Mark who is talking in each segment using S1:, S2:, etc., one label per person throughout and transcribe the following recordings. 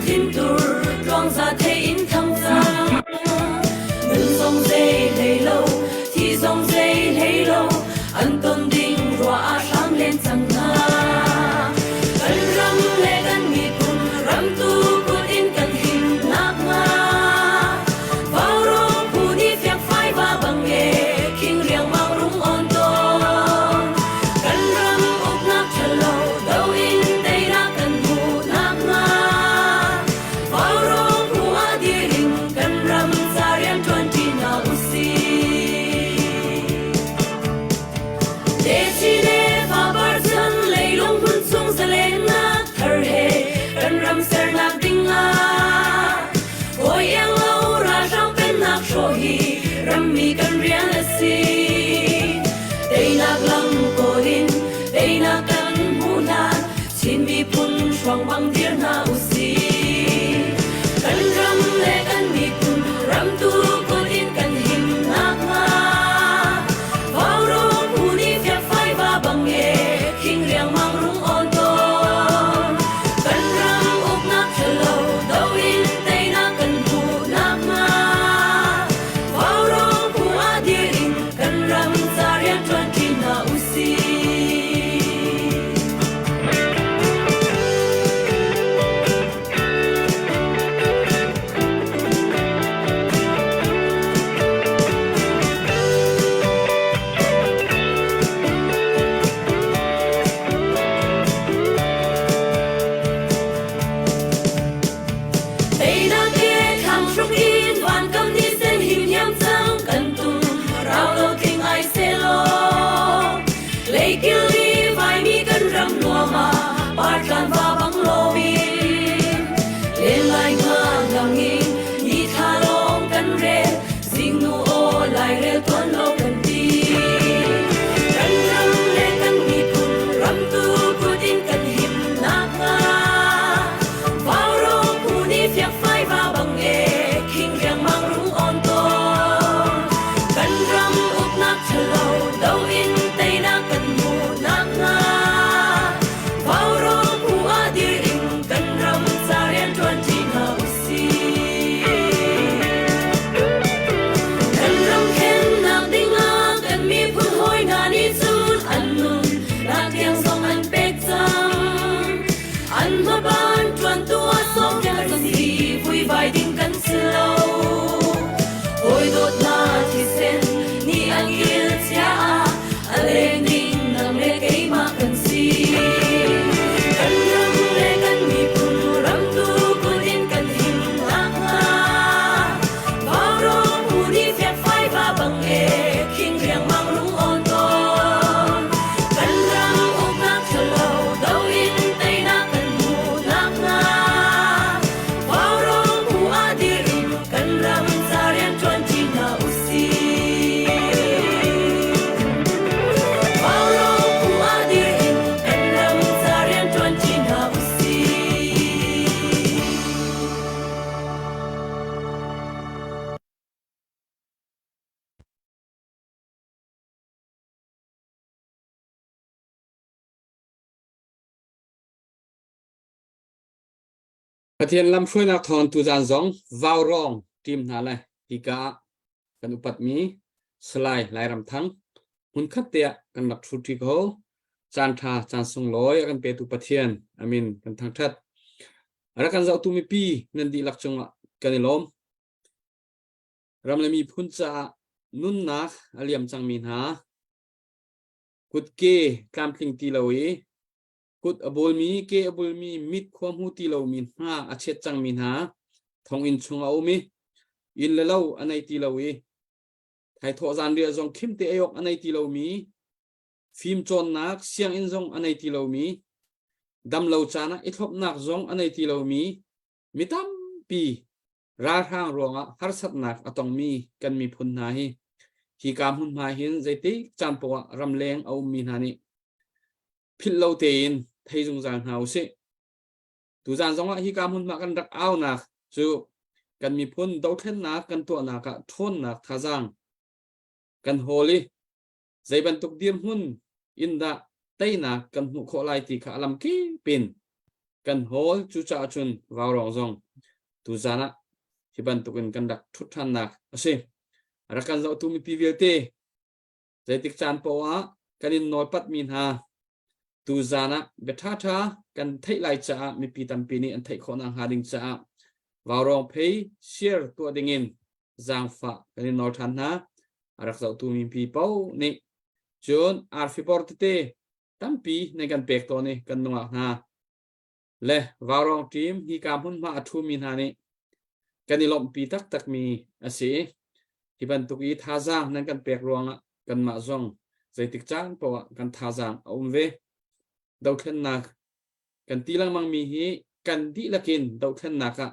S1: thiên tur loang ra thế in thăng ra ngân dòng dây lấy lâu thì dòng dây lấy lâu anh tôn đình roa sáng lên chẳng nga cần râm lệ cần mi kun ram tu kun in cần hình nát nga vào rong pu đi phiạc phai và bằng nghề kinh riêng mang rung on tôn cần râm úp nát chờ lâu đâu in đây đã cần mù nát nga vào rong pu a đi hình cần râm ra riêng tuần chi na usi để chi để pha bar chân lấy lung hun sung sa lên na thở he cần râm ser nạc ding a ôi em lâu ra trong bên nạc sổ hi ram mi cần riêng là si đây nạc lăng cô hin đây nạc cần mu na xin mi pun xoang băng dir na usi cần râm lệ cần mi pun ram tu cô in cần hình nạc nga vào rong pu đi phiạc phai và bằng nghề kinh riêng mang rung on tôn cần râm úp nát chờ lâu đâu in đây na cần pu nạc nga vào rong pu a đi in cần râm ra riêng tuần chi na usi đây na kia thang sung in van cầm đi sen him hiam chang cần tung rao lâu tình ai se lo lấy kill đi vai mi cần râm lúa mà bar tràn va băng lô bin lên lại ngang ngang in ni tha long cần re ding nu o lại re tuan lo cần đi cần râm lên cần mi pun râm tu put in cần him nạc nga vào rong pu đi phiạc phai và bằng nghề kinh riêng mang rung on tôn cần râm úp nát chờ lâu đâu in tây na cần mù nát nga vào rong pu a đi in cần râm ra riêng tuần chi na usi cần râm khen nạc ding a cần mi pun hoi na ni chun an nun nạc tiếng song an pek chang an ma ban tuan tua song ya si vui vai ding kan slow oi dot na thi sen ni an il cha a le ning nam le kei ma kan si kan ram le kan mi pun ram tu kun in kan him nak nga vào rong pu đi phiạc phai và bằng nghề kinh riêng mang rung on tôn kan ram úp nát chờ lâu đâu in tây na cần mù nát nga vào rong pu a đi in cần ram ra riêng tuần chi na usi vào rong pu a đi in cần ram ra riêng tuần chi na usi
S2: ประเทศลำช่วยนักทอนตุจานซองวาวรองทีมนาเลยที่กากันอุปัตมีสลายลายรำทั้งหุ่นขัดเตะกันนักชุดที่เขาจานทาจานทรงลอยกันเปตุประเทียนอามินกันทางทัดอะไรกันจะเอาตุมิปีนันดีลักจงกันในลมรำเลยมีพุ่นจะนุ่นนักอเลียมจังมินหากุดเกกามพลิงตีลาวีกุดอบอลมีเกอบอลมีมิดความหูตีเรามินหาอาเชจังมินหาทองอินชงเอามีอินเลาอันไหนตีเราวีไทยทอจานเรือจงเข้มเตะยกอันไหนตีเรามีฟิล์มจอนนักเสียงอินจงอันไหนตีเรามีดำเราจานะอิทบนักจงอันไหนตีเรามีมิตามปีราทางรวงอ่ะฮาร์สัตนักอตองมีกันมีพุนนาฮีที่การหุ่นมาเห็นใจติจำปวรำแรงเอามีนานี่พิลเราเตียนไทยจงจางหาวสิตุจานจงว่าที่การหุ่นมากันรักเอานักจูกันมีพุนดาวเทนนักกันตัวนักทนนักท่าจางกันโฮลีใจบรรทุกเดียมหุ่นอินดาไตนักกันหุโคไลติขาลำกีปิน kan hol chu cha chun vào rong zong tu zana hi ban tukin kan dak thut than nak ase rakan zo tu mi pivelte zaitik chan pawa kanin noi pat min ha tu zana betha tha kan thei lai cha mi pi tam pi ni an thei khona ha ding cha vào rong phei share tu dingin zang fa kanin nor than na rak zo tu mi pi pau ni chun arfi porte tampi nei kan pek to ni kan nuwa ha le vào rong team hi kam hun ma thu min ha ni kan ilom pi tak tak mi ase hi ban tuki tha jang nan kan pek ruanga kan ma zong zaitik chan pawa kan tha jang ve dau thlen nak kan tilang mang mi hi kan di lakin dau thlen naka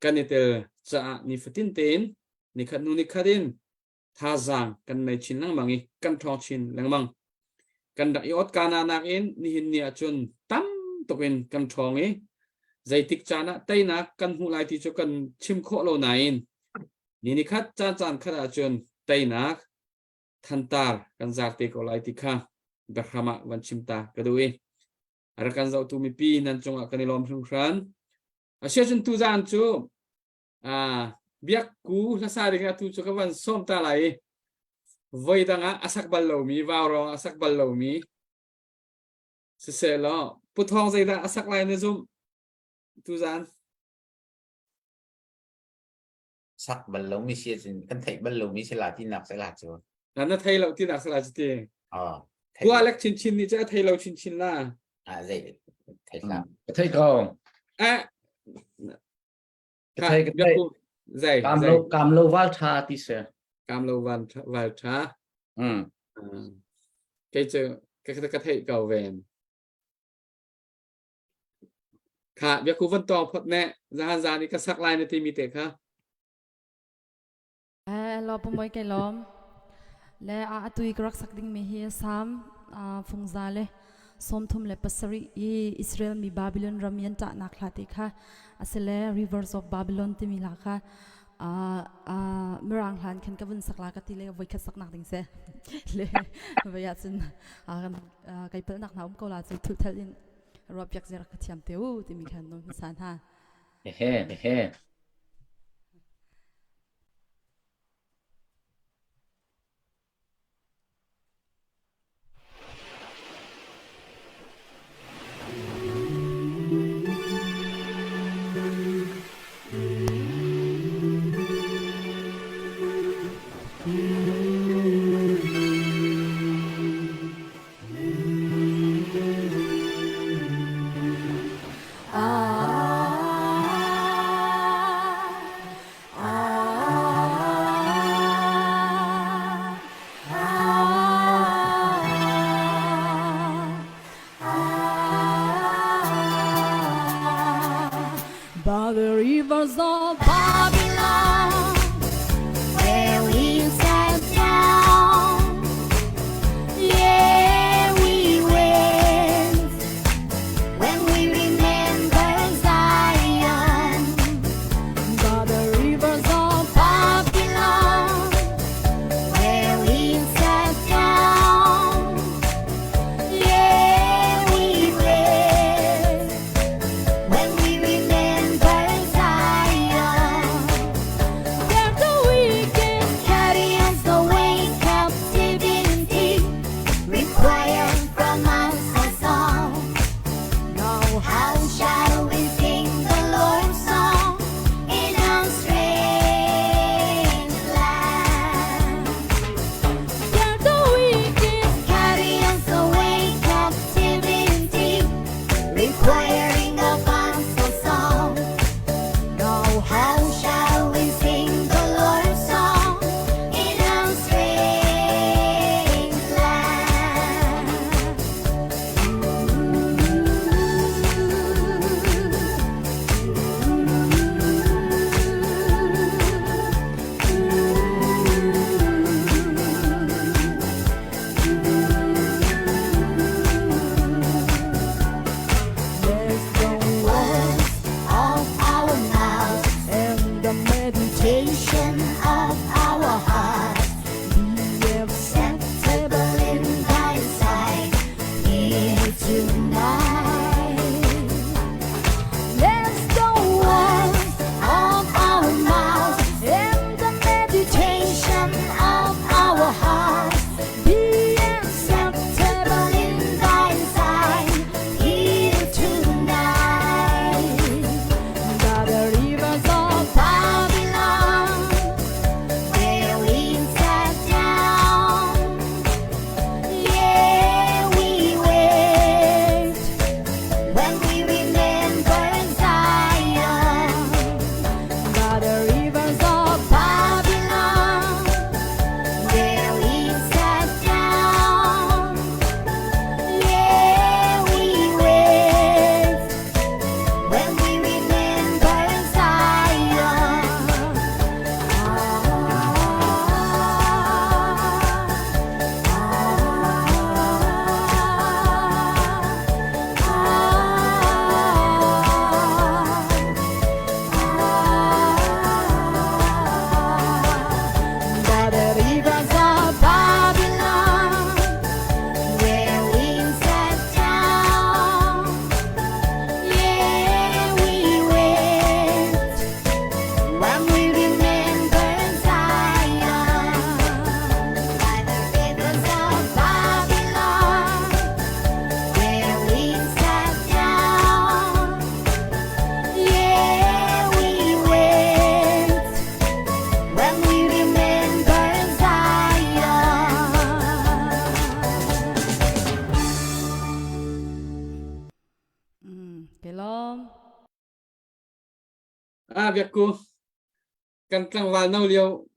S2: kan itel cha ni fatin ten ni khat nu ni kharin tha jang kan nei chin lang mangi kan thong chin lang mang kan da yot kana nak in ni hin ni achun tam tokin kan thong e zaitik chana taina kan hu lai ti chu kan chim kho lo nain ni khat chan chan khat achun taina thantar kan zak te ko lai ti kha berhama wan chimta kadui arakan zau tu mi pi nan chunga kanilom thung khran asia chun tu zan chu biak ku la sa ri ga tu chu ka wan som ta lai voi danga asak bal lo mi vào rong asak bal lo mi se lo pu thong zai da asak lai ne zum tu zan
S3: sắc bần lông mi xia kan thei bần lông mi sẽ là tin nạc sẽ là chưa
S2: nan thai lo ti nak sala ti qua lek chin chin ni cha thai lo chin chin la
S3: dậy thầy làm
S4: thấy không thấy cái
S2: dai
S4: cam lâu val tha tí xe
S2: cam lo van cha cái chữ cái thai cầu vềค่ะเบียกูวันตองพดแน่จานนี่ก็สักลายในทีมีเตะค่ะ
S1: เราปมวยกันล้อมและตุยกรักสักดิ่งมีเฮียซ้ำฟงซาเลสมทุมเลปัสริอิสราเอลมีบาบิลอนรามีนจะนักลาติค่ะอาศัยเล rivers of Babylon ที่มีละค่ะเมื่อรังหลานขันกับวันสักลากติเลยไว้คัดสักนักดิ่งเสเลยไว้ยาจินไก่เปิลนักหนาก็ลาจิทุเทลินรอบยักษ์เจรักเทียมเตียวที่มีขันนนสานฮะ
S4: เฮ้
S1: By the rivers of Babylon, where we sat down, yeah, we went when we remember Zion. By the rivers of Babylon, where we sat down, yeah, we went when we remember Zion. There the wicked carry us away.
S2: việc cô cần tăng vào nâu liều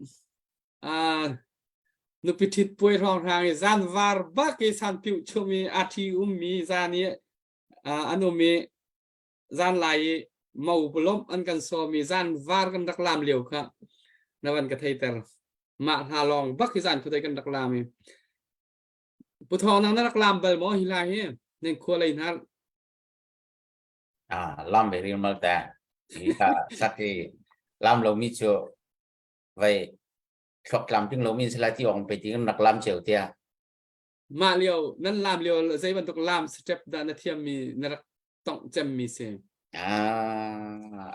S2: nụ bị thịt bùi rong hàng gian var bác cái san piu cho mi ati mi gian nhé anh mi gian lại màu blom anh cần so mi gian var cần đặc làm liều cả na văn cái thầy tờ mà hà long bác cái gian của thầy cần đặc làm mi bút thọ năng đặc làm bel mỏ hi lai nhé nên khua lên ha
S3: làm về riêng mà ta thì sắc cái làm lâu mi cho vậy hoặc làm tiếng lâu mi sẽ là chỉ ông phải tiếng đặc làm chiều tia
S2: mà liều nên làm liều dây vận tục làm step đã là thiêm mi nè tổng chấm mi xem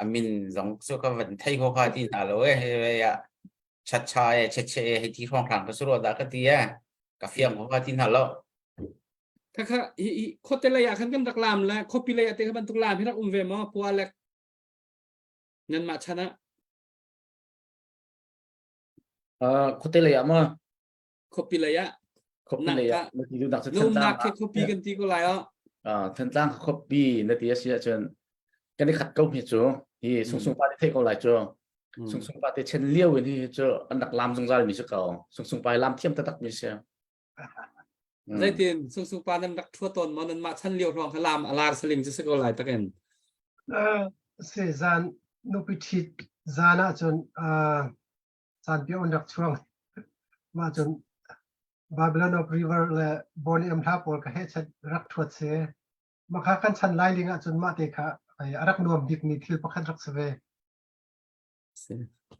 S3: mình giống số các vấn thấy khó khăn thì nào rồi vậy chặt chai chặt chẽ hay thì hoang thẳng cái số đó đã cái tia cà phê khó khăn thì nào rồi
S2: ถ้าคนแต่ละอย่างขันกันตักลามแล้วคปีเลยแต่ขันตุกลามให้รักเวมอปัวเล็กเงินมาชนะ
S4: Kutele ya ma
S2: คปีเลย
S4: kopile ya nati du dak
S2: นุ่มนัก
S4: tentang
S2: แค่คปีกันทีก็ไรอ่ะ
S4: tentang kopi nati ya sia chen kan ni khat ko hi chu hi sung pa te ko lai chu sung pa te chen lieu ni chu an dak lam sung zal mi chu ka sung pa lam thiam ta tak mi sia
S2: ได้เตียนสุปานันดักทั่วตนมันนั้นมาชั้นเลี้ยวทองขลามอลาสลิงจะสกอลายตะเกน
S5: เสจานนุปิชิตจานะจนจานเปียนดักช่วงมาจนบาบิลอนอฟริเวอร์และบอนีอัมทาปอลก็เฮชัดรักทวดเสมาค้ากันชั้นไล่ลิงจนมาเตะไอ้รักนวมดิบนี่ทิลประคันรักเสว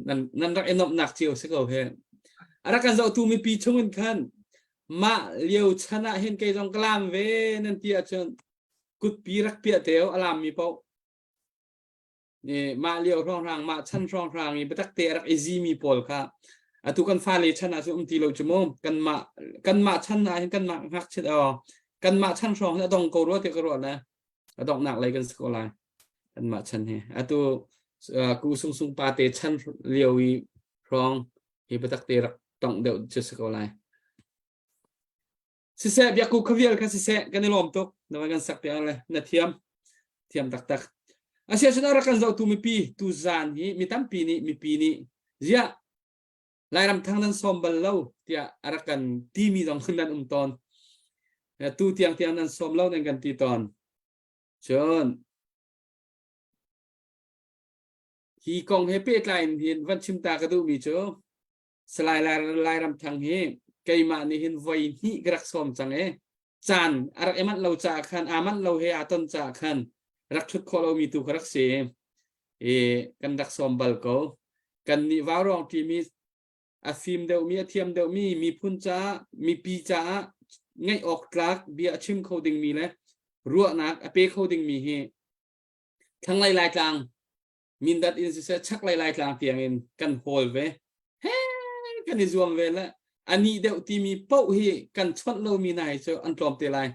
S2: นั่นรักเอ็นบหนักเจียวสกอเพรักกันจะตูมีปีชงกันขันมาเลี้ยวชนะเห็นเกยจงกลามเวนั่นที่อาจารย์กุดปีรักเปียเตียวอลามมีเป้านี่มาเลี้ยวร่องรางมาชั้นร่องรางนี่ไปตักเตะรักเอซีมีปอลค่ะทุกคนฟ้าเลยชนะสุตีเราจะมองกันมาชั้นไหนกันมาหักเชิดกันมาชั้นร่องแล้วต้องกรัวเตะกรัวนะต้องหนักอะไรกันสกอลายกันมาชั้นเฮตัวกูซุงปาเตะชั้นเลี้ยวอีร่องที่ไปตักเตะรักต้องเดี๋ยวจะสกอลายสิเสบอยากกูขวิลค่ะสิเสกันในลมตกนวักันสักเพียงเลยนาเทียมตักอาเซียนชนะรักกันจะตูมีปีตูจานนี้มีตั้มปีนี้มีปีนี้เจ้าลายรำทางนั้นสมบัติเล่าเที่ยรักกันที่มีสองคนนั้นตอนตูเตียงนั้นสมเล่าในกันตีตอนเชิญฮีกองเฮเป้ไลน์เห็นวันชิมตากระดูมีเจ้าสลายลายรำทางเฮไกมานี่เห็นไว้นี่กระสมจังจานรักเอมันเราจากขันอามันเราเฮอาตนจากขันรักชุดโคเรามีตุกรักเสกันรักสมบัลโกกันนิวารองที่มีอาฟิมเดวมีอาเทียมเดวมีพุ่นจ้ามีปีจ้าไงออกกลากเบียชิมเขาดึงมีเลยรัวนักอเปเขาดึงมีเฮทั้งหลายกลางมินดัดอินสิเซชักหลายกลางเตียงอินกันโฮลเวเฮ้กันนิจวมเวละอันนี้เดี๋ยวที่มีเป้าฮีกันชดเรามีนายเจ้าอันตรอมเตลัย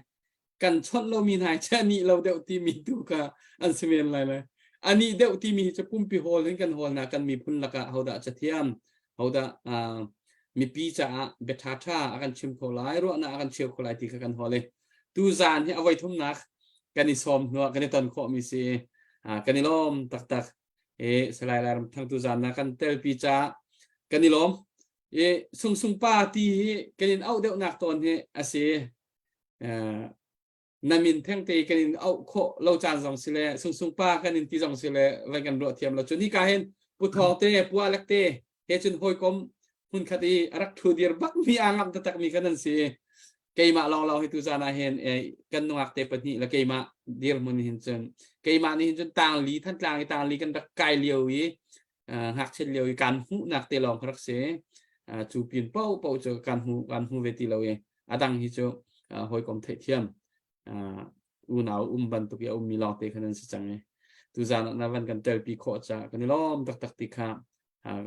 S2: กันชดเรามีนายเจ้านี่เราเดี๋ยวที่มีดูกะอันเสมียนอะไรเลยอันนี้เดี๋ยวที่มีจะปุ่มปีโฮลเห็นกันโฮลนะกันมีพุ่นละกะเขาด่าจะเทียมเขาด่ามีปีจ่าเบทาท่าอากันชิมโคลายรัวนะอากันเชียวโคลายที่กันโฮลเลยตูจานที่เอาไว้ทุ่มนักกันนิสมหัวกันในตอนข้อมีเสกันนิลมตักสลายลายทางตูจานนะกันเตลปีจ่ากันนิลมซุงป้าที่กันเอาเดี๋ยวนักตอนนี้อาเซีนามินแท่งตีกันเอาโคเราจานสองสิเลซุงป้ากันที่สองสิเลไว้กันรวดเทียมเราจนที่การเห็นปุถอเตปัวเล็กเตเฮจนหอยกลมหุ่นคดีรักทูเดียร์บักมีอ่างอับตักมีกันนั่นสิเกยมาลองเราให้ตูจานาเห็นกันนวักเตปนี่แล้วเกยมาเดียร์มันเห็นจนเกยมานี่เห็นจนต่างลีท่านต่างลีกันตะไกเลียวอีหักเช่นเลียวการหูนักเตลองรักเสจูปีนเป้าเจอการหูเวทีเราเองดังที่จะหอยกลมเทียมอุณเอาบันตุกยามีลองเตะขนาดสัจจังไงตูจานนับวันกันเตลปีโคจากกันล้อมตักติกา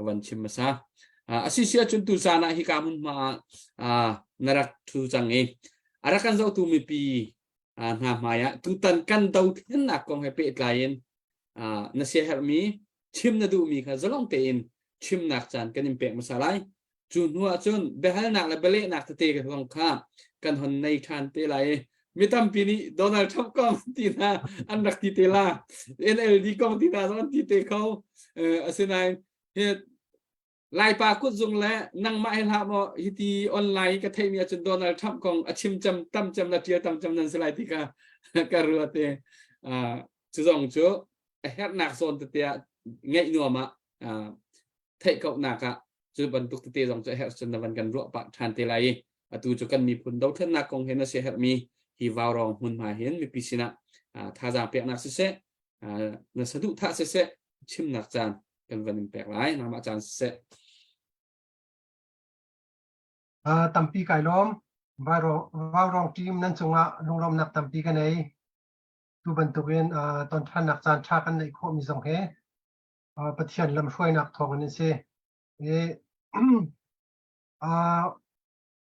S2: วันชิมมาซะอาศิเสียจนตูจานะฮิกามุนมานรักตูจังเองอารักกันเจ้าตูมีปีหน้ามายะตูตันกันดาวเทียนนักกองให้เปิดไลน์นักเสียหายมีชิมนาดูมีค่ะจะลองเตะชิมนักจานกันอิมเปกมาสลายจุนหัวจุนเบลนักและเบลนักเตะกันของข้ากันหนในทานเตะไหล มีตั้มปีนี้โดนัลด์ทรัมป์ก็ตีนาอันดักตีเตล่า NLD ก็ตีนาตอนตีเตเขาอาศัยเหตุลายปากุดจงและนั่งมาให้ละว่าฮิตีออนไลน์ก็เทมีอาจารย์โดนัลด์ทรัมป์ของอาชิมจำตั้มจำนาทีตั้มจำนั้นสลายที่การรัวเตจุดงจุดเฮ็ดหนักโซนเตียเงี้ยนัวมาเทเขาหนักจุดบรรทุกเตียจงจะเฮ็ดจนวันกันรัวปะทานเตลัยตูจุกันมีผลดาวเทนนักคงเห็นเสียมีฮีวาวรองหุ่นมาเห็นมีพิษณะท่าจางเปียกนักเสียนักสะดุท่าเสียชิมนักจานกันวันแปลกหลายนำอาจารย์เสีย
S5: ตัมปีไก่ล้อมวาวรองทีมนั้นจงลุงลมนักตัมปีกันไหนดูบรรทุกเองตอนท่านนักจานชากันในโคมีสองเฮปะเทียนลำช่วยนักทองนี่เสีย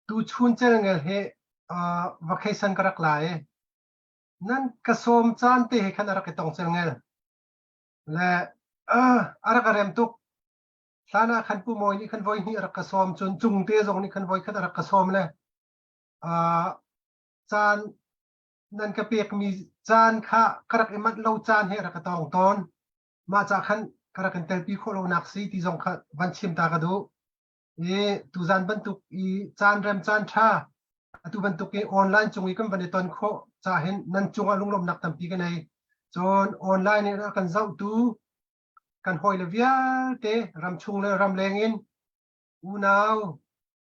S5: ดูชุนเจริญเฮวัคซีนกระไรนั่นกระสมจานเตะให้ขันอะไรต้องเจริญและอะไรกันเริ่มตุกสานะขันผู้มวยนี่ขันไว้นี่อะไรกระสมจนจุงเตะตรงนี้ขันไว้ขันอะไรกระสมเลยจานนั่นก็เปียกมีจานข้ากระไรมันเราจานให้อะไรก็ต้องตอนมาจากขันกระไรกันเตลปีโคโลนักซีที่จงขันวันชิมตากระดูตุจานบรรทุกจานเริ่มจานชาตุบรรทุกออนไลน์จงอีกวันในตอนโคจะเห็นนั่นจงลุงลมนักตั้มปีกันในจนออนไลน์เนี่ยกันเจ้าตูกันหอยเลวียเตรำชุงเลยรำแรงอินอูนาว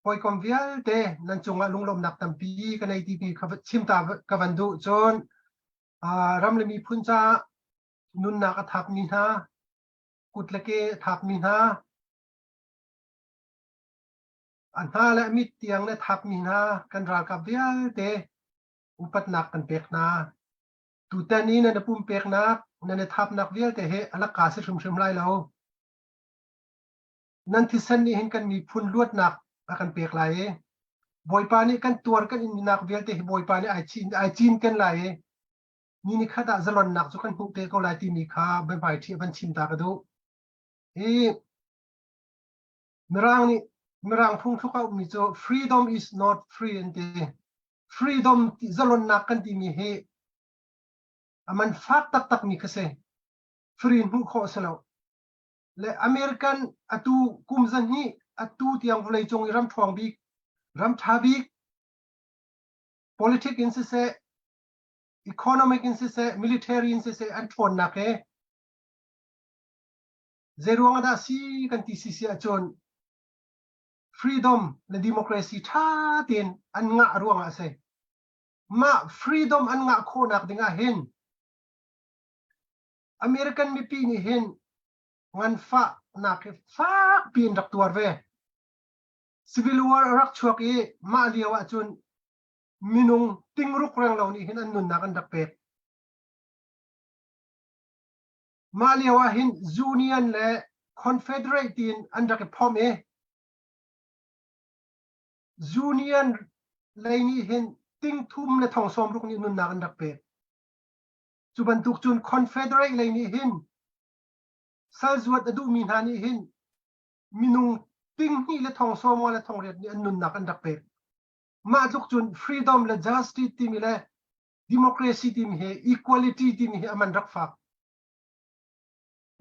S5: หอยคอมเวียเตนั่นจงลุงลมนักตั้มปีกันในทีพีชิมตากวันดูจนรำเลยมีพุ่นจ้านุนนักทับมีนากุดเล็กทับมีนาอันท่าและมิตรเตียงและทับมีนากันรากับเวียเตอุปนักกันเปียกนาตูแต่นี้เนี่ยปุ่มเปียกนักเนี่ยทับนักเวียเตเฮอลักกาสิชุมไล่เรานั่นที่เส้นนี้เห็นกันมีพุ่นลวดหนักกันเปียกไหลบอยปานี่กันตัวกันมีนักเวียเตบอยปานี่ไอจีนกันไหลนี่ข้าตาจะหล่นหนักสุขันพุกเตก็ไหลที่มีค่าใบใบที่บันชิมตากระดูเมื่อร่างนี่เมื่อร่างพุ่งทุกข์มีโจ freedom is not free อันเด freedom ที่จะหล่นหนักกันที่มีเฮมันฟักตักมีกระเซ free หุ่นโคสแล้วและอเมริกันอัตุกุมจันฮีอัตุที่ยังเลยจงรำทองบิกรำชาบิก politics อินเส economic อินเส military อินเสอันทนนักเฮเจรวงดาซีกันที่ซีอาจนfreedom และ democracy ท่าเตียนอันงะรวงอาเซมา freedom อันงะโคนักดิงาเห็นอเมริกันมีปีนี้เห็นงันฟ้านักฟ้าปีนรักตัวเว civil war รักชัวกี้มาเลียวจนมินุงติงรุกเรื่องเหล่านี้เห็นอันนุนนักอันดักเป็ดมาเลียวเห็น union และ confederate ตีนอันดักพ่อแม่union เลยนี่เห็นติ้งทุ่มและทองสมรุกนี่นุนนักอันดักเป็ดจุบันทุกจุน confederate เลยนี่เห็นซาจวดอดูมีนานี่เห็นมินุงติ้งนี่และทองสมและทองเรียดนี่นุนนักอันดักเป็ดมาทุกจุน freedom และ justice ที่มีและ democracy ที่มีเฮ equality ที่มีเฮมันรักฟัก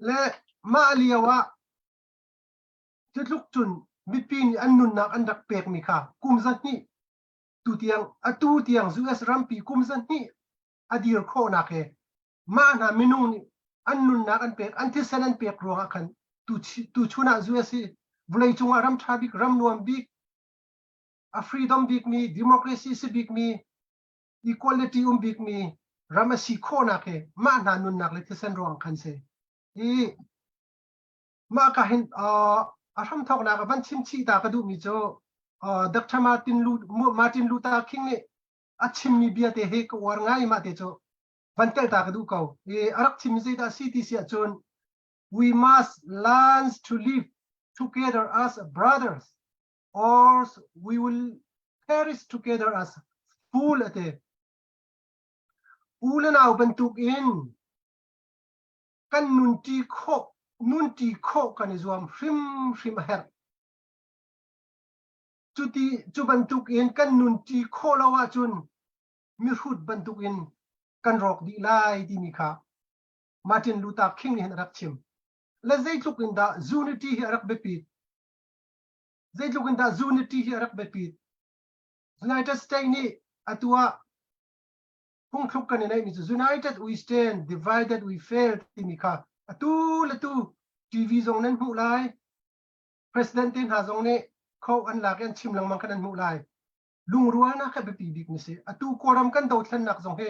S5: และมาเลียวะจุดทุกจุนมีปีนอันนุนนักอันดักเป็ดมีค่ะกุมสันนี่ตูเตียงUS รัมปีกุมสันนี่อดีตโคนักเฮมาหนามินุงนี่อันนุนนักอันเป็ดอันที่เซนันเป็ดรวงกันตูชุนา US วลัยจงอารัมชาบิกรัมนวมบิกfreedom บิกมี democracy สิบิกมี equality บิกมีรัมสีโคนักเฮมาหนานุนนักเลยที่เซนรวงกันเซมาก็เห็นอารมณ์ทอกนักวันชิมชีตากระดูมีโจดร.มาร์ตินลูธาคิงเนี่ยอัชิมมีเบียเตเฮกวาร์ง่ายมาเตโจวันเตลตากระดูเขาอารักชิมซีตาซีที่เสียจน we must learn to live together as brothers or we will perish together as fool ate ulen au bentuk in kan nun ti kho kan zuam hrim herจุบันทุกเอ็นกันนุนจีโคลาวาจุน มีรูดบรรทุกอินกันรอกดีไล่ที่มีค่ะมาร์ตินลูธาร์คิงนี่เห็นรักชิมและใจลุกอินดายูนิตี้รักเบปีดใจลุกอินดายูนิตี้รักเบปีดUnited States นี่อัตัวพงทุกกันในนี้ United we stand divided we fail ที่มีค่ะอัตัวละตัวทีวีตรงนั้นหูไล่ President ที่หาตรงนี้เขาอันหลักยันชิมหลังมังคันนั้นหูไล่ลุงรัวนะแค่ไปปีดิกนี่สิอัตัวโครมกันดาวทันนักตรงเฮ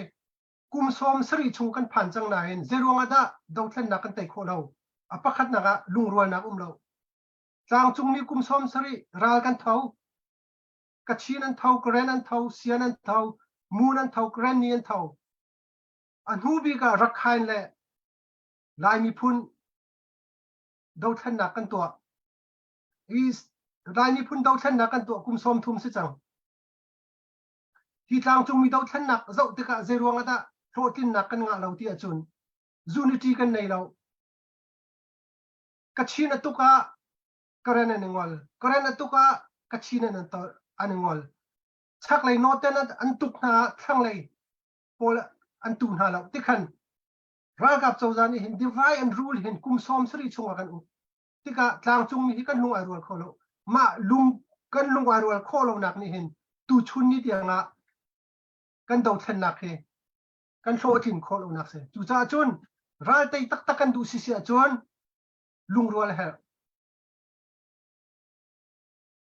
S5: กุมสมสรีชงกันผ่านจังไหนเจรวงอาดาดาวทันนักกันแต่โคเราอภัคัดนักลุงรัวนักเราจางจงมีกุมสมสรีรากันเท่ากัดชีนันเท่ากระนันเท่าเสียนันเท่ามูนันเท่ากระนีนันเท่าอันหูบีกรักใครแหละลายมีพุนดาวทันนักกันตัวอีสลายมีพุนดาวทันนักกันตัวกุมสมทุ่มสิจังที่ทางจงมีดาวทันนักเจ้าติกะเจรวงอาดาโทษกินนักกันงาเราที่อาจุนยูนิตี้กันในเรากัดชีนันตุกะกระนันงวลกระนันตุกะกัดชีนันตัวอันงวลชักเลยโนเตนันอันตุกนาทั้งเลยพออันตุนหาเราที่ขันรักกับเจ้าจานี่เห็น divide and rule เห็นกุมสมสรีชงกันอุที่กะทางจงมีที่กันลุงอารวลโคโลมาลุงกันลุงอารวลโคโลนักนี่เห็นตูชุนนี่เดียงะกันดาวทันนักเฮกันโชตินโคโลนักเสจูจ่าจุนรัลเตยตักกันดูสิเสียจุนลุงรัวเลยฮะ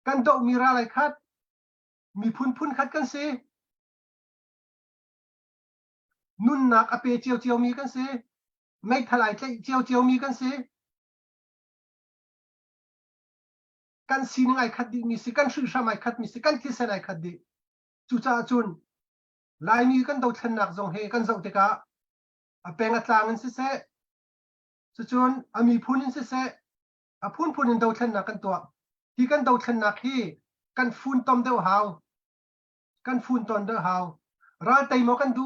S5: กันดาวมีอะไรคัดมีพุนคัดกันสินุ่นนักอเปเจียวมีกันสิไม่ทลายเจียวมีกันสิกันสีนึงไอคัดดีมีสิกันชื่อชามไอคัดมีสิกันที่เซนไอคัดดีจุจ่าจุนลายมีกันดาวทันนักจงเฮกันเจ้าเตกะอเปงอัตลางินสิเซจุนมีพุนินสิเซพุนินดาวทันนักกันตัวที่กันดาวทันนักฮีกันฟูนตอมเดาฮาวกันฟูนตอนเดาฮาวรัลไตโมกันดู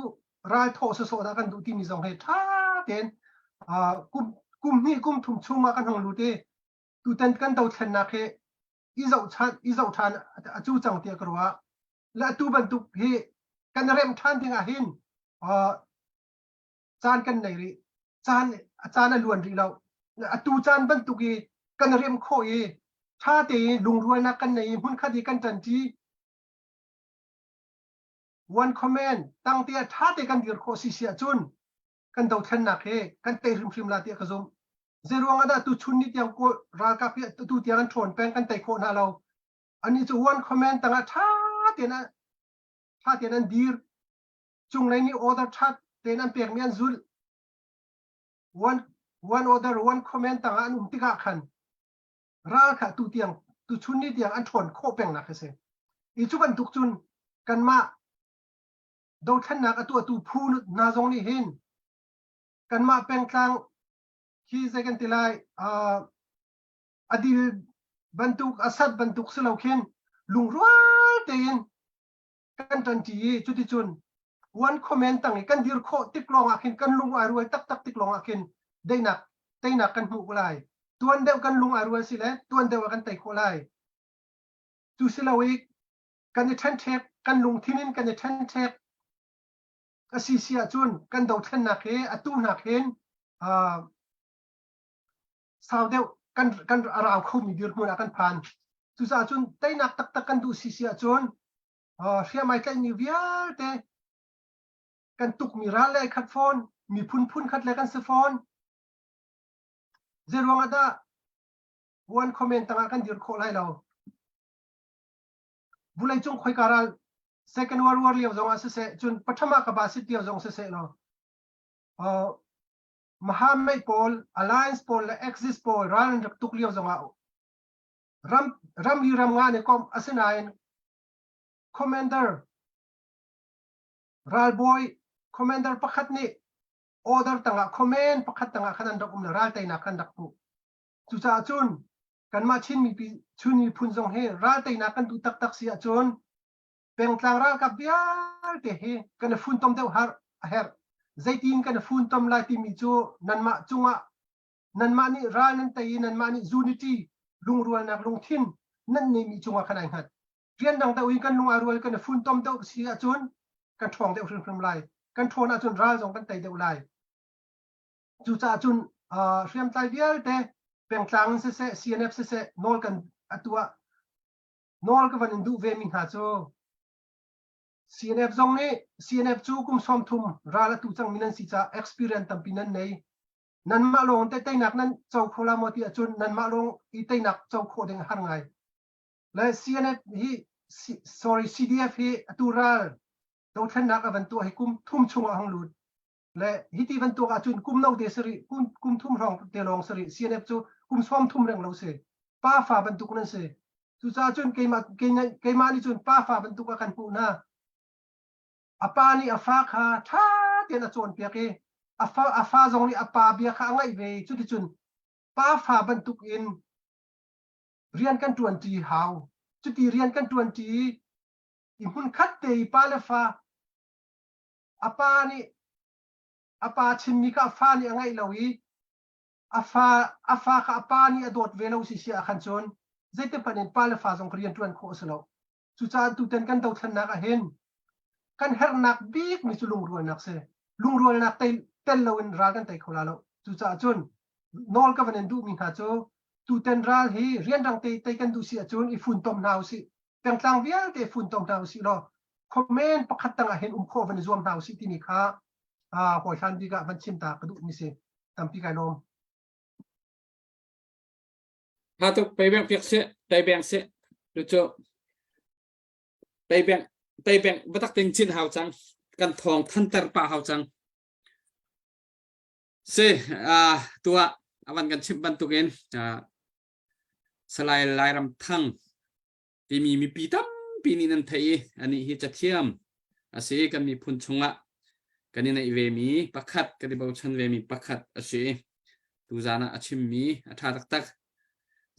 S5: รัลโทสโซดากันดูที่มีสองเหตุท่าเด่นกุมนี่กุมทุ่มชุ่มมากันของลูเตดูเต็นกันดาวทันนักเฮอีเจ้าทานจูจังเตียกรัวและตูบันตุกเฮกันเริ่มทานที่งาหินจานกันไหนริจานล้วนริเราตูจานบันตุกเฮกันเริ่มโคเอถ้าเตลุงรวยนักกันในหุ้นคดีกันจันทีวันคอมเมนต์ตั้งเตียถ้าเตกันเดือดโคสิเสียจุนกันดาวทันนักเฮกันเตริมลาเตียกระซุมเจรวงอาดาตุชุนนิดยังโกรากาเปียตุเตียกันชนแปงกันเตโคนาเราอันนี้จะวันคอมเมนต์ตั้งถ้าเตนั้นดีร์จุงในนี้ออเดอร์ชัดเตนั้นเปียกเมียนซุลวันออเดอร์วันคอมเมนต์ตั้งอันติกาขันราค่ะตุเตียงตุชุนนี่เตียงอันชนโคเป่งนักเสียอีจุบันตุกจุนกันมาดาวทันนักตัวพูนนาจงนี่เห็นกันมาเป็นกลางที่จะกันติไลอดีตบรรทุกอาสัดบรรทุกสลาวเข็นลุงรัวเตียนกันจันทีจุดที่จุนวันคอมเมนต์ตั้งกันดีร์โคติกลองอาคินกันลุงอารวยตักติกลองอาคินได้นักกันหูกลายตัวเดียวกันลุงอารวยสิเลยตัวเดียวกันไต่โคไลจูสิลาวิกกันจะทันเทกกันลุงที่นี่กันจะทันเทกอาศิเซียจุนกันดาวทันนักเฮอตูนักเห็นสาวเดียวกันเราเข้ามีดีร์มูนักกันผ่านจูจ่าจุนไต่นักตักกันดูศิเซียจุนเสียไม่กันนิวย่าเตกันตุกมีร้านเลยคัดฟอนมีพุนคัดเลยกันเซฟอนเจรวงอาดาวันคอมเมนต์ต่างกันดีร์โคไลเราบุลัยจงคอยการัล second world war เลี้ยวจงอาศัยจนปัทมากบาสิทธิ์เลี้ยวจงอาศัยเรามหาเมย์โพล alliance โพลและ axis โพลร้านรักตุกเลี้ยวจงเอารำงานเนี่ยก็อาศัยนาย commander รัลบอย commander ประคัดนี่order ต่างๆ comment ประคัดต่างๆขนาดดอกรัลไตนักกันดักปุ๊จุจ่าจุนกันมาชินมีชุนมีพุนจงเฮรัลไตนักกันดูตักเสียจุนเป็นกลางรัลกับเบียร์เตะเฮกันฟุนตอมเดียวฮาร์ใจตีนกันฟุนตอมลายที่มีจูนันมาจุงะนันมานี่รัลนันไตนันมานี่ยูนิตี้ลุงรัวนักลุงทินนั่นนี่มีจุงะขนาดหัดเรียนดังแต่วิ่งกันลุงอารวยกันฟุนตอมเดียวเสียจุน กันทองเดียวถึงพรมไลกันทองอาจุนราจงกันไตเดียวไลจู่จ้าจุนเรียมไตเดียวเตะเป็นกลางเสเซียนเอฟเสนอลกันตัวนอลกันวันอินดูเวมิงหาโจCNF จงนี้ CNF จูกุมสมทุมราละตุจังมินันสิจ้า experience ตัมปินันในนันมาลงเตยนักนั้นเจ้าโคลามอติอาจุนนันมาลงอีเตยนักเจ้าโคเดงหันไงและ CNF ฮีsorry CDF ฮีตุราลเราท่านนักอวันตัวให้กุมทุ่มชงอังลุดและฮิติวันตัวอาจุนกุมนาวเดสริกุมทุ่มรองเตลองสริ CNF จูกุมสมทุมเร่งเราเสป้าฝ่าบรรทุกนั้นเสจู่จ้าจุนเกมานี่จุนป้าฝ่าบรรทุกกันปูนาapa ni afa kha tha tian a chon pia ke afa zong ni apa bia kha ngai ve chu ti chun pa fa ban tuk in rian kan 20 how chu ti rian kan 20 in hun khat te pa le fa apa chin ni ka fa ni ngai lawi afa kha apa ni adot ve lo si sia khan chon zaite panin pa le fa zong rian 20 kho selo chu cha tu ten kan dau than na ka hen kan her nak big mi chu lung rual nak se lung rual nak tel lo in ra kan tai khola lo chu cha chun nol ka van du mi kha cho tu ten ral hi rian rang te kan du si chun I fun tom nau si peng tlang vial te fun tom nau si lo comment pakhat tang a hen kho van zuam nau si ti ni kha hoi khan bi ga van chim ta ka du mi se tam pi kai nom
S2: ha to pe beng piak se tai beng se lu cho tay beng batak ting chin hao chang kan thong than tar pa hao chang se tua awan kan chim ban tuken salai lai ram thang ti mi pi tam pi ni nan thai ani hi cha thiam ase kan mi phun chunga kan ni ve mi pakhat kan di bau chan ve mi pakhat ase tu jana achim mi atha tak tak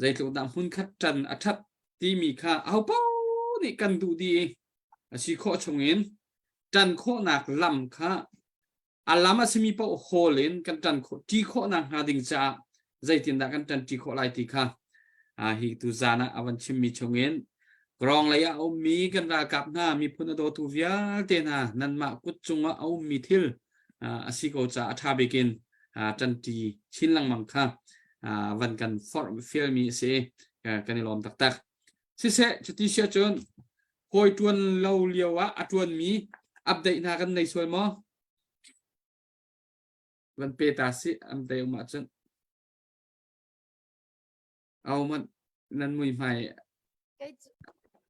S2: zai tu dam hun khat tran athat ti mi kha au pau ni kan du di si kho chungin tan kho nak lam kha alama simi pa holin kan tan kho ti kho na hading cha zaitin da kan tan ti kho lai ti kha hi tu zana awan chimi chungin grong la ya au mi kan ra kap na mi phun do tu via te na nan ma kut chunga au mi thil asi ko cha atha begin tan ti chin lang mang kha van kan for feel mi se kan lom tak tak si se chuti sia chun hoi tuan lâu liều á tuan mi update na kan nei sual mo van pe ta si update ma chen au man nan mui mai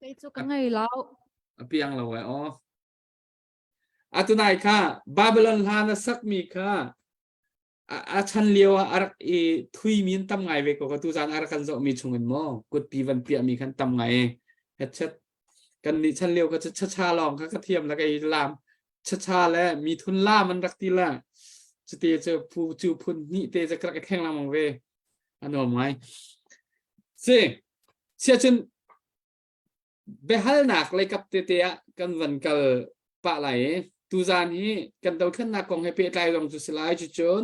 S6: cái chỗ cái ngày lâu
S2: piang lo ai o atunai kha babylon hana sak mi kha chan liều arak e thui min tam ngai ve ko tu jan arak kan zo mi chungin mo kut pi van pia mi kan tam ngai headsetกันนี่ฉันเรียวก็จะชาลองก็กระเทียมแล้วก็ลามชาแล้วมีทุนล่ามันรักตีละจะเตะจะผู้จูพุนนี่เตะจะกระแข่งลามองเวอันนั้นไหมเสียจนเบฮัลหนักเลยกับเตะกันวันกับปะไหลตูจานนี้กันเดาขึ้นหนักของให้เปย์ไกลลงจุดสลายจุดจน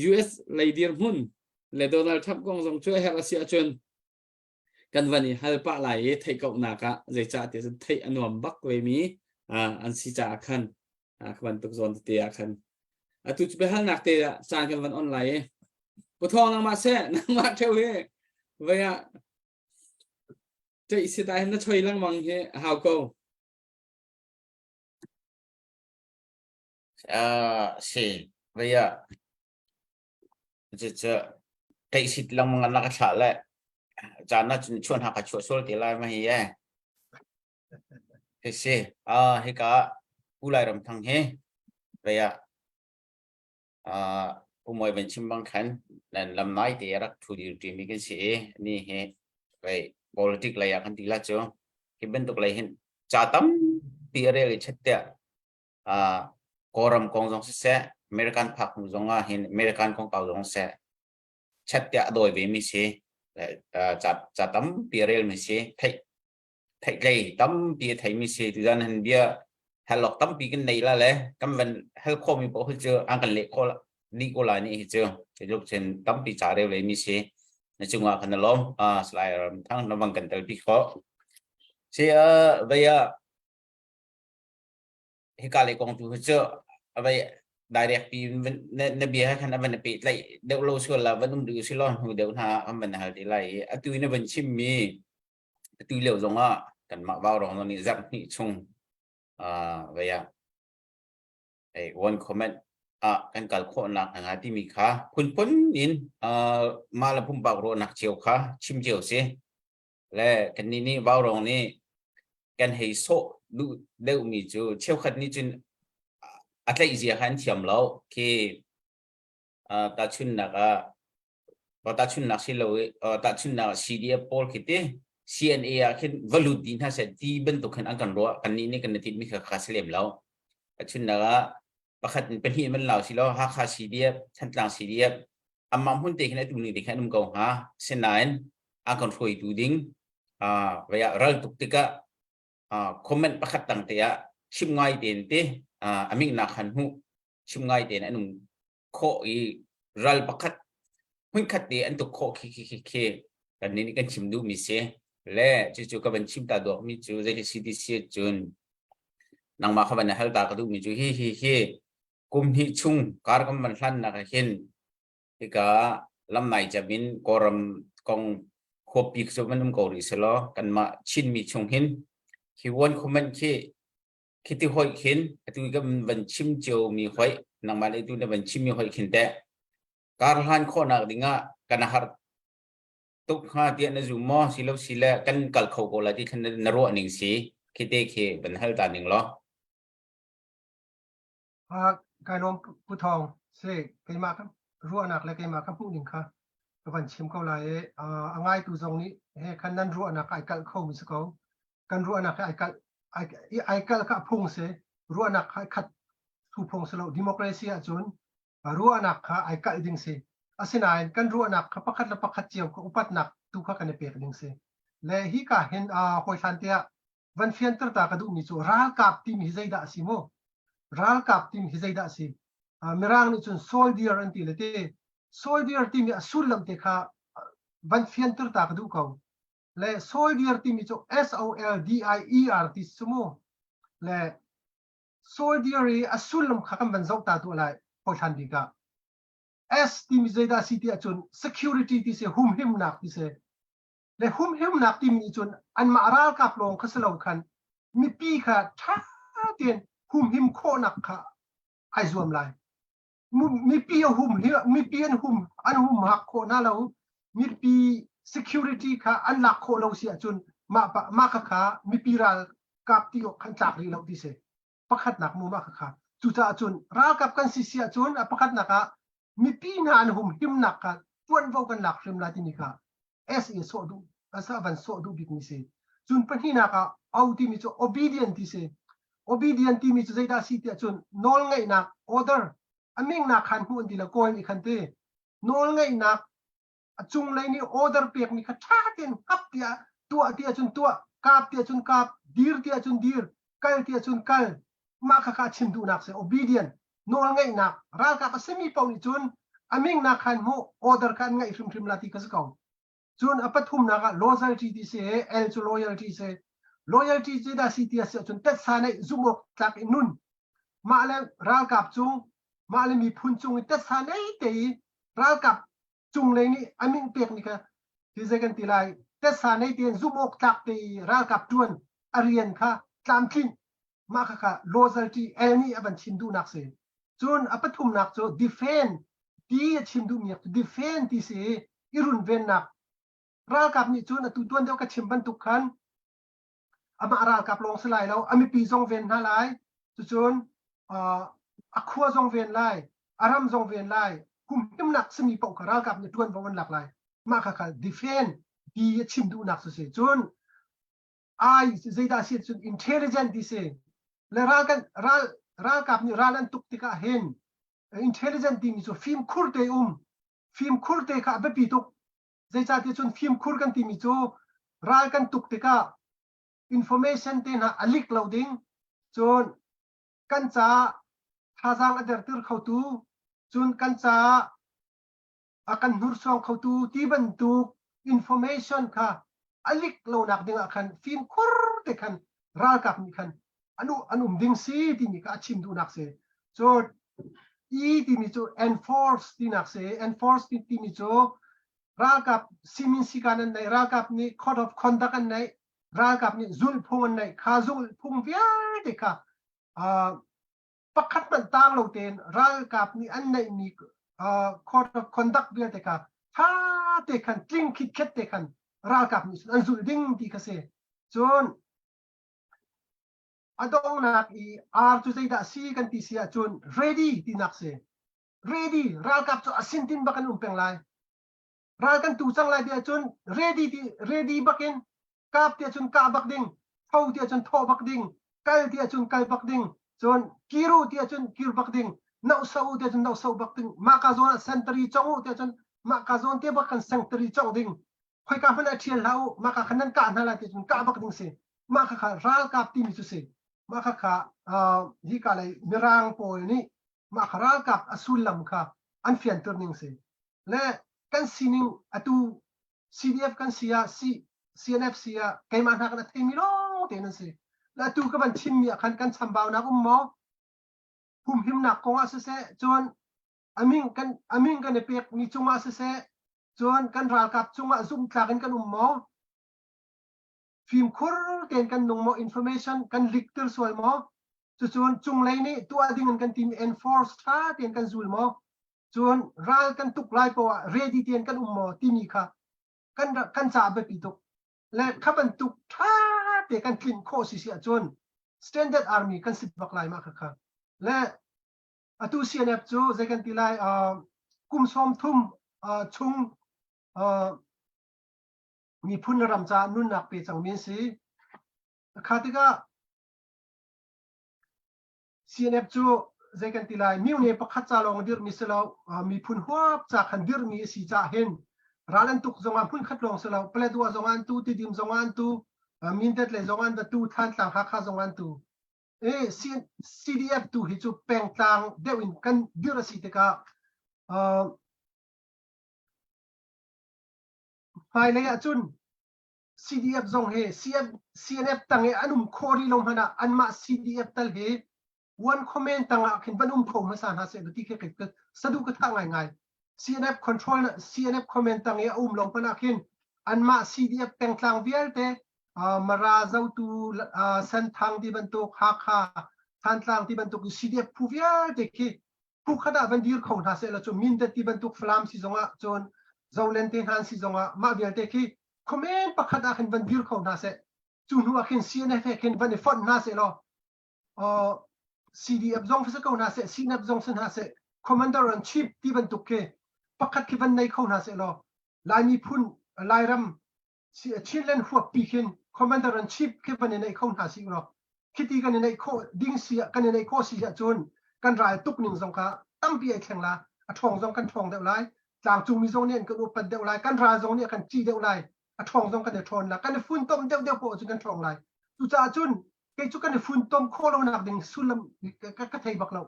S2: US เลยเดียร์หุ้นเลยโดนัลด์ทรัมป์กองส่งช่วยให้รัสเซียจนกันวันนี้ฮัลปะไหลไทยกบนักะใจจ่าเดี๋ยวจะไทยอันวมบักเวมีอันสิจ่าคันวันตุกโซนเตียคันตุจไปฮัลนักเตียจานกันวันออนไลน์ปทองนางมาเซ่นางมาเทวเวียจะอิสระให้นักช่วยลังมังเฮฮาวโก้
S3: สิเวียจะไทยสิทธิ์ลังมังนักฉะแหละจานน่าจะชวนหากชวนโซลตีไลมาเฮียเฮ้ยเฮ้ยก็ผู้ไล่รำทั้งเฮเวียผู้มวยเป็นชิมบังคันนั่นลำน้อยเดียรักทุดีมีกันสินี่เฮไป politik lah yang akan dilajo bentuk lain catam tiare le chatte koram kong jong se American phak jonga hin American kong kaw jong se chatte doi be mi se catam tiare mi se thai lei tam pi thai mi se tu jan han bia halok tam pi kan nei la le kam van hel kho mi bo hu ang kan le kho ni ko la ni chu ke lok chen tam pi chare le mi se nói chung là phần lớn slide thằng nó bằng cần tới đi khó thì bây giờ he kale kong tu cho abai direct pi ne bia khan aban pe lai de lo so la vanum du silon hu de na aban ha de lai atu ne ban chim mi atu leo zong a kan ma bao rong ni zat ni chung vậy à one comment kan kal kho nak nga ti mi kha phun in ma la phum bak ro nak chiu kha chim chiu se le kan ni bao rong ni kan hei so du de mi chu chiu khat ni chun atlai zia khan thiam lo ki ta chun na ka ta chun na si lo ta chun na CDF pol kite CNA khin valut din ha se ti ben to khan an kan ro kan ni kan ti mi kha slem lo ta chun na pakhatเป็นที่มันเหล่าสิล้อฮักคาซีเดียท่านต่างซีเดียอัมมัมหุ่นเตะแค่ดูนี่เด็กแค่นุ่มเก่าฮะเส้นไหนอาการช่วยดูดิ้งเวลาเราตุกติกะคอมเมนต์pakhatต่างเตะชิมง่ายเด่นเตะอามิงนักขันหูชิมง่ายเด่นอันนุ่มโคอีเราpakhatหุ่นขัดเตะอันตุกโคเคกันนี้กันชิมดูมิเสและจู่ๆก็เป็นชิมตาดอกมิจู่จะได้CDCจุนนางมาเขาเป็นเฮลตาก็ดูมิจู่ฮีกุมหิชุงการกำมันลั่นนักเห็นที่ก็ลำไหนจะบินกรมกองขบปีกสุวรรณมกอริสลอกันมาชินมีชงเห็นคิดวันคอมเมนต์คิดที่หอยเห็นตัวก็มันชิมเจียวมีหอยนางมาเลยตัวนั้นมันชิมมีหอยเห็นแต่การลั่นข้อนักดิ่งกันหาตุกหาเดียนจูมอสิลสิเลกันกัลเขาโกลาที่ขันนรวหนึ่งสีคิดได้แค่เป็นเฮลตาหนึ่งล้อ
S5: การนมผู้ทองเสกเกมาครับรัวหนักและเกมาครับผู้หนึ่งค่ะวันชิมเข้าไหลง่ายตัวตรงนี้ให้คันนั้นรัวหนักไอ้กัลเข้ามิสกองกันรัวหนักไอ้กัลกับพงเสรัวหนักไอ้ขัดถูพงสโลดิโมคราซีจนรัวหนักไอ้กัลดิ่งเสอาศัยนั้นกันรัวหนักขับพักและพักเจียวกับอุปัตหนักตัวข้ากันเปียกดิ่งเสและฮิกาเห็นหอยสันเตียวันเฟียนตร์ตากระดูมิจูรัลกับทีมฮิใจดาซิโมรัลกับทีมฮิใจดาซิเมื่อร่างนี้จนโซลเดียร์อันที่เลเตโซลเดียร์ทีมมีสุดลำเตค่ะวันเฟียนตร์ตากระดูเขาและโซลเดียร์ทีมมีจู SOLDIER ที่สมและโซลเดียร์สุดลำข้ากันบรรจบตาตัวอะไรพอชันดีกา S ทีมฮิใจดาซิที่จน security ที่เสหุมหิมนักที่เสและหุมหิมนักทีมนี้จนอันมารัลกับลงข้าสลาวคันมีปีค่ะท่าเตียนหุมหิมโคนักค่ะไอซวมไลมีปีหุมมีปีอันหุมหักโคน่าเรามีปี security ค่ะอันหลักโคเราเสียจนมาค่ะมีปีรัลกับที่ขันจากรีเราที่เสประคัดหนักมูมาค่ะจุดจนรัลกับกันเสียจนประคัดหนักมีปีงานหุมหิมนักค่ะทวนเว้ากันหลักเรื่องลาที่นี่ค่ะ S โซดูอาศัยวันโซดูบิกนี่เสจนปัญหาค่ะเอาที่มีจู obedient ที่เส obedient ที่มีจูใจดาสิที่จนนอลไงนัก order อันมิ่งนักขันหุ่นที่ละก้อยมีขันเตนอลไงนักจุงเลยนี่ order เปียกมีขัดท่าเตียนกับเตียตัวเตียจนตัวกาบเตียจนกาบดีร์เตียจนดีร์กัลเตียจนกัลมาค่ะชิมดูนักเส obedient นอลไงนักรักกับเสมีเป่านี่จนอันมิ่งนักขันหู order กันไงฟิมลาที่ก็สกาวจนอปัตถุมนัก loyalty ที่เสจู loyalty เส loyalty ที่ได้สิที่เสจนเต็ดสานจุมกจากอินุนมาแล้วรักกับจุงมาแล้วมีพุนจุงเต็ดสานเตยรักกับจุงเลยนี่อามิงเปียกนี่ค่ะที่เจกันทีไรเต็ดสานเตยจุมกจากเตยรักกับจวนอารียนค่ะตามทิ้งมาค่ะ loyalty นี่อันชินดูนักเสจนอปัตถุมนักจน defend ที่ชินดูมี defend ที่เสอิรุนเวนนักรักกับนี่จนตุตัวนเดียวกับชิมบันทุกขันอามารักกับลงสลายแล้วอามีปีซองเวนหาไลจนอักขัวซองเวนไลอารามซองเวนไลคุมหิมนักสมีปกรักกับนี่ตัวนวันหลักไลมาค่ะดิเฟนดีชิมดูนักสุดจนไอใจดาสิจนอินเทลเจนต์ที่เสและรักกับนี่รักนั้นตุกติกาเห็นอินเทลเจนต์ที่มีจนฟิล์มคูร์เตฟิล์มคูร์เตค่ะแบบปีตุกใจจ่าที่จนฟิล์มคูร์กันที่มีจนรักกันตุกติกาinformation เต็นหาอลิกเราดิ้งจนกันจ้าท่าทางอเดอร์ติร์เขาตูจนกันจ้าอาการนุรสองเขาตูที่บรรทุก information ค่ะอลิกเราหนักดิ้งอาการฟิล์มคูร์เตคันรักกับนี่คัน anum ding si ti mi ka chim du nak se so ti mi cho enforce ti nak se enforce ti mi cho ra kap simin sikanan nei ra kap ni code of conduct an nei ra kap ni zul phung an nei kha zul phung via te ka pakhat man tang lo ten ra kap ni an nei mi code of conduct via te ka tha te khan tling khit khet te khan ra kap ni an zul ding ti ka se chon adong nak I ar tu sei da si kan ti sia chon ready ti nak se ready ra kap cho asin tin bakan umpeng lai ra kan tu chang lai dia chon ready bakin kap dia chon ka bak ding thau dia chon tho bak ding kal dia chon kal bak ding chon kiru dia chon kir bak ding nau sau dia chon nau sau bak ding ma ka zon sentry chong dia chon ma ka zon te bakan sentry chong ding khoi ka hana thial lau ma ka khanan ka na la dia chon ka bak ding se ma ka kha ral kap ti mi chu se ma ka kha hi ka lai mirang pol ni ma kha ral kap asul lam kha an fian turning se le kan sining atu CDF kan sia CNF sia kai man ha kan thei mi lo te nan se la tu ka ban chim mi khan kan chambao na mo hum him na ko ase se chon aming kan e pek ni chunga se chon kan ral kap chunga zum tla kan mo film khur ten kan nung mo information kan likter sol mo chon chung lai ni tu ading kan team enforce tha ten kan zul mo chon ral kan tuk lai po ready ten kan mo timi kha kan cha be pituk le khaban tuk tha te kan clean kho si sia chon standard army kan sit bak lai ma kha le atu CNF chu ze kan ti lai kum som thum chung mi phun ram cha nun nak pe chang min si khatika CNF chu ze kan ti lai mi ne pakhat cha long dir mi selo mi phun huap cha khan dir mi si cha hen ralan tuk zonga phun khat long selo pledwa zongan tu ti dim zongan tu min det le zongan da tu than tlang kha zongan tu CDF tu hi chu peng tlang dewin kan dir si te ka hai le ya chun CDF zong he CNF tang e anum khori long hana anma CDF tal he one comment tanga khin banum khom ma san ha se ti ke ke sadu ka tha ngai CNF control CNF comment tang e long pana khin anma CDF peng tlang vial te mara zau tu san thang di bantuk kha than tlang ti bantuk CDF pu vial te ki pu khada ban dir khong ha se la chu min de ti bantuk flam si zonga chon zolen te han si zonga ma vial te ki comment pakhada khin ban dir khong ha se chu nu khin CNF khin ban fon na se lo CDF zong fa ko na se CNF zong san ha se commander in chief ti ban tuk ke pakhat ki ban nei khong na se lo lai mi phun lai ram chinlen huap pi khin commander in chief ke ban nei khong ha si lo khiti kan nei kho ding sia kan nei kho si ya chun kan rai tuk ning zong kha tam pi ai theng la a thong zong kan thong de lai tlang chu mi zong nen ka upat de lai kan ra zong ne kan chi de lai a thong zong kan de thon la kan fun tom de po chu kan thong lai tu cha chun ke chu kan fun tom kho lo nak ding sulam ka thei bak lo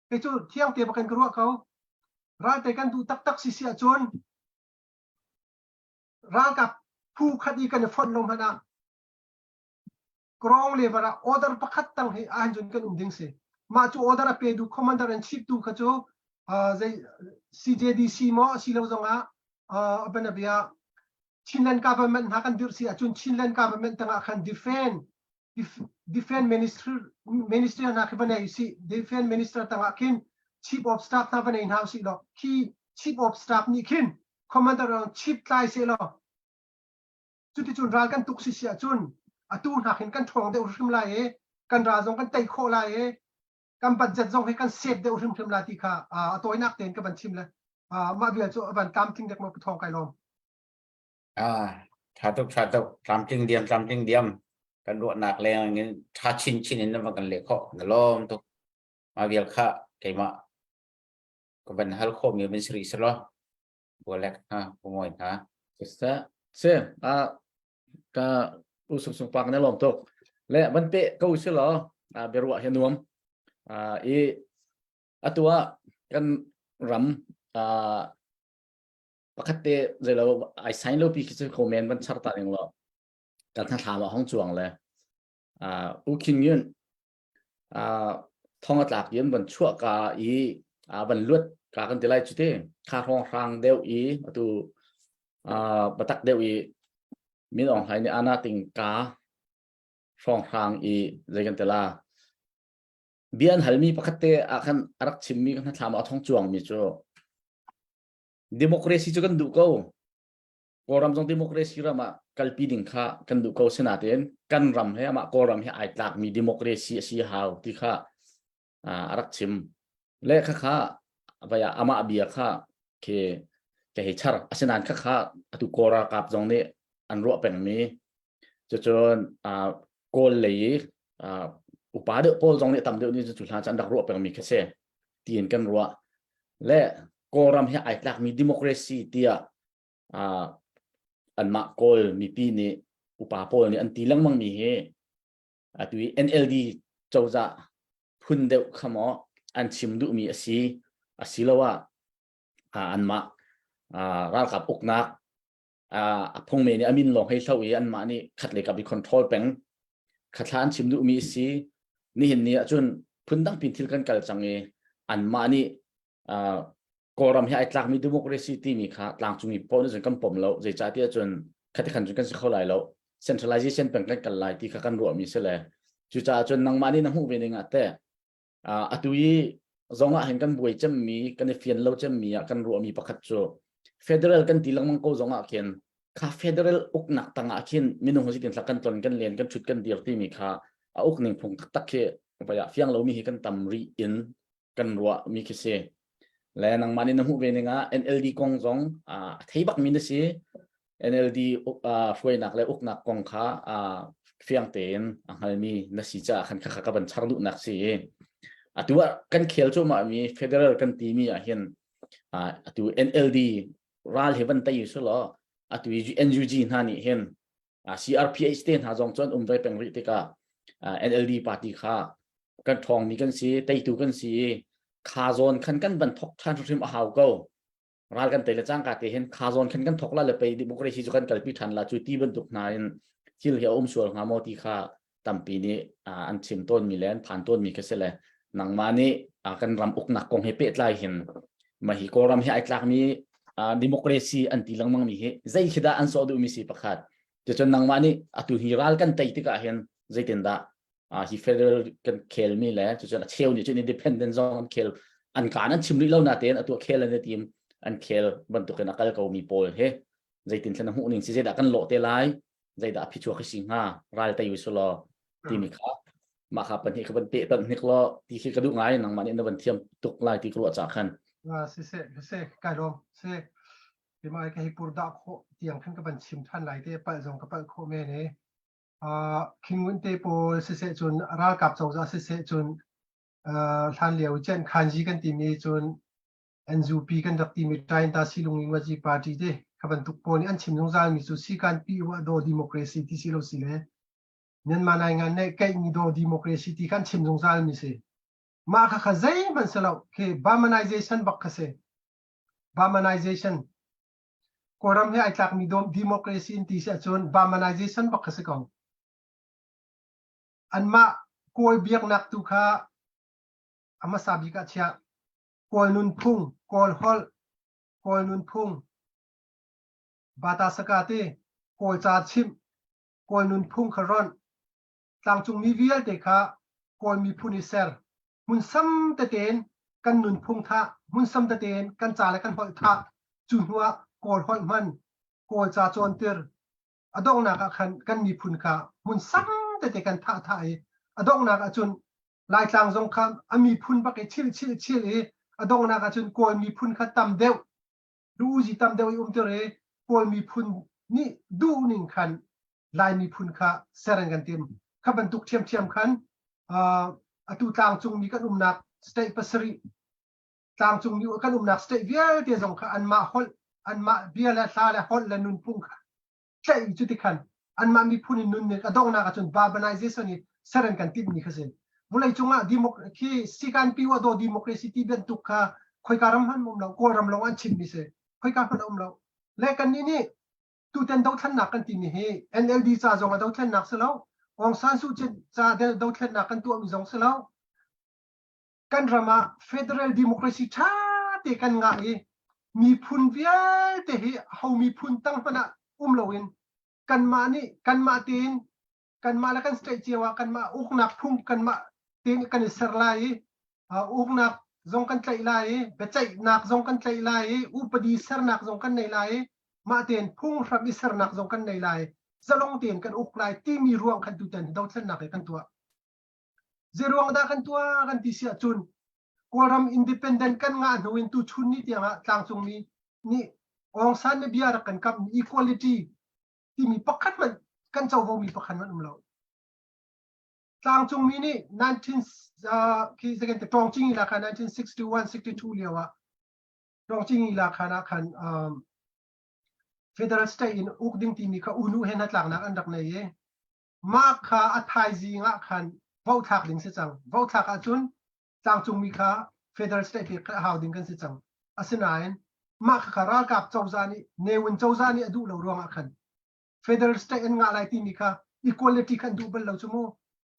S5: ke chu thiang te bakan kru kho ra te kan tu tak si sia chun ra ka pu khadi kan fon lom hana krong le bara order pakhat tang he an jun kan ding se ma chu order a pe du commander in chief tu kha chu CJDC mo silo zonga abana bia Chinland government ha kan dir si achun Chinland government tanga kan defense minister na khibana si defense minister tanga kin chief of staff na bana in house lo ki chief of staff ni kin commander in chief tai se lo chuti chun ral kan tuk si si achun atu na khin kan thong de urim lai e kan ra zong kan tai kho lai e kan budget zong he kan set de urim thim la ti kha atoi nak ten ka ban chim la ma bia chu ban kam ting dek ma thong kai lom
S3: thà tục làm trình điểm kan ruột nạc lên những thà chín nên nó cần lệ khó nó lom tục mà việc khác cái mà có vấn hal khó nhiều bên sri slo bộ lek ha bộ mồi ha
S4: se ka usung pak ne lom tok le ban pe ko se lo berwa he nuam atua kan ram pakate zelo ai sign lo pi ki comment ban char ta ning lo kan tha ma hong chuang le u king yun ท่องอัตลักษณ์ยืนบนชั่วกาอีบรรลุกากันติไลจุดที่ข้าทองรางเดียวอีตัวบัตักเดียวอีมีน้องไทยในอาณาติงกาทองรางอีใจกันติลาเบียนหันมีปกติอาคันรักชิมมีกันทำเอาท้องจวงมีจ้ดิโมคราซีจุกันดูเขาโกรัมจงดิโมคราซีรามากัลปีดิงข้ากันดูเขาเสนาเต็นกันรำให้มาโกรัมให้ไอตากมีดิโมคราซีสีหาวที่ข้ารักชิมเละข้าไปอามาเบียข้าเคเหตุชาร์อาเสนานข้าตุโกรากับจงนี้อันรัวเป็นมีจนโกลเลยอุปาเดอโพลจงนี้ตามเดียวนี้จะจุดหาจันดักรัวเป็นมีแค่เสตีนกันรัวและโกรัมให้ไอตากมีดิโมคราซีที่อันมาโกลมีปีนี้อุปาโพลนี่อันตีลังมังมีเฮตัว NLD เจ้าจะพุ่นเดียวขมออันชิมดูมีอาศีแล้วว่าอันมาร่างกับอุกนักพงเมนี่อามินลงให้เท่าอันมานี่ขัดเลยกับมีคอนโทรลเป็นขัดล้านชิมดูมีสีนี่เห็นนี่จนพุ่นตั้งพินทิลกันกันจังเออันมานี่กรมให้ไอ้ตากมีดิโมคราซีที่มีค่ะต่างจุมีพอนี่จนกันผมแล้วใจจ่าที่จนขัดขันจนกันเข้าไหลแล้ว centralization เป็นกันกันไหลที่กันรวมมีเสเลยจุจ่าจนนังมานี่นังหูเป็นยังไงแต่ตุยจงเห็นกันบวยจะมีกันเฟียนเราจะมีกันรวมมีประคัตโจ federal กันตีลังมังโกจงเขียนข้า federal อุกหนักต่างเขียนมีนุ่งสิเดียนสักกันตนกันเรียนกันชุดกันเดียวที่มีค่ะอุกหนึ่งพงตักเขไปเฟียงเรามีกันตำรีอินกันรัวมีคิเซและนังมานี่นังหูเป็นยังไง NLD กองจงที่บักมีนสิ NLD ช่วยหนักและอุกหนักกองค่ะเฟียงเต็นอันนี้นักศึกษาขันข้ากับบัญชาดุนักสิตัวกันเขียวจู่มามี federal กันตีมีเห็นตัว NLD รัฐเฮบันตายสุดแล้วตัว NUG นั่นนี่เห็นCRPH เต็นหาจงจนไปเป็นริติกาNLD ปาร์ตี้ข้ากันทองมีกันสิไตตูกันสิคาโซนขันกันบันทกท่านทุกทีมหาวเก้ารัฐกันเตะจ้างกาเตเห็นคาโซนขันกันทกละเลยไปดิโมคราซีจุกันกันพิธันละจุดที่บรรทุกนายที่เหลือส่วนหาโมติข้าตั้มปีนี้อันชิมต้นมีแลนผ่านต้นมีแค่เสเลยนังมานี่กันรำอุกหนักกองให้เป็ดไล่เห็นมาฮิโกรำให้ไอ้ตากมีดิโมคราซีอันตีลังมังมีเฮใจคิดาอันสอดูมีสิประคัดจะจนนังมานี่ตุฮิรัลกันไตติกาเห็นใจเต็นดาฮิเฟเดอร์กันเคลมีแหละจะจนเชลนี่จนอินดิเพนเดนซ์ซอนเคลอันการนั้นชิมริเล่านาเตนตัวเคลในทีมอันเคลบรรทุกกันอักเลก็มีโพลเฮใจเต็นฉันหูหนึ่งสิใจดากันโลเตไลใจดาพิชัวขิสิงหารัลเตยุสโลทีมีข้ามาครับปัญหาคือปัญหาตอนนี้ก็ที่คิดกระดูกง่ายนังมันอินวันเทียมตุกลายที่กลัวจากขัน
S5: เสกายรองเสที่มาแค่ปูดาโคเตียงขึ้นกับบัญชิมท่านหลายที่ไปส่งกับโคเมนี่คิงวินเตโปเสจนรักกับส่งจะเสจนท่านเหลียวเจนคันจีกันทีมีจนNUP กันดักทีมีใจตาสิลุงอิงวจีปาร์ตี้เดกับบันทุกคนอันชิมสงสารมีสุสีกันปีว่าโดดิโมคราซีที่สิโลสิเลเนี่ยมาในงานเนี่ยใกล้มีโดดิโมคราซีที่กันชิมสงสารมีสิมาค่ะขยันมันสลาวคือบามานิเซชันบักค่ะสิบามานิเซชันกรมให้ไอ้ตากมีโดดิโมคราซีที่สิจนบามานิเซชันบักค่ะสิกองอันมาโกยเบียกนักตุค่ะอามาซาบิกาเชียโกยนุนพุ่งโกยฮอลโกยนุนพุ่งบาตาสกัดโกยจาชิมโกยนุนพุ่งขรอนต่างจุงมีวิลเดค่ะโกยมีพูนิเซอร์มุนซัมเตเตนกันนุนพุ่งท่ามุนซัมเตเตนกันจ่าและกันหอยท่าจุนหัวโกยหอยมันโกยจาจวนเตอร์อดองนักกันมีพูนค่ะมุนซัมเตเตกันท่าท่าอดองนักจุนลายต่างสงครามมีพูนบักชิลอดองนักจุนโกยมีพูนค่ะตำเดียวดูจีตำเดียวเตอร์โกยมีพูนนี่ดูนิ่งคันลายมีพูนค่ะเสร็จกันเต็มขับบรรทุกเทียมคันตุต่างจุงมีกันนักสเตย์ปัสรีต่างจุงมีกันนักสเตย์เวียร์ที่สงครามอันมาฮอลอันมาเบียร์และซาและฮอลและนุนพุ่งค่ะใช่จุดที่คันอันมามีพูนนุนเนี่ยอดองนักจุนบาบานาซิสนี่เสร็จกันเต็มนี่คือสิ่งบุลัยจุงดิโมคีสิการพิวาโดดิโมคราซีที่เป็นตุกค่ะคอยการมันมุมเราโกรำเราอันชิมมิเซ่คอยการมันมุมเราและกันนี่ตุเต็นดาวทันนักกันที่นี่เฮ NLD จ้าจงดาวทันนักเสลาองซานสุจิจ้าดาวทันนักกันตัวมีจงเสลา กันรามาเฟเดรัลดิโมคราซีชาติกันง่ายมีพุนเวียเตะเขามีพุนตั้งพนะลวินกันมานี่กันมาตีนกันมาแล้วกันสเตจิวะกันมาอุกนักพุ่งกันมาตีนกันเสรไลอุกนักจงกันใจไลเบใจนักจงกันใจไลอุปดีเสรนักจงกันในไลมาตีนพุ่งรับอิสรนักจงกันในไลจะลงตีนกันอุกไลที่มีรวงกันตุเตนดาวเสรนักกันตัวเจรวงดากันตัวกันที่เสียจุนกวรำอินดิเพนเดนต์กันงานหนูอินตุชุนนี่เดียงต่างจงมีนี่องศาในบิอารักกันกับอีควอลิตี้ที่มีปักขัดมันกันเจ้าว่ามีปักขัดมันเราต่างจงมีนี่คือจะกันแต่ตรงจริงอีหลักขัน1961 62เรียกว่าตรงจริงอีหลักขันขันFederal State in อุกดิ้งที่มีข้าอุนุเห็นหัดหลังนักอันดับไหนมาข้าอัฐายจีงะขันวาวทักดิ้งสิจังวาวทักอาจุนต่างจงมีข้า Federal State ที่ข้าดิ้งกันสิจังอาศัยนั้นมาข้ารากับเจ้าจานี่เนวินเจ้าจานี่ดูเรารวงขัน Federal State งะอะไรที่มีข้า equality ขันดูเบลเราชั่วโมง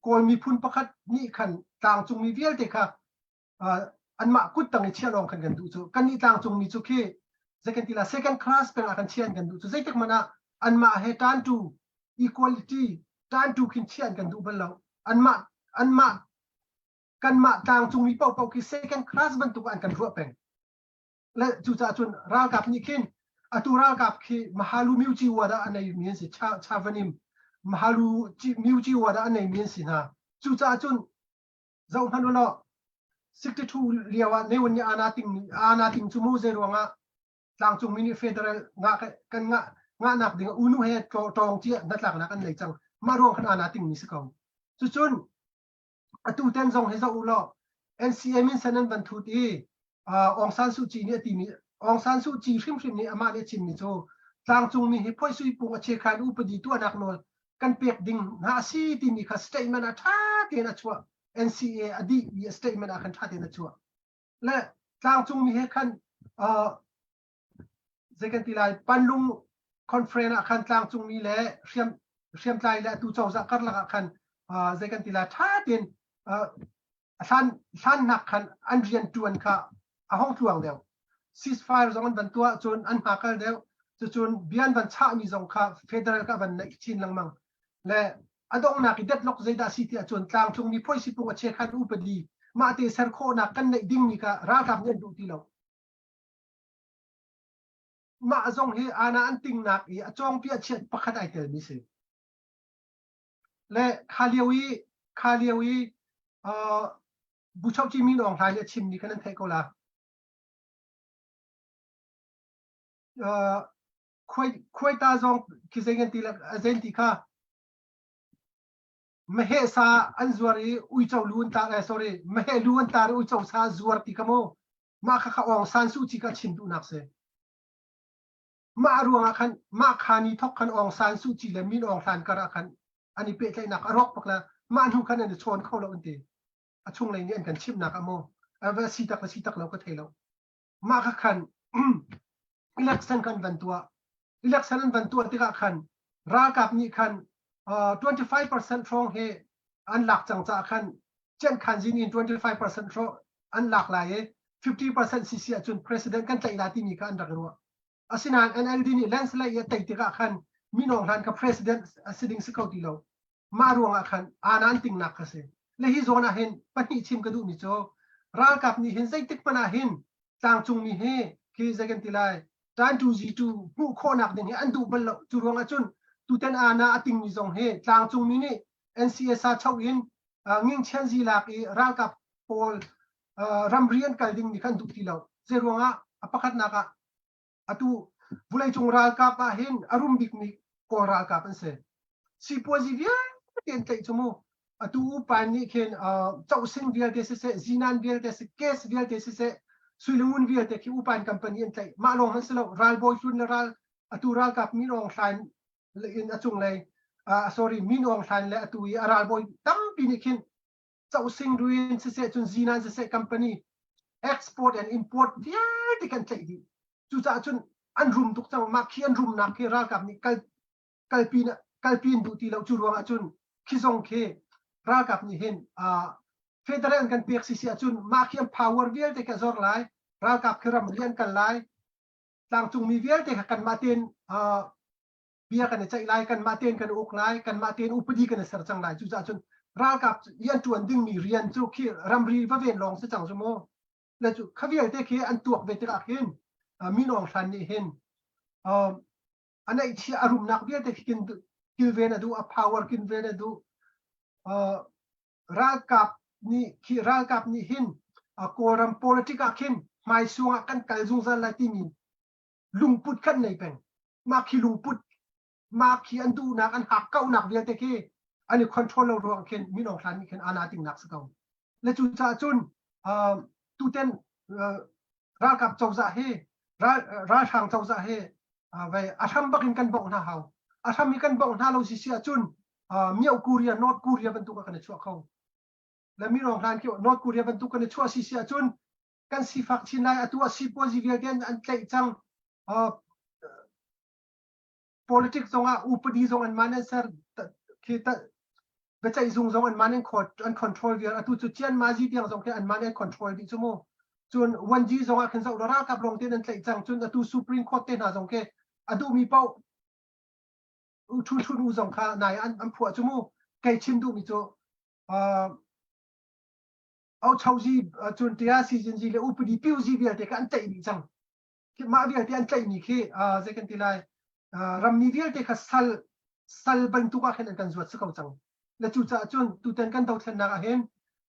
S5: กอลมีพุนประคัดนี่ขันต่างจงมีเวียลเด็กข้าอันมากุดตั้งเชียร์ลองขันกันดูชั่วกันนี่ต่างจงมีชั่วแค่second class เป็นอาการเชียร์กันดูชั่วใจเด็กมันอันมาให้ตันดู equality ตันดูขึ้นเชียร์กันดูเบลเราอันมากันมาต่างจงมีเป้าคือ second class บรรทุกอันกันรั่วเป็นและจุดจุนรากกับนี่ขึ้นอัตุรากกับคือมหาลูมิวจิวดาอันไหนมีนสิชาวนิมมหาลูมิวจิวดาอันไหนมีนสินะจุดจุนเจ้าพันธุ์ละ62เรียกว่าในวันนี้อาณาติงชั่วโมงเซรวงะต่างจงมีนี่เฟเดรัลงะกันงะนักดิ่งอุนุเฮตรงเจียนัดหลักนักกันเลยจังมารวมกันอาณาติงนี่สักคนจุนอตุเตนจงให้เจ้าอุลอ NCA มินสันนันบรรทุตีองซานซูจีเนี่ยตีมีองซานซูจีฟิมนี่อามาเนี่ยชิมมิโซต่างจงมีให้พ่อยสุยปุงเชคานอุปดีตัวนักนวลกันเปียกดิ่งหาซีตีมีค่ะสเตทเมนต์ท่าเตนะชัว NCA อดีมีสเตทเมนต์คันท่าเตนะชัวและต่างจงมีให้คันเจกันตีไลปันลุงคอนเฟรนซ์คันต่างจงมีและเชื่อมใจและตูเจ้าสักการละคันเจกันตีไลท่าเตนท่านนักขันอันเรียนจวนค่ะห้องทวงเดียวซีสไฟร์จงบันตัวจนอันหักเดียวจนเบียนบันชามีจงค่ะเฟเดรัลกับบันในชินลังมังและอดองนักเด็ดล็อกใจดาซิตี้จนต่างจงมีพ่อยสิปุงเชคันอุปดีมาเตเซอร์โคนักกันในดิ่งมีค่ะรากับเงินดูที่เรามาจงเฮอาณาอันติงนักอีจงเปียเช็ดประคัดไอเตอร์มิเซและคาเลียวีบุชอบจีมีน้องทายเนี่ยชิมนี่กันนั่นเทโกลาคุยตาจงคิดเองตีละเซนติค่ะมเหสาอันจวรีอุยเจ้าล้วนตาsorry มเหล้วนตาอุยเจ้าสาจวรติกโมมาข้าองซานซูจิกาชิมดูนักเซมารวงคันมาขานีทอกคันองซานซูจิและมีน้องทานกระคันอันนี้เป็นไรนักรอกปักละมาทุกคันเนี่ยชวนเข้าเราอันเดียช่วงไรเนี่ยกันชิมนักอโมเวลาสีตักเราก็เทเรามาคันelection กันวันตัว election วันตัวที่กันรากับนี่คัน25% ทรงเฮอันหลักจังจากคันเช่นคันจีน25% ทรงอันหลักหลาย 50% ซีเซียจน president กันใจลาที่มีการรักรัวอาศินาน NLD นี่ landslide ยะติดที่คันมีน้องท่านกับ president สิ่งสิ่งเขาที่เรามารวงคันอานันติงนักเสียและฮิโซนาเห็นปนิชิมกระดูมิโจรากับนี่เห็นใจติดปนาเห็นต่างจงมีเฮคือจะกันที่ไรตานจูจีจูผู้โคนักเดนอันดูเบลจูรวงจุนตุเตนอาณาติงมิจงเฮต่างจงมีนี่ NCA ซาเช่าอินงิงเชนซีลากรากับโพลรัมเรียนกันดิ่งมีขันดุที่เราเจรวงอภักนักอตุบุไลจงรากับเห็นอารมณ์บิกมีโกรากับเป็นเสสิโพซิเวียเตียนใจจมูอตุปานี่เห็นเจ้าสิงเวียเดสเซจีนันเวียเดสเคสเวียเดสเซสุลมุนเวียเดคิอุปานคัมปานีใจมาลงฮันสโลรัลบอยฟุนรัลอตุรัลกับมีรองทานอินอจุงเลยsorry มีรองทานและอตุยรัลบอยตั้มปีนี่เห็นเจ้าสิงเวียเดสเซจนจีนันเซคัมปานี export and import เวียเดกันใจดีจุดจนอันรุมทุกจังมาเขียนรุมนักเขียนรัลกับนี่กัลปีนดูที่เราจูรวงจุนคิซงเครากับนี่เห็น federal kan pek sisi achun ma khiam power vial te ka zor lai ral kap khiram rian kan lai tang chung mi vial te kan matin bia kan chai lai kan matin kan uk lai kan matin upadi kan ser chang lai chu cha chun ral kap yan tuan ding mi rian chu khi ramri va ven long se chang chu mo la chu khavial te khi an tuak ve te ka hin mi nong than ni hin anai chi arum nak vial te kin kil ve na du a power kin ve na du ral kap ni hin a koram politika khin mai sunga kan kalzung zan la ti mi lungput khan nei pen ma khi lungput ma khi andu nak an hak kau nak vial te ki ani control ro khin mi nong than ni khin ana ting nak sa kau le chu cha chun tu ten ral kap chau za he ra thang chau za he ve atham bakin kan bong na hau atham mi kan bong na lo si sia chun miao Korea North Korea ban tu ka kan chua khau la mi rong han ki North Korea ban tu kan chua si sia chun kan si fak chin lai atua si positive gen an tlai chang politics zonga upadi zong an manen sar ki ta bechai zung zong an manen khot an control vi atu chu chian ma ji tiang zong ke an manen control di chumo chun wan ji zonga khan zo ra kap long ten an tlai chang chun atu supreme court te na zong ke adu mi pau thu nu zong kha nai an phua chumo kai chin du mi chu au chau ji chun tia si jin ji le upadi piu ji vial te kan tai ni chang ki ma vial te an tai ni khi second tilai ram mi vial te kha sal ban tu ka khen kan zuat sakau chang le chu cha chun tu ten kan dau thlen na ka hen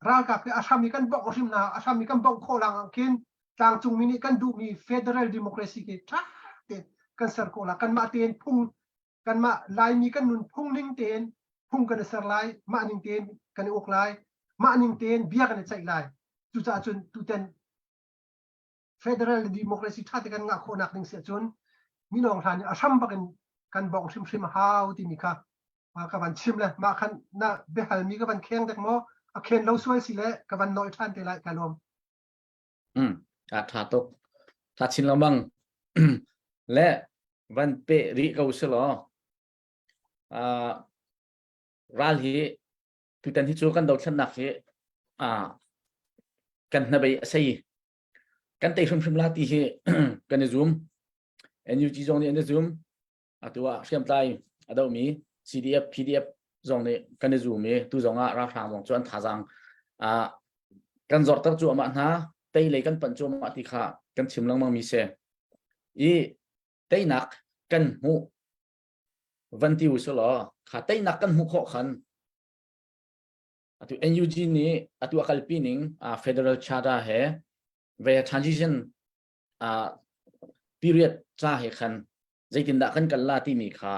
S5: ra ka ke asami kan bok rim na asami kan bok kho lang kin tang chung mi ni kan du mi federal democracy ke tha te kan sar ko la kan ma ten phung kan ma lai mi kan nun phung ning ten phung kan sar lai ma ning ten kan ok lai ma ning ten bia kan chai lai chu cha chun tu ten federal democracy tha te kan nga kho nak ning se chun mi nong than asam bakin kan bong sim hau ti mi kha ka ban chim le ma khan na be hal mi ka ban kheng dak mo a khen lo suai si le ka ban noi than te lai ka lom
S4: tha tok tha chin lamang le van pe ri ka uselo ral hi tu tan hi chu kan do thlan nak hi kan na bai sei kan te shum la ti hi kan zoom NUG zong ni zoom atua siam tai ado mi CDF PDF zong ni kan zoom mi tu zonga ra thang mong chuan thajang kan zor tar chu ama na tei le kan pan chu ma ti kha kan chim lang mang mi se i tei nak kan mu van ti usolo kha tei nak kan mu kho khan atu NUG ni atu akalpi ning federal charter he ve transition period cha he khan zaitin da kan kalla ti mi kha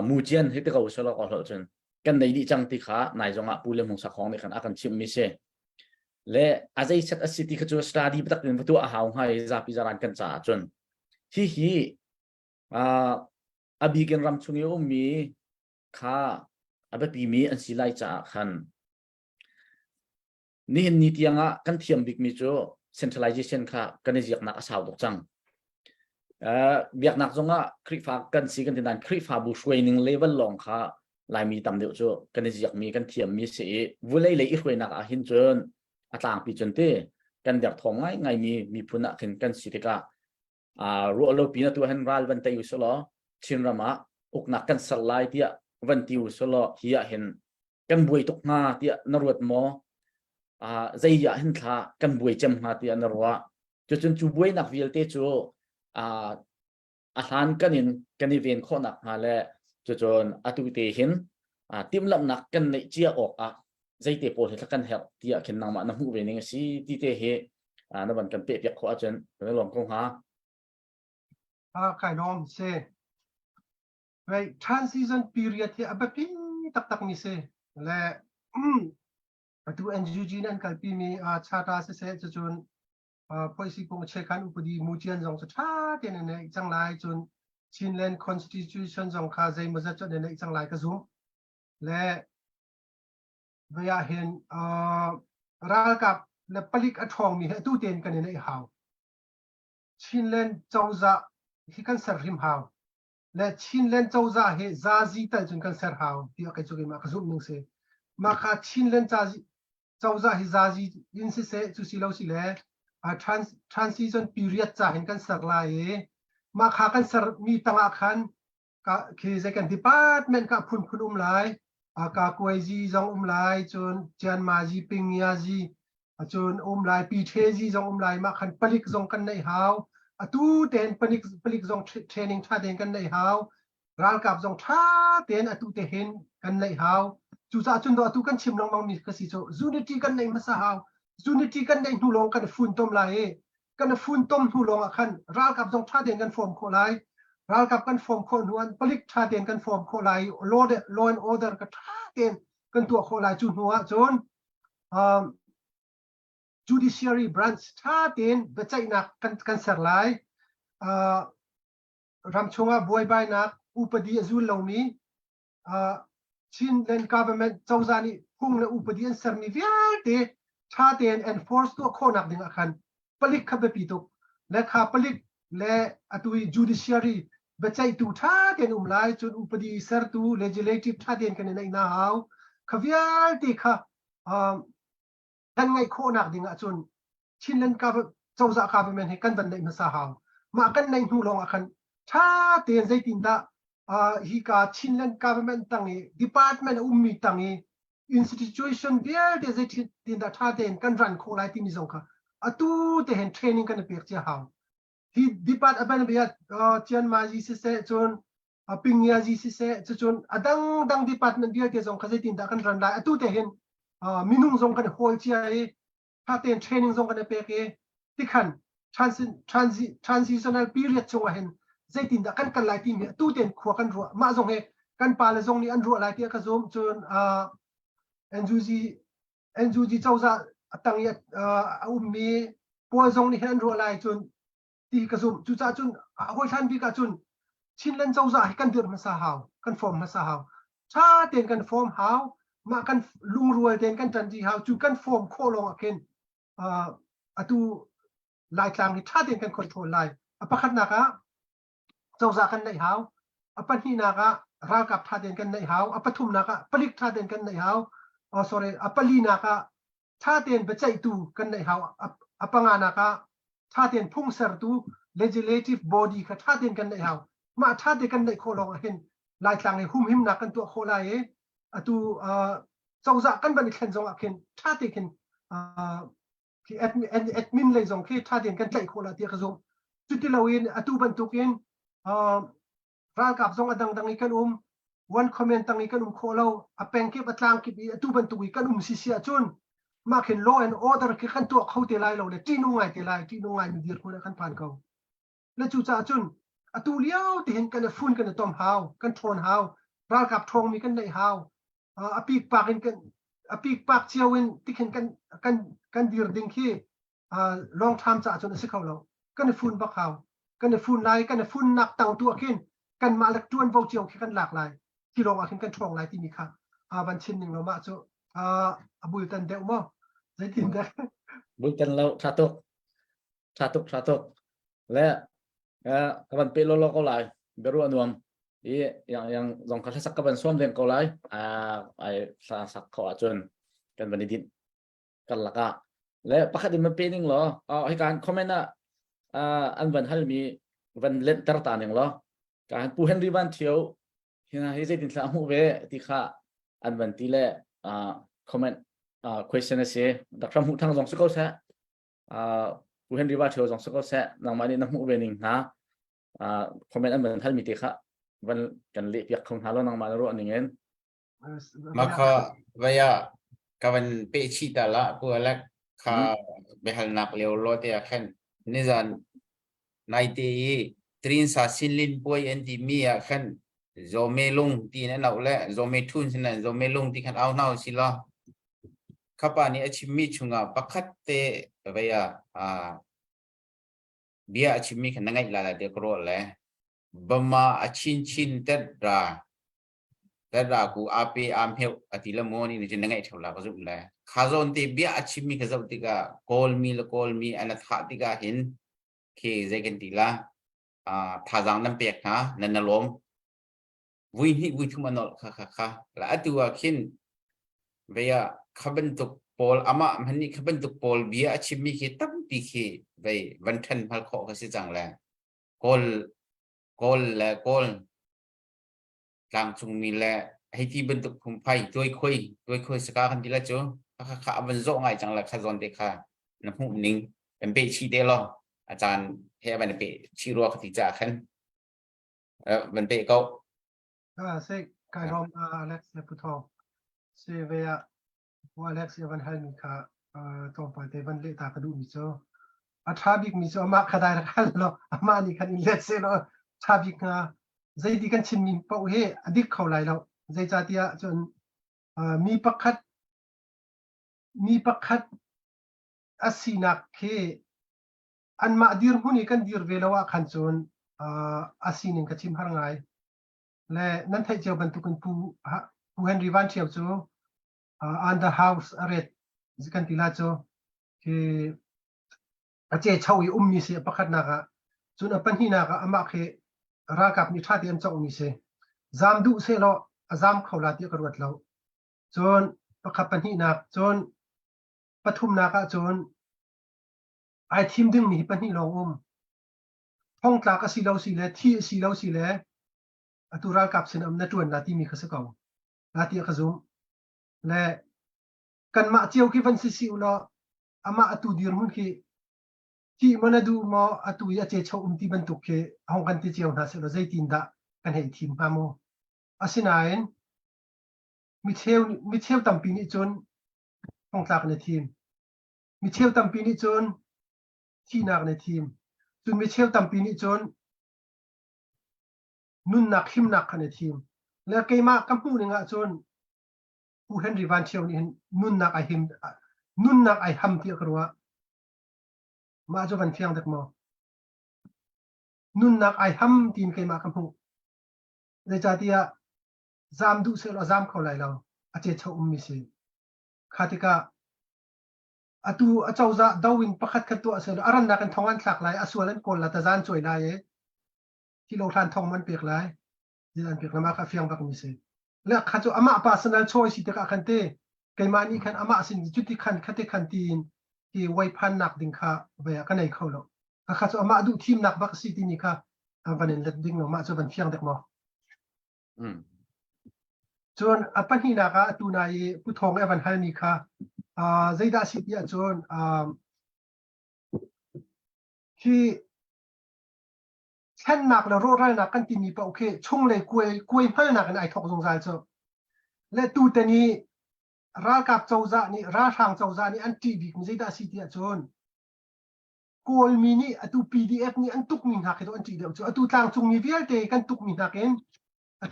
S4: mujian he te ka usolo ko hlo chun kan nei di chang ti kha nai zonga pule mong sa khong ni khan akan chim mi se le azai chat a city khachu study batak din tu a haw hai za pi zaran kan cha chun hi abi gen ram chungi o mi kha abapi mi an silai cha khan ni hin ni tianga kan thiam big mi chu centralization kha kan jiak nak asaw dok chang biak nak zonga kri fa kan si kan tinan kri fa bu training level long kha lai mi tam deu chu kan jiak mi kan thiam mi se vulei le i hroi nak a hin chun atlang pi chun te kan der thong ngai mi phuna khin kan si te ka ro lo pi na tu han ral ban te usolo chinrama uknak kan salai tia van tiu solo hiya hin kan buai tok nga tia narut mo zai ya hin tha kan buai chem nga tia narwa chun chu buai nak vil te chu han kanin kan event kho nak ha le chun atu te hin tim lam nak kan nei chia ok zai te pol he kan help tia khin nang ma na hu ve ning si ti te he na ban kan pe pek kho a chen le long kong ha
S5: kai nom se right transition period he abapi tak ni se le atu NUG nan kalpi mi chata se chun policy pong chekan upadi mujian zong cha te ne chang lai chun Chinland constitution zong kha zai ma za chon ne chang lai ka zum le via hin ral kap le palik athong mi he tu ten kan ne haw Chinland chawza hi kan sar rim haw le Chinland chawza he za ji tal chun kan sar haw ti ka chu ma ka zum ning se ma kha Chinland cha châu ra hi ra gì in se chu si lo si le transition period cha hin kan sak lai ma kha kan sar mi tanga khan ka khi second department ka phun lai ka koi ji jong lai chun chan ma ji ping ya ji chun lai pi the ji jong lai ma khan palik jong kan nei hau atu ten palik jong training tha den kan nei hau ral kap jong tha ten atu te hen kan nei hau chu cha chun do atu kan chim long mang mi ka si cho unity kan nei ma sa hau unity kan nei nu long kan phun tom lai kan phun tom nu long khan ral kap jong tha den kan form kho lai ral kap kan form kho nuan palik tha den kan form kho lai law and order ka tha den kan tu kho lai chu nuwa chon judiciary branch tha den bechai na kan ser lai ramchunga boy bai na upadi azul lomi chin then government chawzani hung le upadi an ser mi viate tha den enforce to khonak ding akhan palik khabe pi to le kha palik le atui judiciary bechai tu tha den lai chun upadi ser tu legislative tha den kan nei na hau khavial ti kha kan ngai khonak ding a chun chinlen ka chawza government he kan ban nei ma sa hau ma kan nei hu long akhan tha ten zai tin da hi ka chinlen government tangi department ummi tangi institution there de zai tin da tha ten kan ran kho lai ti mi zong kha atu te hen training kan pek che hau hi depart aban bia chian ma ji se chon pingya ji se chon adang department dia te zong kha zai tin da kan ran lai atu te hen minung zong kan hol chia e tha ten training zong kan pek e ti khan transitional period chung a hen zai tin da kan lai ti mi tu ten khwa kan ro ma zong he kan pa le zong ni an ro lai ti ka zom chon NGG chawza atang ya ummi po zong ni hen ro lai chun ti ka zum chu cha chun hoi than bi ka chun chinlen chawza he kan dir ma sa hau kan form ma sa hau cha ten kan form hau ma kan lung rual ten kan tan ji hau chu kan form kho long aken atu lai tlang ni tha ten kan control lai apakhat na ka chawza kan nei hau apan hi na ka ral kap tha ten kan nei hau apathum na ka palik tha ten kan nei hau sorry apali na ka tha ten bechai tu kan nei hau apanga na ka tha ten phung ser tu legislative body ka tha ten kan nei hau ma tha te kan nei kho long hen lai tlang hum him na kan tu kho lai e atu chawza kan ban khen jong akhen tha te khen ki admin le jong ki tha ten kan tlai kho la ti ka jong chuti lawin atu ban tu ken ral kap jong adang kan one comment tangi kan kho lo apeng ki batlang ki atu ban tu kan si sia chun ma khen law and order ki kan tu khau te lai lo le ti nu ngai mi dir ko kan phan ko le chu cha chun atu liao ti hen kan fun kan tom hau kan thon hau ral kap thong mi kan nei hau apik pak chiawin ti khen kan dir ding ki long time cha chun si khau lo kan fun bak hau kan fun lai kan fun nak tang tu akin kan ma lak tuan vo chiaw ki kan lak lai ki long akin kan thong lai ti mi kha ban chin ning lo ma chu abul tan deu mo zai tin da
S4: bukan lau satu le kaban pe lo ko lai beru anuam i yang zong kha sak kaban som den ko lai ai sa sak ko achun kan ban dit kan laka le pakhat din man pe ning lo ai kan comment na an ban hal mi van let tar ta ning lo kan pu henry van thieu hina hi zai tin tla mu ve ti kha an ban ti le comment question ase dakram hu thang jong sakau sa pu henry va thieu jong sakau sa nang mani na mu ve ning na comment an ban hal mi ti kha van kan le piak khong halo nang ma ro ningen
S3: maka vaya kawan pe chita la pu alak kha behal nak leo lo te akhan nizan naite trin sa sinlin boy anti mi akhan zomelung ti na nau le zometun sin na zomelung ti khan au nau sila khapa ni achimi chunga pakhat te vaya bia achimi khan ngai la de kro le bama achin tedra ku ape am heu atila moni ni jin ngai thola ko zum le khazon te bia achimi ka zau tika call me ana tha tika hin ke zegen tila thajang nam pek na nanalom vui thu manol kha la atua khin veya khaban tuk Paul ama mani bentuk Paul biar achimi ki tampi ki vai vantan hal kho ka si chang la kol tang chung mi la hai ti bentuk phum phai toi khoi saka kan dila cho kha ban zo ngai chang la kha zon de kha na hu ningเป็นเปชีเดลอาจารย์เฮียเป็นเปชีรัวคติจ่าขันเป็นเปก็
S5: เซกายรอมอเล็กซ์เลปุทองเซเวียว่าอเล็กซ์วันให้มีค่ะตรงไปแต่วันเละตากระดูมิโซอาทราบิกมิโซอามาขดายรักแล้วอามานี่คันอิเลสเซโลทราบิกนะใจดีกันชินมินเป้าเฮอดิกเขาไหลแล้วใจจ่าเตียจนมีประคัดอาศินักเคอันมาดีร์หุ่นกันดีร์เวลาว่าขันจนอาศินินกับชิมหางไงและนั่นไทยเจ้าบรรทุกันผู้เฮนรี่วันเชียวจูอันเดอร์เฮาส์อะไรสิกันทีละจูคืออาเจ้าชาวอีมีเสียประคัดนักจนปัญหานักอามาเครักกับนิทราเตียมจ้ามีเสียจามดูเสียแล้วจามเขาลาเตียกรวดแล้วจนประคับปัญหานักจนปฐุมนักจนไอทีมดึงมีปัญหาลงห้องตากสีเหลาสีเล่ที่สีเหลาสีเล่ตุรัลกับเสนอนัดวันนาทีมีข้อสกาวนาทีขจุมและกันมาเจียวกี่วันสิอุลาอามาตุดีร์มุนที่มันดูมาตุยาเจชาวที่บรรทุกที่ห้องกันที่เจียวน่าเสียใจตินดากันให้ทีมพาโมอาศินัยมิเชลตั้มปีนี้จนห้องตากในทีมมิเชลตั้มปีนี้จนที่นักในทีมจนมิเชลตั้มปีนี้จนนุ่นนักหิมนักในทีมแล้วเกมากำพูนึงจนผู้เฮนรี่วันเชียวนี่นุ่นนักไอหิมนุ่นนักไอฮัมที่กรัวมาจนเที่ยงเด็กมอนุ่นนักไอฮัมทีมเกมากำพูในจ่าที่จามดูเสร็จแล้วจามเขาไหลเราอาเจชาวมิเซขาติกาตัวเจ้าจะดาวินประคัดขัดตัวเสร็จแล้วอารันนักกันทองอันสักไหลอาส่วนนั้นคนละตะจานช่วยได้ที่เราทานทองมันเปียกไหลที่อันเปียกน้ำมาคาเฟียงบักมิเซแล้วข้าจะอามา personal choice ที่ตะกันเต้เกมานี่ขันอามาสินจุดที่ขันขัดขันตีนที่ไว้พันนักดิ่งข้าเวียกันในเขาแล้วข้าจะอามาดูทีมนักบักสิที่นี่ค่ะวันนี้เล็ดดิ่งเรามาจะเป็นเฟียงเด็กมอจนปัญหานักตัวนายผู้ทองเอวันให้นี่ค่ะใจด่าสิที่จนที่เช่นนักแล้วรอดได้นักกันที่มีปะโอเคช่วงเลยกวยไม่นักกันไอทอกสงสัยเจ้าและตัวแต่นี้รากับเจ้าจ่านี่ราทางเจ้าจ่านี่อันที่บิ๊กใจด่าสิที่จนกอลมีนี่ตัว PDF นี่อันตุกมีนักตัวอันที่เดียวจ้าตัวต่างจงมีเวลเตกันตุกมีนักเอง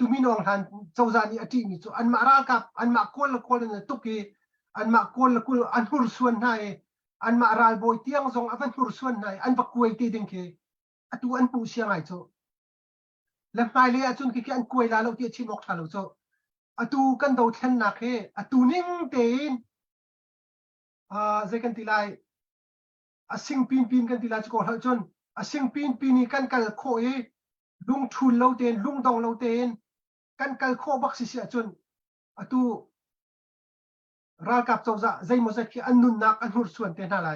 S5: ตัวมีน้องทันเจ้าจ่านี่อันที่มีจ้าอันมารากับอันมากอลเนี่ยตุกอันมากอลอันหุ่นส่วนไหนอันมาราบอยเตียงทรงอันหุ่นส่วนไหนอันบักกวยตีดึงเคตัวอันผู้เสียงไงจ้าแล้วไปเลยจนคืออันกวยลาเราที่ชิมอกทาเราจ้าตัวกันโดดเช่นนักเฮตัวนิ่งเต็นใจกันทีไรสิงปีนกันทีไรจะก่อเหตุจนสิงปีนนี่กันกัลโคลุงทุนเราเต็นลุงดองเราเต็นกันกัลโคบักเสียจนตัวรากับเจ้าจะใจมันจะขี้อันนุนนักอันหุ่นส่วนเต็นอะไร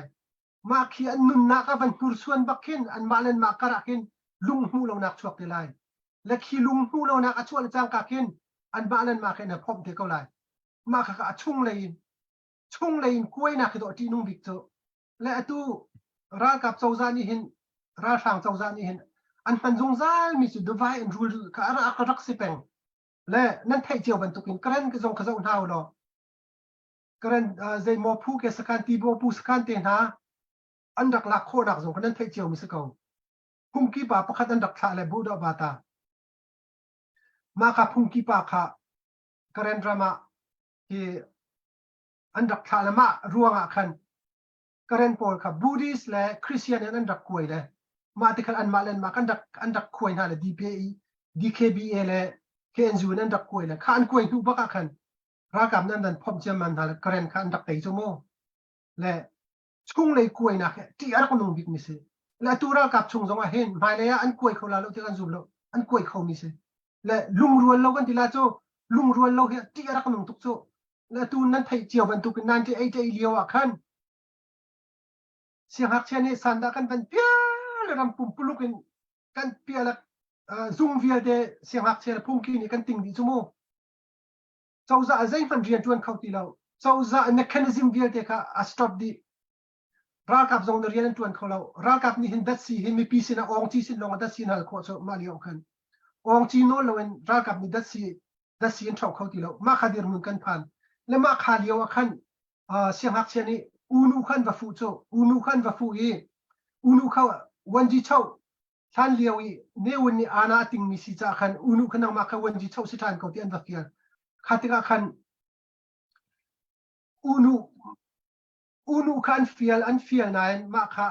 S5: มาขี้อันนุนนักอันหุ่นส่วนบักขินอันมาเล่นมากระรักินลุงหูเรานักชวกทีไรและขี้ลุงหูเรานักชวกจางกักขินอันมาเล่นมาแค่เนี่ยพบเด็กเขาเลยมาข้าชุ่งเลยกล้วยนักตัวที่นุ่งบิ๊กโตและตัวรากับเจ้าจะนี่เห็นราทางเจ้าจะนี่เห็นอันมันจงใจมีจุดดีไวน์รูลข้ารักสิเป็นและนั่นไทยเจียวบรรทุกอินกระนั้นก็จงข้าจะอุ่นเท้าเนาะกระนั้นใจมอผู้เกษการตีบัวผู้สกันเตนะอันดักหลักโคดักจงกระนั้นไทยเจียวมิสกาวพุ่งกีบาประคัดอันดักทะเลบูดาบาตามาข้าพุ่งกีบาข้ากระนั้นดราม่าที่อันดักทะเลมาร่วงขันกระนั้นพอลข้าบูดิสและคริสเตียนอันดักควยเลยมาที่ขันอันมาเล่นมาอันดักควยนั่นเลย DKBA เลย KNU อันดักควยเลยข้าอันควยทุกบักขันรากับนั้นพบเจอมันนั่นกระนั้นข้าอันดักเตยจมูกและช่วงเลยควยนักที่อะไรก็นุ่งบิ๊กมิสและตัวรากับช่วงสองเห็นหมายเลยอันควยเขาแล้วที่กันซูบแล้วอันควยเขามิสและลุงรวนเรากันทีละโจลุงรวนเราเห็นที่อะไรก็นุ่งทุกโจ และตูนั้นไทยเจียวบรรทุกนั่นที่ไอ้ใจเลียวอ่ะคันเสียงหักเชนี่สันดากันเป็นเปียแล้วรำปุ่มปลุกกันเปียละซุ่มเวียเดเสียงหักเชนพุ่งกินกันติ่งดิจุโมเจ้าจะใจมันเรียนจวนเขาตีเราเจ้าจะเมคานิซึมเวียเดค่ะอัสต็อปดีรักกับทรงเรียนจวนเขาเรารักกับนี่เห็นดัชซีเห็นมีปีสินะองค์ที่สิลงดัชซีนั่นโคตรมาเลียวกันองค์ที่โน้นเราเห็นรักกับนี่ดัชซีอินทรเขาตีเรามาขาดีร์มึงกันผ่านและมาขาเลียวกันเสียงหักเชนี่อูนูขันว่าฟูโจอูนูขันว่าฟูอูนูเขาวันจีเช่าท่านเลียวเนี่ยวันนี้อาณาติงมีสิจ้าขันอูนูขันมาเขาวันจีเช่าสิท่านเขาที่อันว่าเฟียข้าติกาขันอูนูขันเฟียอันเฟียนั่นมาข้า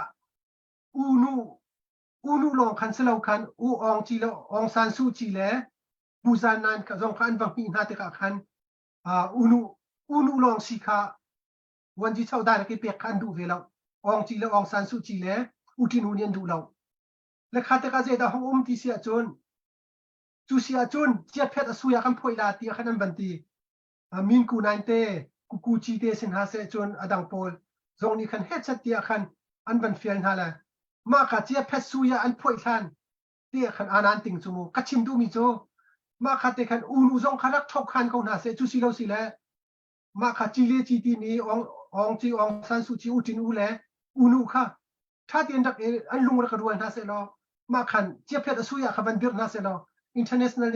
S5: อูนูลองขันเสลาขันอูองจีละองซานซูจีเล่บูซานนั่นก็จงขันบางปีนาติกาขันอูนูลองสิข้าวันที่เช่าได้ก็เปียกขันดูเวลาองจีละองซานซูจีเล่อุทินูเนียนดูเราและข้าติกาเจดาห้องที่เสียจนจูเสียจนเจ็ดเพชรสุยากันพอยลาตีขันบันตีมินกูนันเตกูจีเตสินหาเสจนอดังโพลตรงนี้ขันเฮ็ดชัดเตียขันอันบันเฟียนฮาละมาขัดเจ็ดเพชรสุยาอันพอยทันเตียขันอานันติงจูมูกัดชิมดูมิโจมาขัดเตขันอูนูจงขันรักทบขันเขาหน้าเสจูสิเราสิแลมาขัดจีเลจีตีนี้องจีองซันสุจีอุจินูแลอูนูค่ะถ้าเตียนดักอันลุงรักรวยหน้าเสลอมาขันเจ็ดเพชรสุยาขับันเดือดหน้าเสลอinternational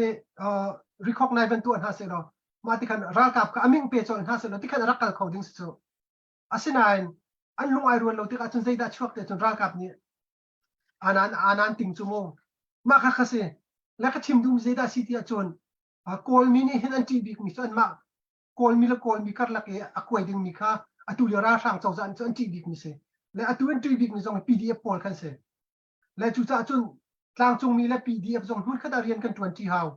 S5: recognize เป็นตัวหน้าเสลอมาที่ขันรักกับก็อมิงเปย์จอยหน้าเสลอที่ขันรักกับเขาดิ้งสุดอาศัยนั้นอันลุงไอรวนเราที่ขันจนใจได้ช่วยแต่จนรักกับนี่อานันติงจูโมมาค่ะค่ะสิแล้วก็ชิมดูใจได้สิที่จนโกลมินี่เห็นอันจีบิกมิสันมาโกลมิละโกลมิคัดลักเออควยดิ้งมิค่ะอตุลยราช่างเจ้าจันอันจีบิกมิเสและอตุอันจีบิกมิส่ง PDF โพลกันเสและจุดจ้าจนต่างจงมีและ PDF ส่งหุ่นขดาเรียนกัน20 ฮาว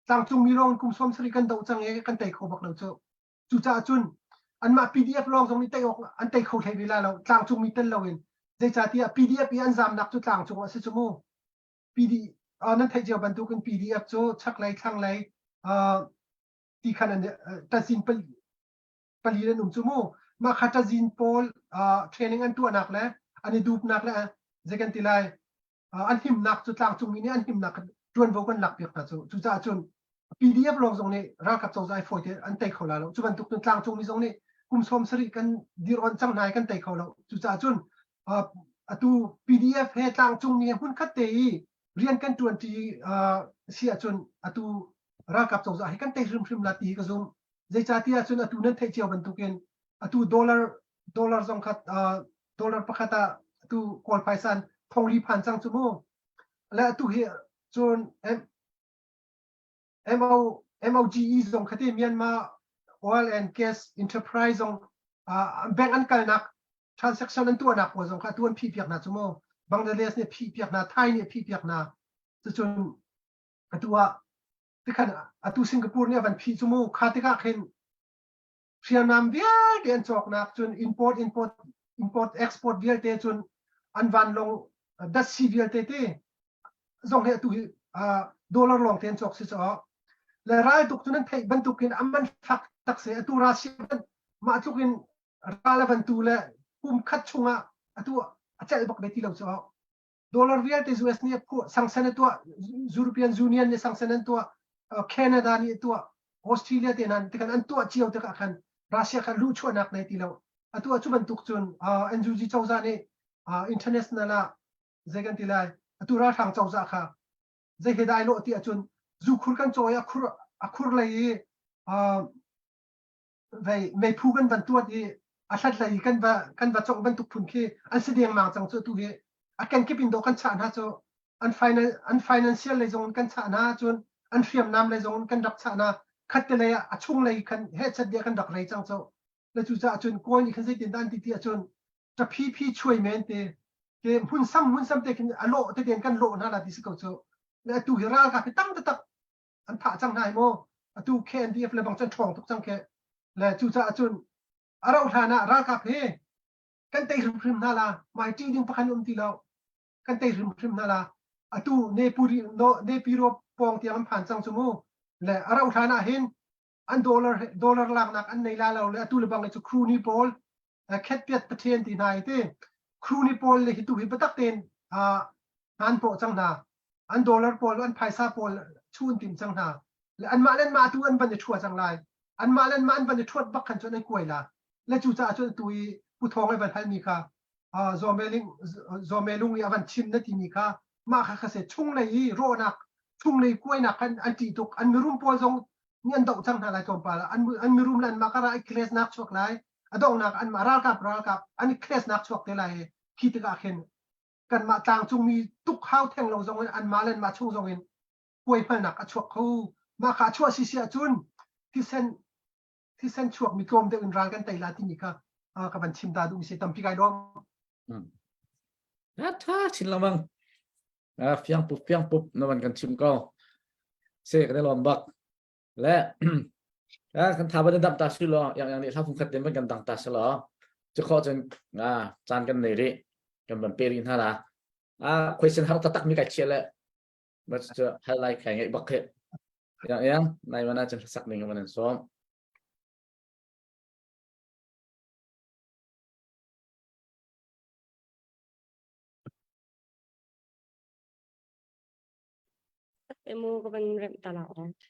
S5: ต่างจงมีรองกุมสมสริกันดาวจังเอกันเตะเขาบอกเราเจ้าจุดจ้าจนอันมา PDF รองตรงนี้เตะออกอันเตะเขาใช้เวลาเราต่างจงมีเต้นเราเองใจจ้าที่ PDF อันจำนักจุดต่างจงว่าสิจโม PDF นั่นไทยเจียวบรรทุกกัน PDF โจชักไหลข้างไหลที่ขนาดตัดสินปลีหนุ่มจโมมาขัดตัดสินโพลเทรนนิ่งอันตัวหนักแล้วอันนี้ดูหนักแล้วใจกันทีไรอันหิมหนักจุดต่างจงมีนี่อันหิมหนักจวนโวกันหลักเปียกนะจุดจ้าจน PDF ลงตรงนี้รักกับเจ้าใจฝอยอันเตะเขาแล้วจุดบรรทุกต่างจงมีตรงนี้กุมสมสริกันดีรอนจังนายกันเตะเขาแล้วจุดจ้าจนตู PDF ให้ต่างจงมีหุ่นคัดเตะเรียนกัน20เสียจนตูรักกับเจ้าใจให้กันเตะริมลาตีก็ส่งใจจ้าที่จนตูนั้นเทเจียวบรรทุกกันตูดอลลาร์จงคัดดอลลาร์ประคัตตูคอลไพซันทองรีพันจังจโมและตูเฮจนMOGE จงคัดเมียนมา Oil and Gas Enterprise จงแบ่งอันกันนัก transaction นั้นตัวนักว่าจงคัดตัวพี่เปียกนะจโมบังกลาเทศเนี่ยพี่เปียกนะไทยเนี่ยพี่เปียกนะจนตัวที่ขันตัวสิงคโปร์เนี่ยวันพี่จโมคัดที่ก็เห็นเชียร์นำเวียดเดียนจอกนักจน import export เวียดเตจนอันวันลงดัชชีเวียดเตจงเห็นตัวดอลลาร์ลงเตียนจอกสิจ๊อและรายตุกตุนั้นไทยบรรทุกินอันมันฟักตักเสียตัวราศีมาตุกินรายละบรรทุกและปุ่มคัดชงตัวอาจารย์บอกไปที่เราจ๊อดอลลาร์เวียดเตจูเอสเนี่ยผู้สังเกตตัวยุโรเปียนยูเนียนเนี่ยสังเกตตัวแคนาดาเนี่ยตัวออสเตรเลียเตนันที่กันอันตัวเจียวที่กันรัสเซียกันรู้ชั่วนักในที่เราตัวจุบรรทุกจนNGO เจ้าจ้าเนี่ยinternational ละเจกันที่ไรตัวราทางเจ้าจ้าค่ะเจเหตุใดโลที่จนจูคุรกันโจยคุรเลยไม่พูกันบรรทุกที่อาศัยเลยกันว่าจงบรรทุกพุ่นที่อันแสดงมาจังตัวที่อาการเก็บอินโดกันชานะโจอัน financial เลยจงกันชานะจนอันเฟียมน้ำเลยจงกันดักชานะคัดเลยช่วงเลยกันเหตุเดียกันดักเลยจังโจแล้วจู่จ้าจนก้อยนี่คันเสียดินด้านที่จนจะพี่ช่วยเมนเตหุ่นซ้ำเตกันอโลเตเดียนกันโลนั่นแหละที่สกัดโจและตัวฮิราลกับตั้งแต่อันผ่าจังไหนโมตัวแคนดีเอฟเลยบางจันทองทุกจังแค่และจู่จ้าจนเราฐานะรักกับเฮกันเตยริมนั่นละหมายจีดิ้งพันที่เรากันเตยริมนั่นละตัวเนปิโรปองที่มันผ่านจังสมูและเราฐานะเห็น อันdollarลักนักอันในลาเราเลยตุลบังเลยจะครูนิโพลแคทเปียดประเทศที่ไหนที่ครูนิโพลเลยฮิตุฮิปตักเต็นอันโปจังนาอันdollarโพลอันไพซ่าโพลชูนติมจังนาและอันมาเล่นมาตัวอันบันจะชัวจังไรอันมาเล่นมาอันบันจะชัวบักขันจนไอ้กล้วยละและจู่จ้าจนตุยผู้ทองไอ้บันทันมีค่ะโซเมลุงอีวันชิมนั่นที่มีค่ะมาค่ะเสร็จชุ่งเลยโรนักชุ่งเลยกล้วยนักอันจีตุกอันมีรุ่มโพลทรงนี่อันดอกจังอะไรจอมปาละอันมีรุ่มนั้นมาก็ไอ้เคลสนักชวกไรอันดอกนักอันมาราลกับอันนี้เคลสนักชวกเท่าไรคิดถึงอาเคนกันมาต่างจงมีตุกข้าวแทงลงทรงอันมาเล่นมาชุ่งทรงเองกล้วยเพลนักอันชวกเขามาขาชั่วเสียจุนที่เส้นชวกมีกลมเดินรางกันแต่ละที่นี่ค่ะกับบันชิมตาดูมีเสียตั้มพี่ไก่ดอม
S4: ถ้าชินละมั้งเฟียงปุ๊บนวันกันชิมก็เสกได้ลองบักและกันทาบันดับตาชิลออย่างนี้ถ้าผมขัดเต็มเป็นกันดังตาชิลอจะข้อจนจานกันในริกันบันเปรินท่าละquestion harus tetapมีไก่เชียร์แหละมันจะ highlight แข่งไอ้บักเก็ตyangในวันนั้นจะสักหนึ่งวันนั้นซ้อม
S1: emo ko ban rem tala on tu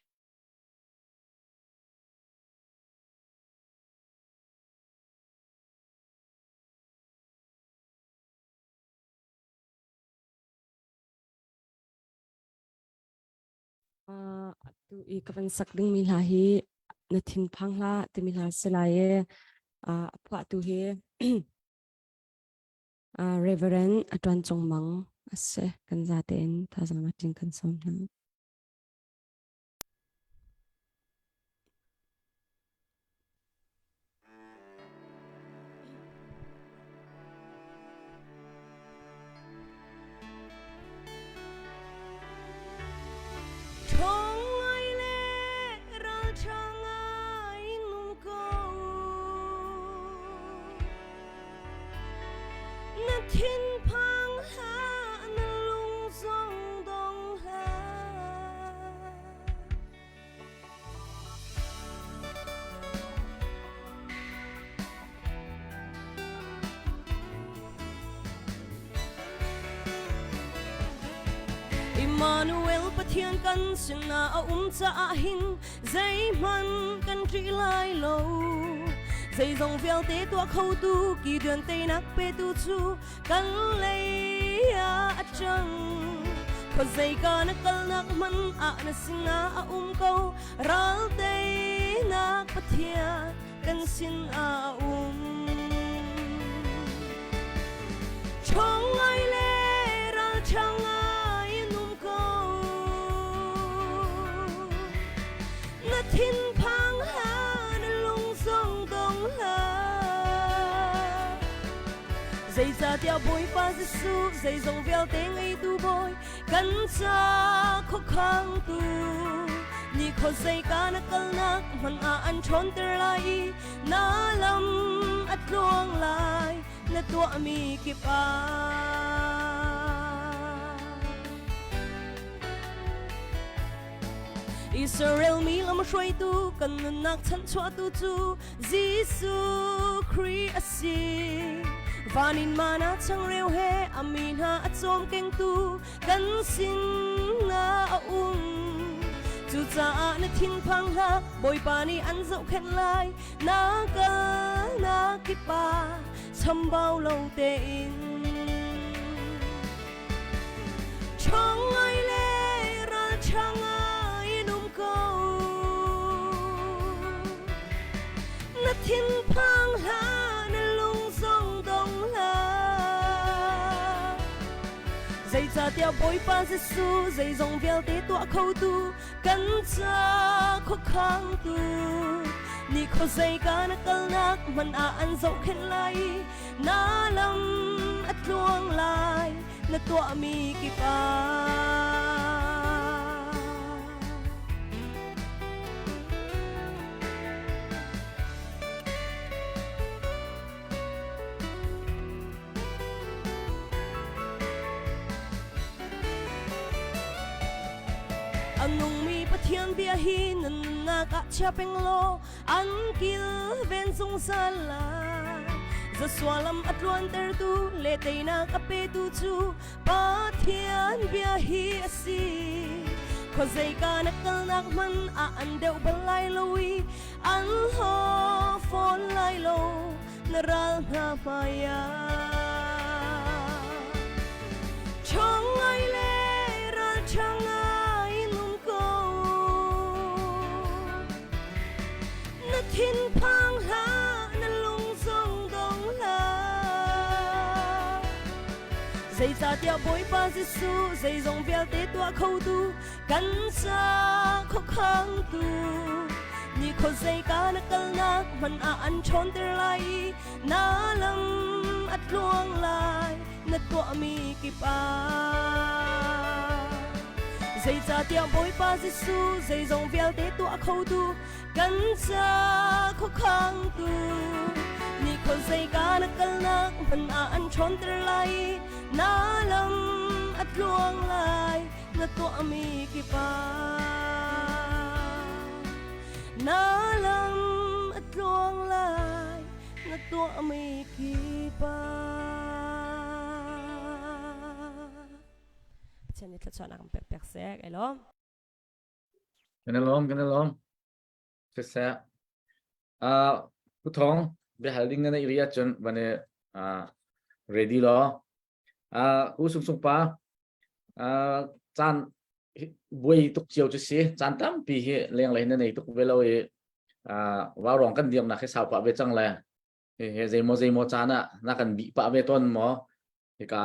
S1: I kapan sakding milahi na thin phangla te milha selaye apwa tu he reverend atwan chongmang ase kan zaten thazang atin kan som na thiên phang ha na lung song dong ha Emmanuel pathian kan sina cha hin zai man kan tri lai lo dây dòng véo tế tua khâu tu kỳ đường tây nắc bê tu chu cắn lấy trăng còn dây ca nắc cắn nắc mắn na xin câu rál tây nắc bắt thia cần xin trong ai lê ra trăng ai nung câu na thiên phang dây ra theo bối ba Giêsu dây dòng véo tiếng ấy tu bối cắn cha khó khăn tu ni khó dây cá nắc cắn nắc man ăn trốn ter lại na lam at luang lại na tua mi kịp Israel mi lam shuai tu kan nak chan chua tu chu Giêsu Christ vanin mana chang reu he amina achom keng tu kan sin na chu cha na thin phang ha boy pani an zau khen lai na ka na ki pa cham bao lâu te in chang ai le ra chang ai num ko na thin phang ha dây cha theo bối ba Giêsu dây dòng véo tế tua khâu tu cắn cha khó khăn tu ni khó dây cá nắc cắn nắc man ăn dậu khen lại na lam at luang lại na tua mi kịp anong mi pathian biyahin nakachapeng lo an kil ven sung sala za swalam at luan tertu letay na kapetu chu pathian biyahi asi kozay ka nakalnak man aandew balay lawi an ho fon lay lo naral na maya chong ay le ral chang ay nung ko na thiên phang ha na lung song dong la dây ra tia bối ba giêsu dây dòng bèo tế tua khâu tu cắn sa khóc khang tu ni khô dây cá na kal nak man an chon ter lai na lam at luang lai na tua mi kipa dây ra tia bối ba giêsu dây dòng bèo tế tua khâu tu cắn sa khóc khang tu ni khô dây cá na kal nak man an chon ter lai na lam at luang lai na tua mi kipa na lam at luang lai na tua mi kipa chân ni tla nak pek pek sek elo
S4: Ganalom sesa ku thong be halding na area chon bane ready lo ku sung pa chan buai tuk chiao chu si chan tam pi he leng lai na nei tuk velo e wa rong kan diam na khe sa pa be chang la he zai mo chana na kan bi pa be ton mo he ka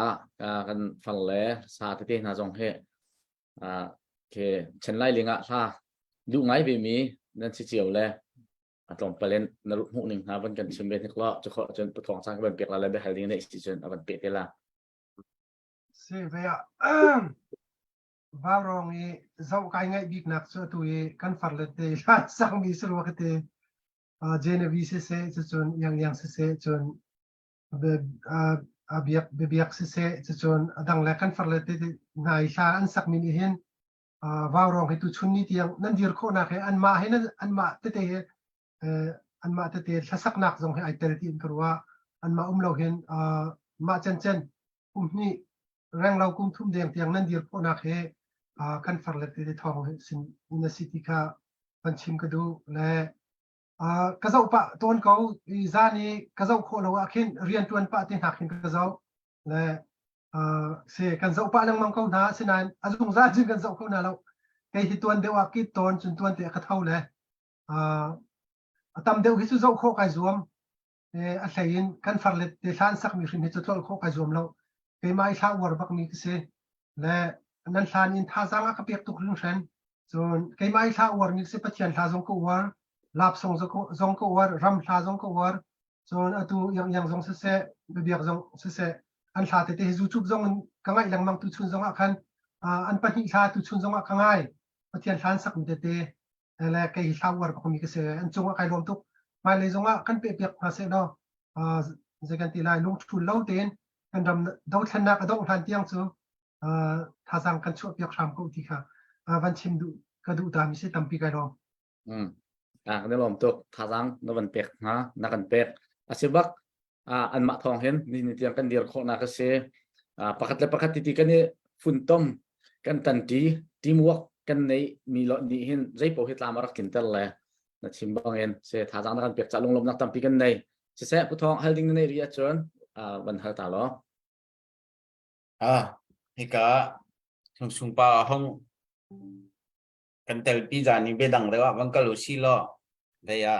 S4: kan phal le sa te na jong he ke chen lai linga sa du ngai be mi nan chi chiao le atlong palen na ru mu ning ha ban kan chim be ni klo chu kho chen pu thong sang ban pek la le be halding na station aban pe te la
S5: se ve ya va rong e zau kai ngai big nak so tu e kan far le te la sang mi sru wa te genevi se chon yang se chon be biak se chon adang la kan far le te ngai sa an sak min hen va rong he tu chun ni tiang nan dir kho na he an ma he an ma te sak nak jong he ai tel ti kurwa an ma lo hen ma chen ni rang lau kum thum deng tiang nan dir kho na he kan far le te thong sin in the city ka panchim ka du le ka zau pa ton ko i zani ka zau kho lo akhin rian tuan pa te hakin ka zau le se kan zau pa lang mang ko na sinan azung za jin kan zau ko na lo kai hi tuan dewa ki ton chun tuan te ka thau le atam deu hi su zau kho kai zuam a thain kan far le te san sak mi rin hi chu tol kho kai zuam lo kai mai tha war bak mi se le nan than in tha zanga ka pek tuk ring ren chon kai mai tha war mi se pathian tha zong ko war lap song zong ko war ram tha zong ko war chon atu yang zong se be biak zong se an tha te hi zu chup zong ka ngai lang mang tu chun zong a khan an pa hi tha tu chun zong a ka ngai pathian than sak mi te le kai tha war bak mi se an chung a kai lom tuk mai le zong a kan pe pek ha se do zegan ti lai lung thu lo ten kan ram do than na ka dong than tiang chu tha sang kan chu pek sam ko ti kha van chim du ka du ta mi se tam pi kai ro
S4: ne lom tok tha sang no ban pek na na kan pek asibak an ma thong hen ni tiang kan dir kho na ka se pakat ti kan ni fun tom kan tan ti teamwork kan nei mi lo ni hen zai po hit lamar kin tel le na chim bang hen se tha sang na kan pek cha long lom nak tam pi kan nei se pu thong holding nei ria chon ban hal ta lo
S3: hika sung pa hong kan tel pi jani be dang lewa bang kalu si lo daya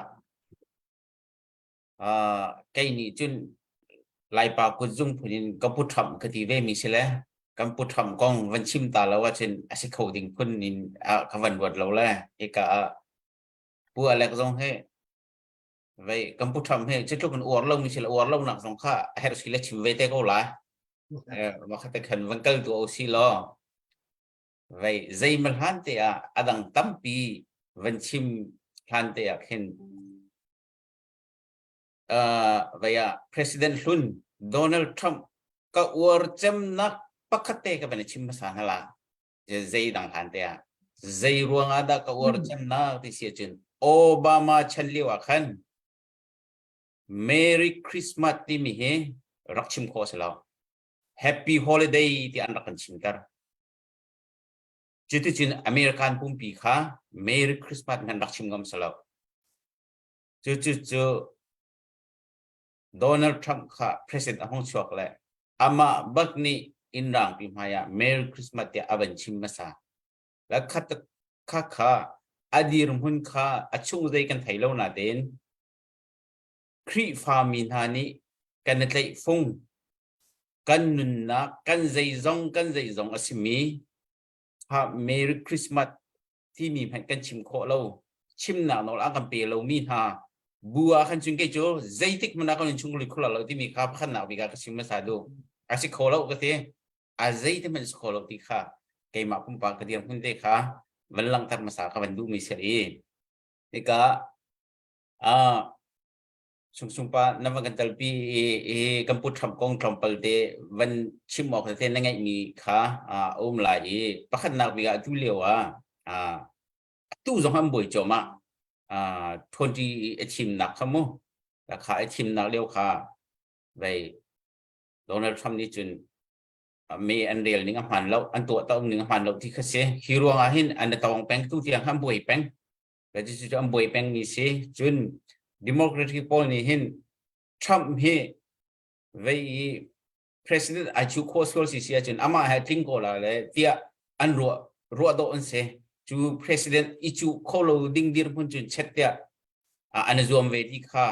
S3: kai ni chun lai pa ku jung phunin ka pu tham ka ti ve mi sele kam pu tham kong van chim ta lo wa chen asi khoding phun in ka van wat lo le hika pu alek jong he vậy cầm bút thầm hay chứ lúc mình uống lông thì là uống lông nặng giống khá hay là chỉ là chìm về tay câu lá mà khách thực hành vẫn cân tụ oxy lo vậy dây mà hắn thì đằng tắm pi vẫn chìm hắn thì khen vậy President Hun Donald Trump có uống chấm nát bắc khát tê cái vấn chìm mà sáng là dây đằng hắn thì zai ruang ada ka war chem na ti sia chun Obama chanli wa khan Merry Christmas ti mi he rakchim ko sala Happy Holiday ti an rakan chimtar jitu chun American pumpi kha Merry Christmas ngan rakchim gam sala chu Donald Trump kha president hong chok le ama bakni inrang pi maya Merry Christmas ti aban chim masa la kha adir hun kha achung dei kan thailo na den kri famin hani kan tlai fung kan nun na kan zai zong asimi ha Merry Christmas ti mi phan kan chim kho lo chim na no la kan pe lo mi ha bua kan chung ke jo zai tik mana kan chung li khula lo ti mi kha khan na bi ka chim ma sa do asi kho lo ka te a zai te man kho lo ti kha kai ma pum pa ka diam hun te khaวันลังทัดมาสาขบันดูมีเสียอีนี่ก็สุงปานำกันตลปีกัมพูชาทำปลเดวันชิมออกแต่นั่งไงมีค่ะไหลประคันนักวิกาตุเลียวตู้สองห้ามบ่อยจอมาทนที่ชิมนักขโมราคาชิมนักเลี้ยวค่ะไปโดนัลด์ทรัมป์นี่จนมีอันเรียลนี่ก็ผ่านแล้วอันตัวต้องหนึ่งผ่านแล้วที่เขาเสียฮิโร่อาหินอันตองแปงตู้ที่ยังห้ามบ่อยแปงแต่ที่จะห้ามบ่อยแปงมีเสียจนดิโมแครติกพอลนี่เห็นทรัมป์เฮ่ไว้ president อายุโคสโคสิเสียจนอามาให้ทิ้งก็แล้วเลยที่อันรัวโดนเสียจู president อีจูโคโลดิ้งดีร์พุ่นจนเช็ดเดียอันนั้นรวมเวทีค่ะ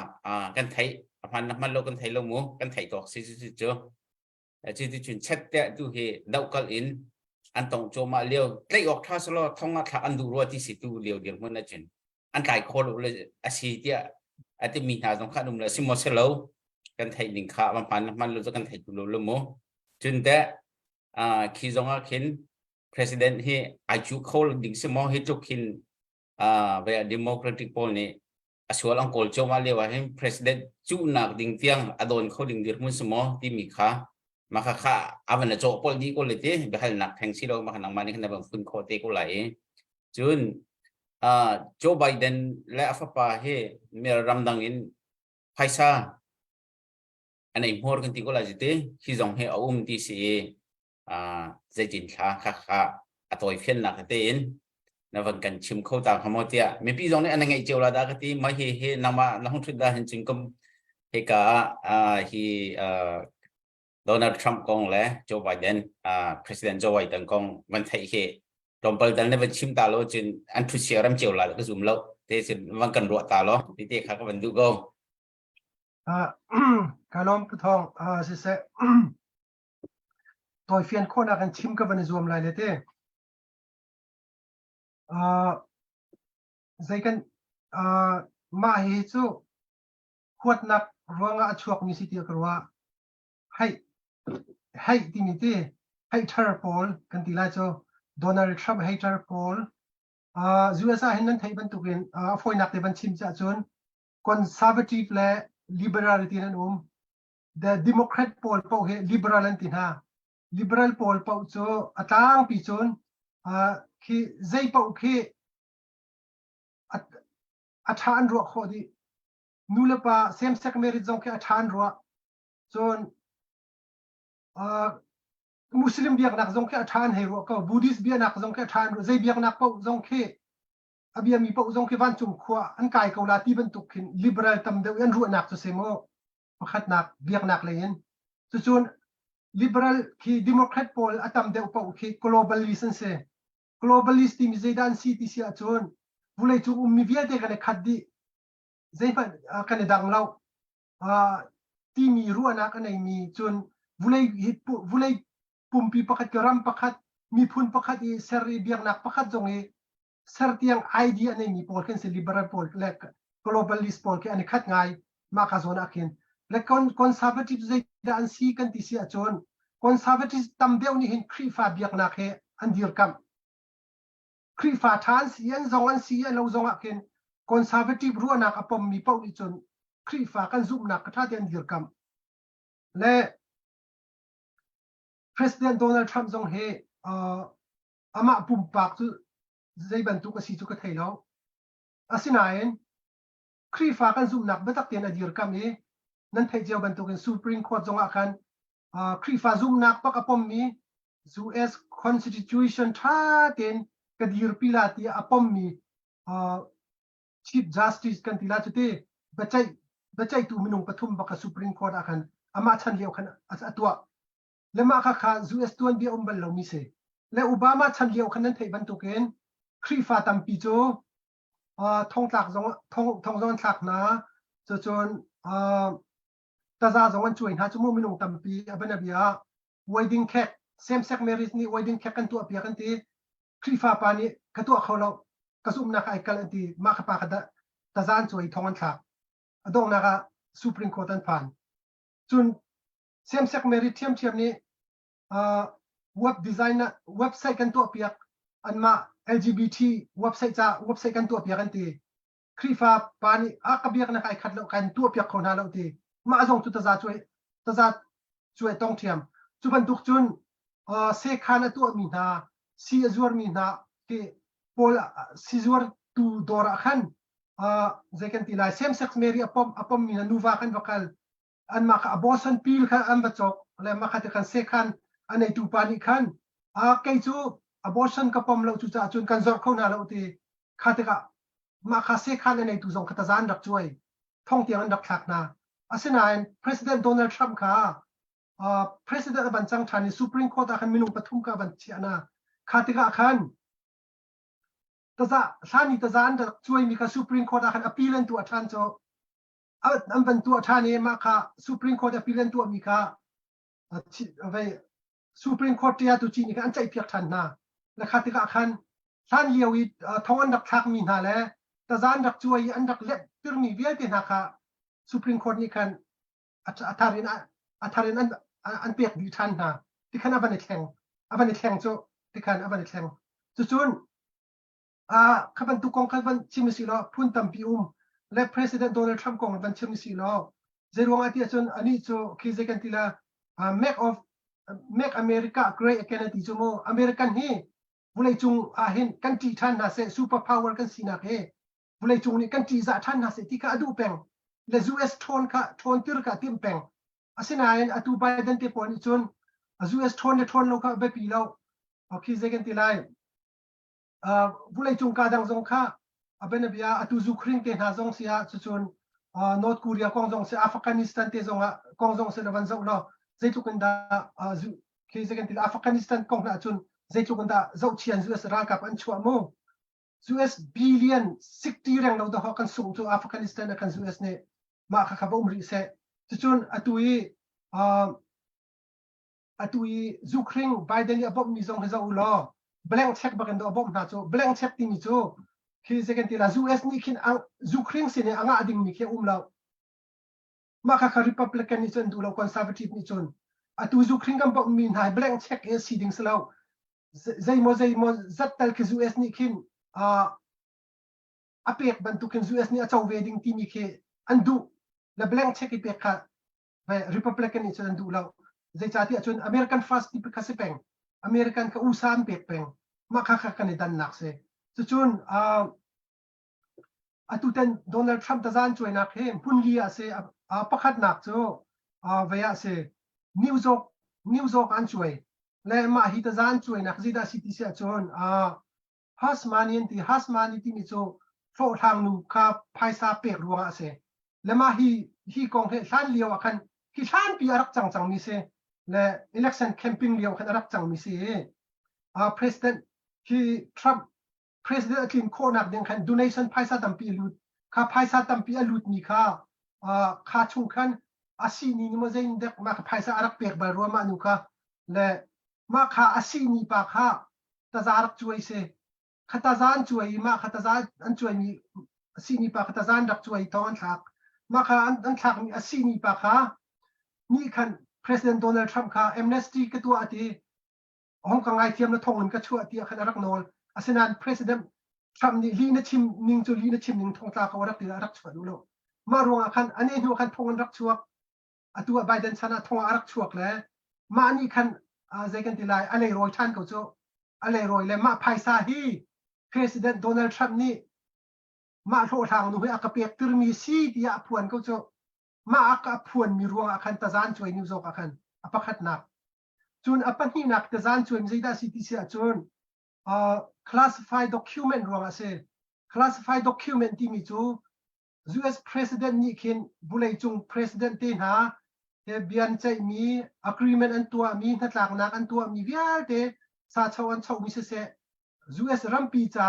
S3: กันไทยผ่านน้ำมันโลกันไทยลงหมู่กันไทยตอกสิเจ้าที่จุนเช็ดเตะดูเฮดาวกัลอินอันต้องโจมาเลี้ยวใกล้ออกท่าสโลท่องอัฐอันดูรัวที่สิตูเลี้ยวเดียวมันนั่นจุนอันหลายคนเลยอาชีเตะอาจจะมีหาสงครามนุ่มเลยซิมอสเลวกันไทยดิ่งขามันผ่านมันรู้จักกันไทยดูโลโมจุนเตะคีจงอาคิน president เฮอายุเขาดิ่งซิมอเฮจุกินเวลา democratic poll นี่อาชัวร์อังกฤษโจมาเลี้ยวให้ president จูนักดิ่งเตียงอดอนเขาดิ่งเดียร์มันสมอที่มีขามาค่ะอาวันนั้นโจพอดีก็เลยเต้ไปให้หนักแทงซีโร่มาขนาดมันนี่ขนาดแบบคุณโคเต้ก็ไหลจนโจไบเดนและอัฟปาเฮมีรำดังอินไพซ่าอันนี้หัวกันที่ก็เลยเต้ที่ส่งให้เอาที่สีใจจินค่ะตัวเพี้ยนหนักเต้นนับวันกันชิมเข้าตามขโมยเตี้ยมีพี่ส่งเนี่ยอันนั้นไงเจ้าละดาก็ที่มาเฮนำมาแล้วห้องทุดได้เห็นจริงก็เฮกาโดนัลด์ทรัมป์กองและโจไบเดนpresident โจไบเดนกองมันไทยเฮตอนเปิดตอนนี้เป็นชิมตาโลจนอันทุเชียรัมเจียวละก็ซุ่มแล้วเทสิวันกันรัวตาโลที่เด็กเขาก็เป็นดูก็
S5: การล้อมพุทองสิเสตัวเฟียนโคนักันชิมกับวันรวมรายเลยเต้ใจกันมาเฮจูขวดนักรวงอาช่วงมีสิทธิ์กว่าให้ที่มีที่ให้ทาร์โพลกันที่ไล่โจโดนัลด์ทรัมป์ให้ทาร์โพลUSA เห็นนั้นไทยบรรทุกเงินฝอยนักในบัญชีจะจนคอนซาร์เวทีฟและลิเบอรัลที่นั่นThe Democrat poll เป้าเหลิเบอรัลนั่นที่น่ะ Liberal poll เป้าโจตั้งปีจนคือใจเป้าคืออัฐานรัวข้อดีนู่นละป่ะ same sex marriage จงคืออัฐานรัวจนมุสลิมเบียกนักจงแค่ทานให้รู้ก็บูดิสเบียนักจงแค่ทานรู้ใจเบียกนักเป้าจงแค่อเบียมีเป้าจงแค่วันจุ่มขวาอันกายเกาลาที่บรรทุกขึ้นลิเบอรัลทำเดียวอันรู้นักตัวเสมอประคัดนักเบียกนักเลยยันส่วนลิเบอรัลคือดิโมแครตโพลอันทำเดียวเป้าคือ globalism เซ่ globalist ที่มีใจด้านซีที่เสียจนบุเลยจุ่มมีเวียเด็กกันขัดดีใจกันดังเราที่มีรู้นักกันมีจนวุเลยปุ่มปีประคัดกรัมประคัดมีพุ่นประคัดอีเซรีเบียงนักประคัดจงเอเซอร์ที่ยังไอเดียในมีโพลกันเซลิเบอรัลโพลและ globalist โพลกันอันนี้ขัดง่ายมากกว่าโซนอาคินและconservative ใจด้านซีกันที่เสียจน conservative ตำเดียวนี่เห็นครีฟ้าเบียงนักเฮอันเดียวกันครีฟ้าทานเสียนจงอันเสียเราจงอาคิน conservative รู้นักอปมมีเป้าอีจนครีฟ้ากันซุ่มนักกระทาเดียนเดียวกันและ President Donald Trump จงเฮอามาปุ่มปาก zai bantu ka si chu ka thailo asinain khri fa kan zum nak batak ten adir kam e nan thai jaw bantu kan supreme court zonga khan khri fa zum nak pak apom mi US constitution tha ten kadir pila ti apom mi chief justice kan tila chute bachai tu minung pathum baka supreme court akan ama chan leo khan atwa lema kha US tuan bi umbal lo mi se le obama chan leo khan nan thai bantu ken khri fa tam pi cho thong tlak zong thong zong tlak na cho chon ta za zong an chuin ha chu mu minung tam pi abana bia wedding cake same sex marriage ni wedding cake kan tu apia kan ti khri fa pa ni ka tu kholo kasum na kai kal ti ma kha pa kha da ta zan chuai thong an tlak adong na ka supreme court an phan chun same sex marriage thiam ni web designer website kan tu apia an ma LGBT website kan tu apia kan ti khri fa pa ni akabiak na kai khat lo kan tu apia khona lo ti ma azong tu ta za chuai tong thiam chu ban duk chun se khana tu mi na si azur mi na ke pol si zur tu dora khan zekan ti lai same sex marriage apom mi na nuwa kan vakal an ma ka abortion pill khan an ba chok le ma kha te khan se khan anei tu pa ni khan kai chu abortion ka pom lo chu cha chun kan zor khona lo ti kha te ka ma kha se khan anei tu zong khata zan rak chuai thong tiang an rak thak na asinain president Donald Trump kha president ban chang thani supreme court akhan minung pathum ka ban chiana khatika khan taza sani taza an chuai mi ka supreme court akhan appeal tu athan cho am ban tu athani ma kha supreme court appeal tu mi ka ve supreme court ya tu chi ni ka an chai piak than na la khatika khan san liawi thong an dak thak mi na le taza an dak chuai an dak lep tir mi vial te na kha supreme court ni khan atharin anเปียกดีทันนะที่ขันอันนี้แข่งโจที่ขันอันนี้แข่งจุนขับรรทุกกองขับรรชิมสิล้อพุ่นตั้มพิอุมและ President Donald Trump กองขับรรชิมสิล้อเจรวงอาทิตย์จุนอันนี้โจคิดจะกันทีละ make America great again ที่จุโมอเมริกันเฮบุเลยจุงเห็นกันจีทันนะเซ super power กันสินะเฮบุเลยจุงนี่กันจีจะทันนะเซที่ก็อดูแปงและ US ทนติรกะติมแปงasinain atu Biden te pon chun US thon lo ka be pi lo khi second ti lai bulai chung ka dang jong kha abena bia atu Ukraine te na jong sia chun North Korea kong jong se Afghanistan te jong kong jong se ban jong lo zeitu kan da khi second ti Afghanistan kong na chun zeitu kan da zo chian US ra ka pan chua mo US billion 60 rang lo da ho kan sung chu Afghanistan kan US ne ma kha ba umri se chun atui Ukraine Biden ya bob mi zong ha zo lo blank check ba kan do bob na cho blank check ti mi cho khi second ti la US ni kin Ukraine sin anga ading mi ke lo ma kha Republican ni chon du lo conservative ni chon atu Ukraine kam bob mi na blank check e siding slo zai mo zat tal ke US ni kin apek ban tu kin US ni a chaw wedding ti mi ke andu la blank check i pekha ve Republican ni chon du lo zai chati achun American first ti pekha se peng American ka usan peng ma kha kan dan nak se chun atuten Donald Trump ta zan choi nak he punli ase pakhat nak cho ve ase New York an choi le ma hi ta zan choi nak zida city se chon hasmani ti mi cho tho thang nu kha phaisa pek ruang ase le ma hi kong he san liaw akan ki san pi arak chang mi se le election camping liaw khan arak chang mi se president ki Trump president akin ko nak ding khan donation phaisa tampi lut kha phaisa tampi alut ni kha chung khan asi ni mo zain dek ma kha phaisa arak pek ba ro ma nu kha le ma kha asi ni pa kha ta zarak chuai se khata zan chuai ma khata zan an chuai ni asi ni pa khata zan dak chuai ton thak ma kha an thak ni asi ni pa kha ni khan President Donald Trump kha amnesty ka tu ati hong kang ai thiam na thong ka chu ati khan arak nol asinan President Trump ni li na chim ning thong ta ka warak ti arak chwa lo ma ronga khan ane nu khan thong rak chuak atu Biden sana thong arak chuak le ma ni khan zekan ti lai ale roi than ko chu ale roi le ma phaisa hi President Donald Trump นี่มาโททางนู้นให้อากาเปียกตรมีซีที่อาพวนก็จะมาอากาพวนมีรวงอาคันตะจานช่วยนิวโซกอาคันอภัดนักจุนอภัดนี่นักตะจานช่วยไม่ได้สิที่เสียจุนclassified document รวงอาเซ classified document ที่มีจู US President นี่คินบุเลยจุง President ที่หาเฮเบียนใจมี agreement อันตัวมีนัดหลักนักอันตัวมีวิอาเตสาชาวันชาวมิเสเซ US รัมปีจ้า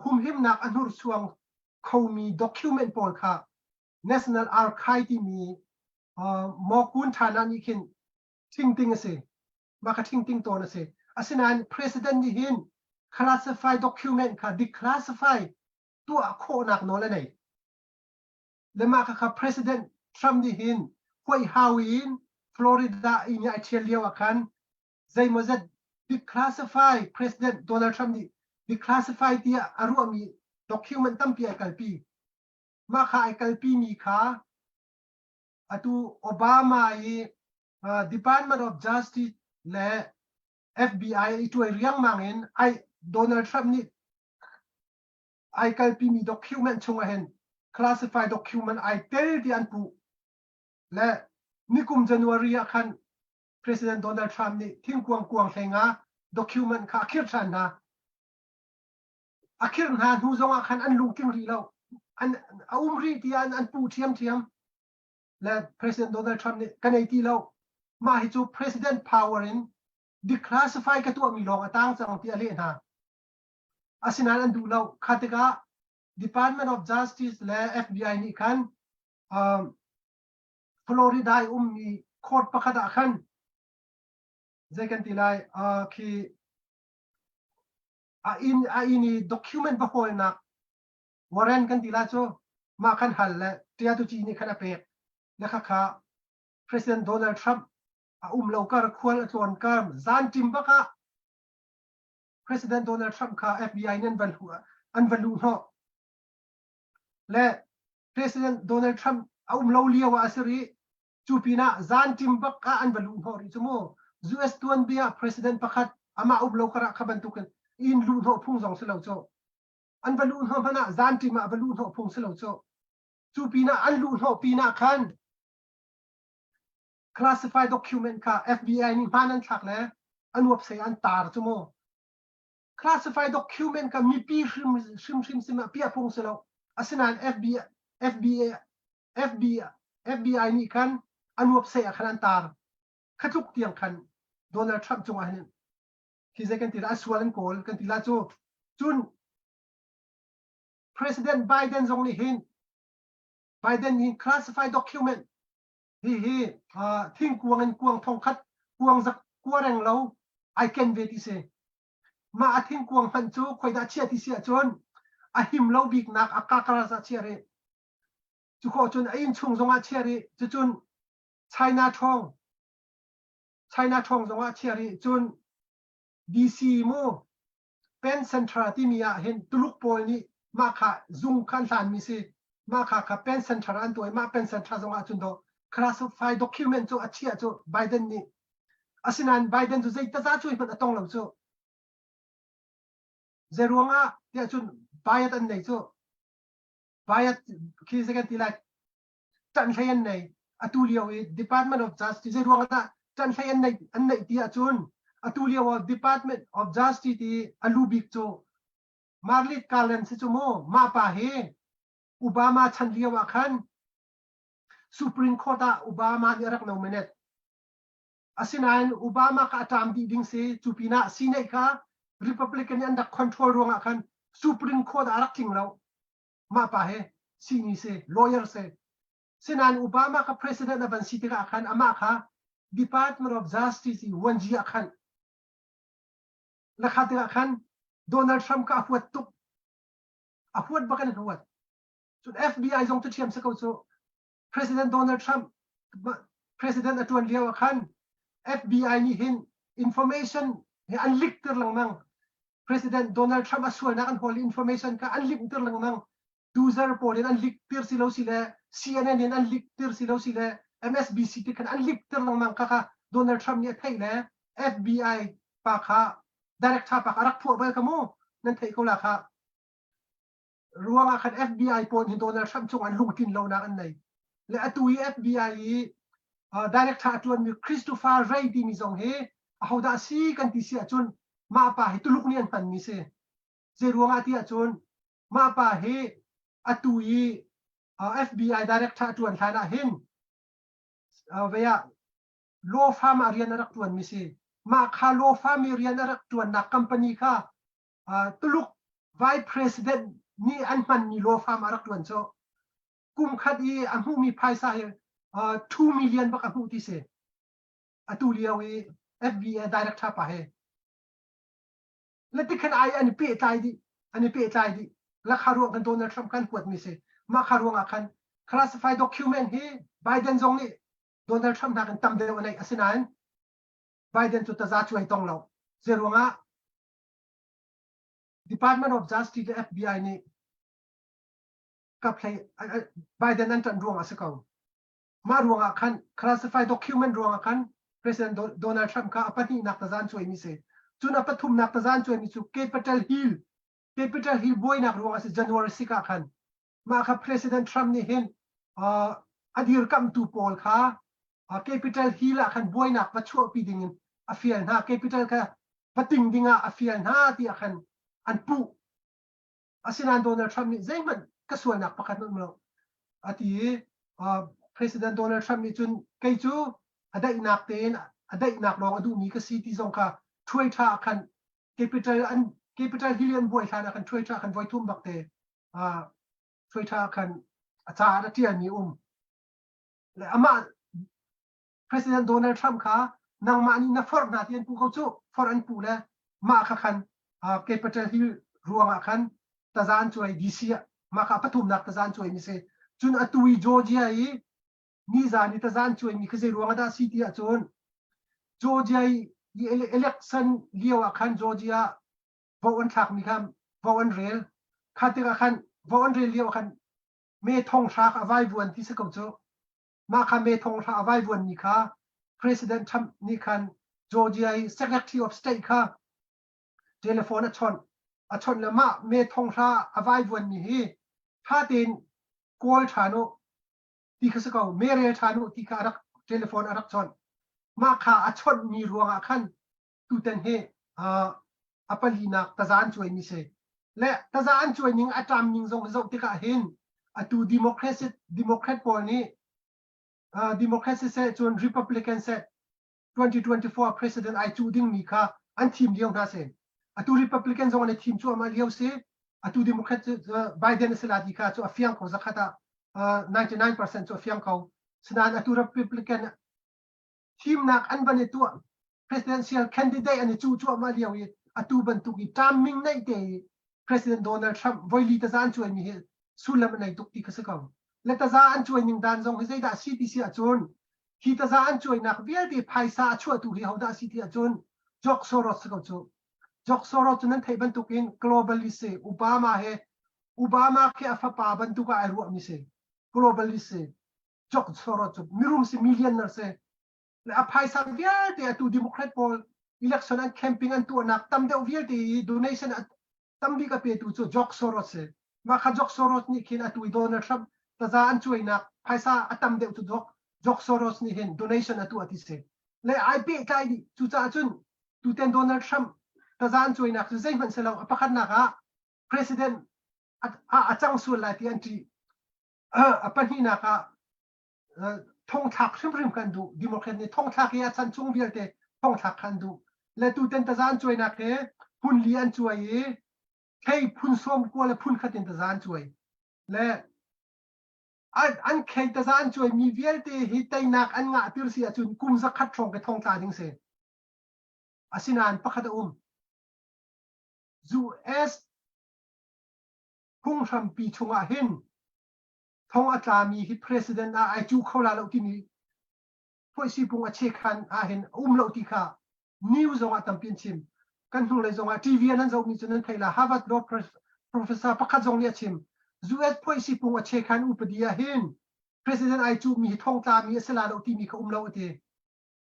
S5: หุ่มหิมนักอันหุรช่วงเขามี document ปอลค่ะ National Archive ที่มีมอกุนฐานะนี้คินทิ้งเสมาค่ะทิ้งตัวนะเสอาศัยนั้น President นี่เห็น classified document ค่ะ declassify ตัวโคนักโน่นเลย และมาค่ะ President Trump นี่เห็นห้วยฮาวินฟลอริดาอีเนี่ยเชียร์เลียวกันใจมันจะ declassify President Donald Trump นี่ declassify ที่อารมณ์มี document ตั้งปีไอ้กัลปีมาค่ะไอ้กัลปีมีค่ะตัวโอบามาDepartment of Justice และ FBI ตัวเรื่องมังเห็นไอ้ Donald Trump นี่ไอ้กัลปีมี document ชงเห็น classified document ไอ้เตลที่อันปูและนิคุมจันวารีคัน President Donald Trump นี่ทิ้งกวางเฮงะ document ค่ะคิดชันนะคิดหาหูจงคันอันลุงกิ้งรีแล้วอันรีที่อันปูเทียมและ President Donald Trump นี่กันไอ้ที่แล้วมาให้จู President Power in declassify กับตัวมีลองตั้งจังที่อะไรนะอาศัยนั้นอันดูแล้วขัดกับ Department of Justice และ FBI นี่คันฟลอริดามีโคดประคดคันใจกันที่ไรคืออินี่ document ประโคนนักวอร์เรนกันที่ไรโจมาคันหันและเทียตุจีนี่คันเป็ดและค่ะ President Donald Trump เราก็ควรชวนกันจานจิมปะค่ะ President Donald Trump ค่ะ FBI นั่นวันหัวอันวันลูกและ President Donald Trump เราเลี้ยวอาศัยจูปีน่าจานจิมปะค่ะอันวันลูกหัวริจโม่ US ตัวนี้ President ปะค่ะมาเราก็รักบันทุกันอินลูกหัวพุ่งสองเสลาโจอันวันลูกหัวพนะจานจิมวันลูกหัวพุ่งเสลาโจจูปีน่าอันลูกหัวปีน่าคันclassified document ค่ะ FBI นี่มานั่นถักแล้วอันวับเสียอันตาร์ชั่วโมง classified document ค่ะมีปีชิมปีพงศ์เสร็จแล้วอาศัยนั้น FBI นี่คันอันวับเสียขนาดตาร์ขจุกเตียงคันโดนัลด์ทรัมป์จงอันนั้นที่จะกันที่ละส่วนโกลกันที่ละจุน President Biden จงนี่เห็น Biden นี่ classified documentทิ้งกวงทองคัดกวงสักกวงเราไอเคนเวทีเซมาทิ้งกวงพันจูคอยดัชเชียที่เสียจนหิมเราบิกนักอากาศราชเชียร์จุกจนอินชงจงอาเชียร์จนไชน่าทองจงอาเชียร์จนดีซีโมเป็นเซ็นทรัลที่มีเห็นตุลุกโพลนี่มาค่ะซุงคันสันมีเซมาค่ะเป็นเซ็นทรัลอันตัวมาเป็นเซ็นทรัลจงอาจุนโดclassified document จูอาเชียจูไบเดนนี่อาศัยนั้นไบเดนจูใจตั้งใจช่วยมันต้องเราจูเจรวงเดี๋ยวจุนบายอันไหนจูบายคือสักทีละจันทร์ยันไหนตุเลียว Department of Justice เจรวงจันทร์ยันไหนที่จุนตุเลียว Department of Justice ที่อลูบิกจูมาร์ลิตการ์เลนซิจูโมมาป่าเฮอุบามาชันเลียวคันSupreme Court อุบามาเนี่ยรักน้องเมเนตอาศัยนั้นอุบามาก็ตามดีดิ้งเซจูปีน่าซีเนค่ะ Republican อันดับ control รวงกัน Supreme Court รักทิ้งเรามาป่ะเฮซีนีเซ lawyer เซอาศัยนั้นอุบามาก็ President อันสิทธิ์กันอามาค่ะ Department of Justice วันจีกันและขัดกัน Donald Trump ก็อวดตุกอวดบักันอวดส่วน FBI จงจะเทียมสักคนPresident Donald Trump President อันตัวเดียวกัน FBI นี่เห็น information เห็นอันลิกเตอร์ลังมัง President Donald Trump ส่วนนักอัน hold information ก็อันลิกเตอร์ลังมัง Dozer Poll เห็นอันลิกเตอร์สิเราสิเล CNN เห็นอันลิกเตอร์สิเราสิเล MSNBC ที่กันอันลิกเตอร์ลังมังค่ะ Donald Trump เนี่ยไทยเลย FBI ปากค่ะ Director ปากรักพวกไปขโมย นั่นเทเขาละครับรัวงอาคัน FBI ปนหินโดนัลด์ทรัมป์จงอันลุงกินเรานะอันไหนและอตุย FBI Director จวนมีคริสโตเฟอร์เรย์ที่มีทรงเฮเขาได้ซีกันที่เสียจนมาป่าให้ตุลุกเนี่ยปันมีเสเจรัวงอาที่จนมาป่าเฮอตุยFBI Director จวนฐานะเห็นเวียโลฟามาเรียนรักจวนมีเสมาคาโลฟามีเรียนรักจวนนักคอมพานีค่ะตุลุก Vice President นี่อันมันมีโลฟามารักจวนโซกุมคดีอันหูมีภายใต้2 million บักอันหูที่เสอตุเลียวFBI Director ป่ะเฮและที่ขณะอันนี้เปิดใจดิอันนี้เปิดใจดิและคารวงกันโดนัลด์ทรัมป์กันปวดมีเสมาคารวงอาคัน classified document เฮไบเดนทรงนี่โดนัลด์ทรัมป์นักกันตำเดียวในอาศินันไบเดนจุดตาช่วยตรงเราเจรวงอ่ะ Department of Justice และ FBI นี่กับใครไบเดนนั้นจันรวงอาศัยเขามารวงอาคัน classified document รวงอาคัน President Donald Trump ค่ะอปนินักตาจานช่วยมีเสจุนอปทุมนักตาจานช่วยมีสุ Capitol Hill บวยนักรวงอาศัย January 6อาคันมาค่ะ President Trump นี่เห็นอดีตกัมตูโพลค่ะCapitol Hill อาคันบวยนักวัชวปีดิ่งอฟิลนะ Capitol ค่ะวัดดิ่งดิ่งอฟิลนะที่อาคันอันปูอาศินัน Donald Trump นี่ใจมันก็ส่วนนักประกันนั่นมั้งอาทิPresident Donald Trump นี่จุนใครจูada inak ten ada inak long adu mi ka city zong ka thui tha khan capital hillion boy thana khan thui tha khan voi thum bakte thui tha khan acha da tian mi le ama President Donald Trump kha nang ma ni na for na tian pu ko chu for an pu le ma kha khan capital hill ruang khan ta zan choi dc ma kha pathum nak ta zan choi mi se chun atui Georgia yiนี่จานี่ตาจานช่วยมีคือเรื่องอะไรสิที่อาจารย์จอร์เจียที่election เลี้ยวอาคันจอร์เจียวันทักมีคำวันเรลข้าติอาคันวันเรลเลี้ยวอาคันเมทงทักอวัยวันที่สกุลโจมาคำเมทงทักอวัยวันนี่ค่ะ President Trump นี่คันจอร์เจีย Secretary of State ค่ะเทเลโฟนชนแล้วมาเมทงทักอวัยวันนี่ถ้าเดินกอลชานุที่เขาสกัดเมเรียชานุที่เขารักเทเลโฟนรักชนมาขาอัชนมีรวงอาคันตุเตนเฮอปลีนักตาจานช่วยมิเซและตาจานช่วยนิงอาจารย์นิงทรงที่เขาเห็นตูดิโมแครตโพลนี้ดิโมแครตเซจนริพับลิกันเซ2024 President ไอจูดิ้งมีค่ะอันทีมเดียวน่าเซตูริพับลิกันทรงในทีมชัวมาเลี้ยวเซตูดิโมแครตไบเดนเซลาดิค่ะชัวเฟียงของสักขะ99% ส่วนเฟียงเขาสนานอตุรับริพับลิกันทีมนักอันบันตัว presidential candidate อันนี้จู่ๆมาเลี้ยวอตุบันตุกีตามมิงในเดย์ President Donald Trump ไว้ลีตาจานช่วยมีสุลมันในตุกที่เขาสักเขาและตาจานช่วยหนึ่งด้านทรงให้ได้สิทธิเสียจนที่ตาจานช่วยนักเวียดีภายซาช่วยตุที่เขาได้สิทธิจนจอกโซโรสเขาจู่จอกโซโรสนั้นไทยบันตุกิน globalist อุบามาแค่ฟ้าป่าบันตุกไอรัวมิเซglobalist จอกโซโรสมีรุมสิมิลเลียนเซและอภัยสังเวียดตัวดิโมแครตโพล election อันแคมปิ้งอันตัวนักตั้มเดียวเวียด donation ตั้มดีกับเพื่อตัวจอกโซโรสมาขจอกโซโรสนี่คิดตัวโดนัลด์ทรัมป์ตาจานช่วยนักภายซาตั้มเดียวตัวจอกโซโรสนี่เห็น donation อันตัวที่เสและไอพีใจดิจุดจ้าจุนตัวเต็นโดนัลด์ทรัมป์ตาจานช่วยนักจะให้มันเสร็จแล้วประคันนักฮะ president อาจังส่วนหลายที่อันที่ปัญหานักฮะท่องทักซึ่งริมกันดูดิโมแครตนี่ท่องทักยังฉันช่วงเวียดแต่ท่องทักกันดูและตัวเต็นตาจานช่วยนักพุ่นเลี้ยนช่วยให้พุ่นส้มกว่าและพุ่นขัดเต็นตาจานช่วยและอันเคยตาจานช่วยมีเวียดแต่ฮิตายนักอันงะติรเสียจุนกุมสักขัดตรงไปท่องตาดิ้งเสียอาศินานประคัดUS พุ่งทำปีชงอาเห็นท่องอาจารย์มีฮิต president ไอจูเข้าลาเราที่นี่พวกสิปุ่งอาเชคันอาเห็นเราที่ค่ะนิวส์งาตั้มเป็นชิมกันทุ่งเลยงาทีวีนั้นจะมีจนนั้นไทยละ Harvard Law Professor ประคัดจงเนี่ยชิม US พวกสิปุ่งอาเชคันอุปดีอาเห็น president ไอจูมีท่องตามีเสลาเราที่มีเขาเราที่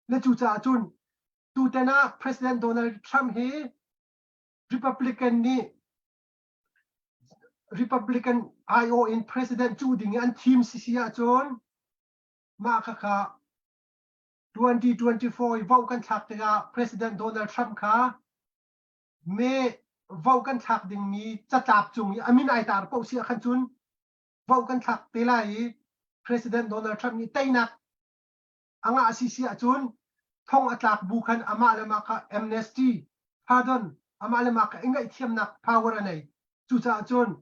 S5: และจู่จ้าจุนตูแต่นะ president Donald Trumpเฮ Republican นี่ Republican IO in President Chu ding an team sisia chon ma kha 2024 vote kan thak te President Donald Trump kha me vote kan thak ding mi cha tap chung amin ai tar po sia khan chun vote kan thak te lai President Donald Trump ni tainak anga sisia chun thong atlak bu khan ama lama kha amnesty pardon ama lama kha ingai thiam nak power anai chu cha chun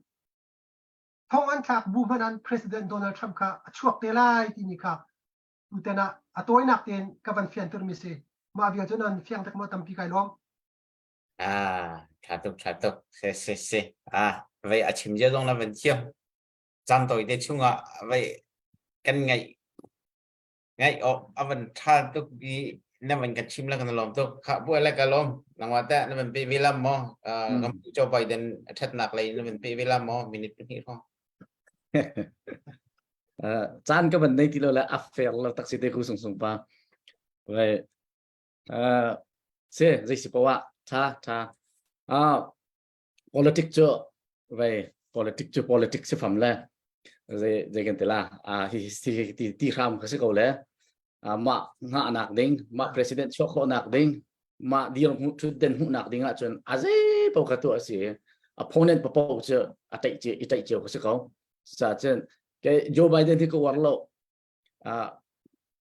S5: thong an thak bu manan President Donald Trump kha chuak te lai ti ni kha utena atoi nak ten ka van fian tur mi se ma bia chun an fiang tak mo tam pi kai long
S3: Thả tục se vậy chim giờ dòng là vẫn chiêm gian tối để chung vậy căn ngày vẫn thả tục đi nên mình cần chim là cần làm tục khá bữa là cần làm làm what that nên mình bị vi làm mò không cho Biden thật nặng lại nên mình bị vi làm mò mình đi không
S4: chan cái vấn đề thì là affair là taxi để khu sung pa vậy se dây sĩ bảo tha politics cho vậy politics sẽ phẩm là dây cái thế là thì khám cái sự cầu lẽ mà ngã nạc đinh mà president cho họ nạc đinh mà đi ông chủ den hụ nạc đinh à chun azay bảo cái tuổi gì opponent bảo bảo cho tại cái sự cầu sa chun cái Joe Biden thì có war lo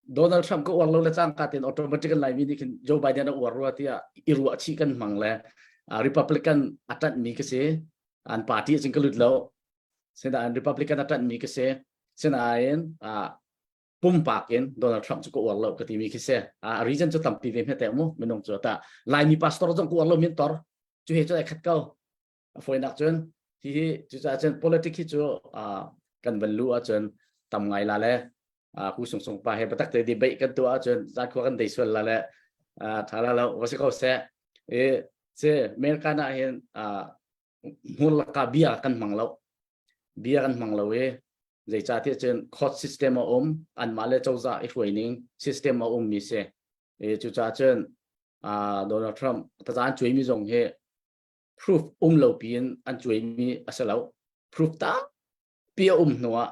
S4: Donald Trump có war lo là chang ka ten automatically lai mi dikin Joe Biden war ro tia irua chi kan mang le Republican atat mi ke se an party sing kalut lo sena Republican atat mi ke se sena ayen pum pakin Donald Trump ko war lo ka ti mi ke se reason cho tam pi ve me te mo menong cho ta lai mi pastor jong ko war lo min tor chu he cho ai khat kau foi nak chun hi chu cha chen politics hi chu kan ban lu a chun tam ngai la le khu sung pa he batak te debate kan tu a chun za ko kan dei swal la le thala lo wa se ko se se Americana hen hul ka bia kan manglo we zai cha ti chen court system an ma le chawza i training system mi se chu cha chen Donald Trump ta jan chui mi jong he proof lo pin an chui mi asalo proof ta pia noa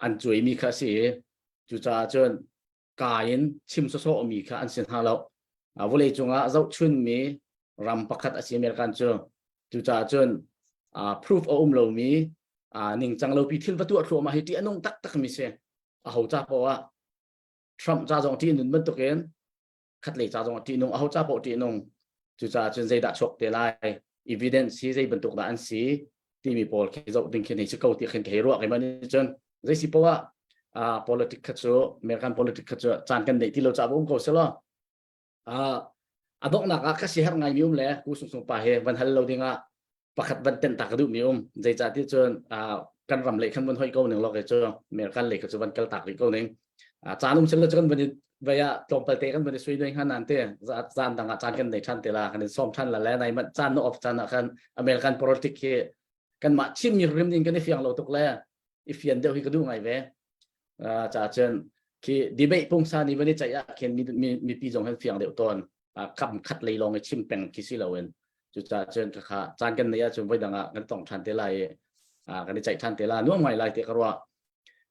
S4: an chui mi kha si chu cha chen kain chim so mi kha an sin ha lo vole chunga zau chun mi ram pakhat asi American chu cha chen proof lo mi ning chang lo pi thil vatu thro ma hi ti anong tak mi se ho cha po Trump cha jong ti nun ban to ken khat le cha jong ti nong ho cha po ti nong chu cha chen zai da chok te lai evidence si zai ban tuk da an si ti mi pol ke zo ding khen hi ko ti khen ke ro ke man chen zai si po politics kha chu American politics kha chu chan kan dei ti lo cha bong ko se lo adok nak ka si har ngai mium le ku sung pa he van hal lo dinga pakhat ban ten tak du mium zai cha ti chon kan ram le khan ban hoi ko ning lo ke chu American le ka chu ban kal tak ri ko ning chanum chel chon ban vaya tong pal te kan ban sui doi han an te zan dang chan kan dei than te la kan som than la le nai man chan no of chan kan American politics ke kan ma chim mi rim ning kan fiang lo tuk le ifian de hi ka du ngai ve cha chen ki debate pung sa ni ban ni cha ya ken mi pi jong han fiang de ton kham khat lei long chim peng ki si lawen chu cha chen kha chan kan ne ya chu vai danga kan tong than te lai kan chai than te la no mai lai te karwa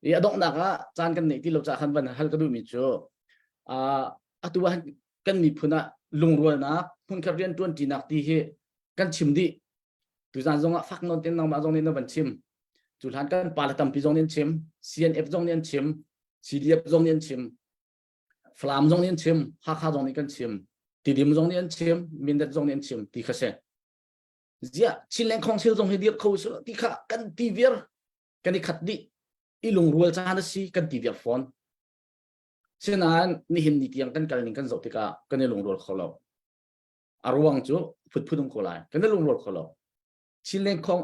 S4: i adong na ka chan kan ne ti lo cha khan ban hal ka du mi chu atuwa kan mi phuna lungro na phun kharian 20 nak ti he kan chim di tu jan zonga fak non ten nang ma jong ni na ban chim chu han kan palatam pi jong nin chim CNF jong nin chim CDF jong nin chim flam jong nin chim ha kha jong ni kan chim tidim jong nin chim mindat jong nin chim ti kha se zia chilen khong sil jong he diep kho su ti kha kan ti ver kan ni khat di ilung rual cha na si kan ti ver phone senan ni hin ni tiang kan kal ning kan zo ti ka kan ni lung rual kholo arwang chu phut ko lai kan ni lung rual kholo chilen khong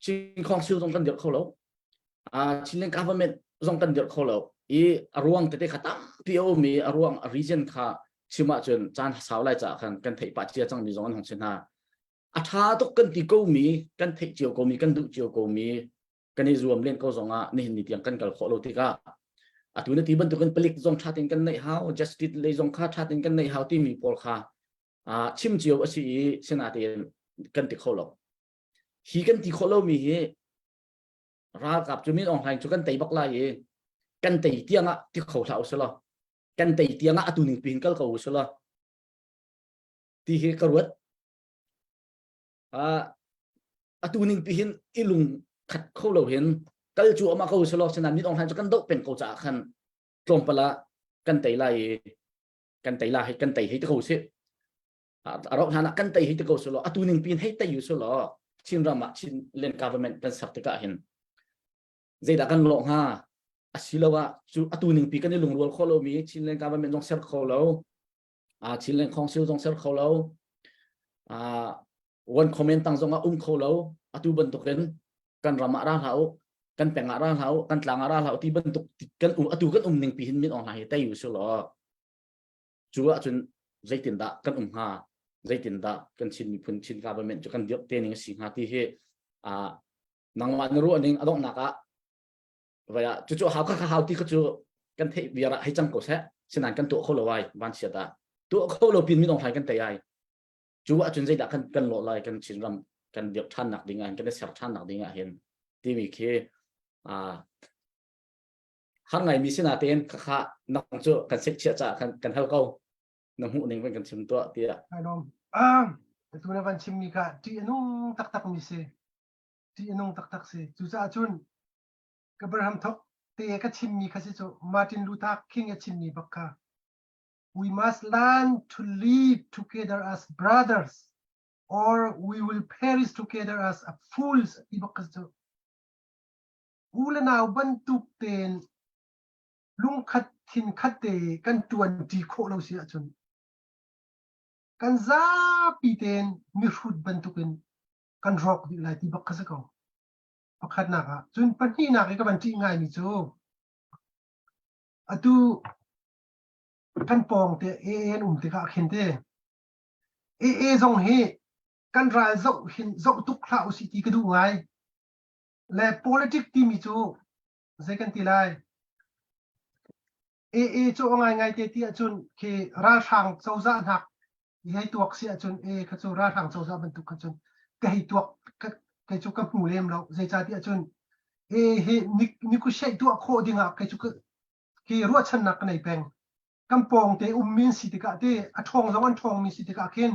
S4: chin khong sil jong kan diep kholo chilen government jong kan diep kholo i arwang te khata pio mi arwang region kha chima chun chan saw lai cha kan thei pa chia chang mi zong hong chen ha atha to kan ti ko mi kan thei chiu ko mi kan du chiu ko mi kan ni zuam len ko zonga ni ni tiang kan kal kholo ti ka atuna ti ban to kan pelik zong tha tin kan nei how justice le zong kha tha tin kan nei how ti mi pol kha chim chiu asi sena ti kan ti kholo hi kan ti kholo mi hi ra kap chu min ong hai chu kan tei bak lai hi kan tei tianga ti khau thau selo kan tei tianga atu ning pin kal ko selo ti hi karwat atu ning pin ilung khat kholo hen kal chu ama ko selo sanan min ong hai chu kan do pen ko cha khan tlom pala kan tei lai kan tei la kan tei hi ti ko se arok hana kan tei hi ti ko selo atu ning pin hei tei yu selo chin rama chin len government kan sak te ka hin zai da kan lo ha asilawa chu atu ning pi kan lung rol kholo mi chin len government jong ser kholo chin len khong sil jong ser kholo one comment tang jong kholo atu ban to kan rama ra hau kan penga ra hau kan tlang ra hau ti ban to kan atu kan ning pi hin min on lai tai yu selo chu a chun zai tin da kan ha zai tin da kan chin mi phun chin government chu kan diop te ning si ha ti he nangwa nru aning adok naka vaya chu hau kha hau ti kha chu kan thei biara hai chang ko se sinan kan to kholo wai ban sia da to kholo pin mi dong hai kan te ai chu a chun zai da kan lo lai kan chin ram kan diop than nak ding an kan ser than nak ding a hen ti mi khe har ngai mi sina ten kha nang chu kan sek chia cha kan hal ko nang hu ning kan chim to tia
S5: ai nom tu na van chim mi ka ti anung tak tak mi se ti anung tak tak se chu cha chun Abraham thok te ka chim mi kha se chu Martin Luther King a chim mi bakka we must learn to live together as brothers or we will perish together as fools I bakka chu ula naw ban tuk ten lung khat thin khat te kan tuan ti kho lo sia chun kan za pi ten mi khut ban tukin kan rock di lai ti bakka sa ko pakhat na ka chun pani na ka ban ti ngai mi chu atu kan pong te en te ka khin te zong he kan ral zo hin zo tuk khla u si ti ka du ngai le politics ti mi chu second ti lai chu ngai ngai te ti chun ke ra thang chau za nak i hai tuak sia chun kha chu ra thang chau za ban tu kha chun ke hi tuak ke chu ka pu lem lo zai cha ti chun he ni ku shei tu kho dinga ke chu ke ro chan nak nei peng kampong te min si te ka te a thong zong an thong mi si te ka khin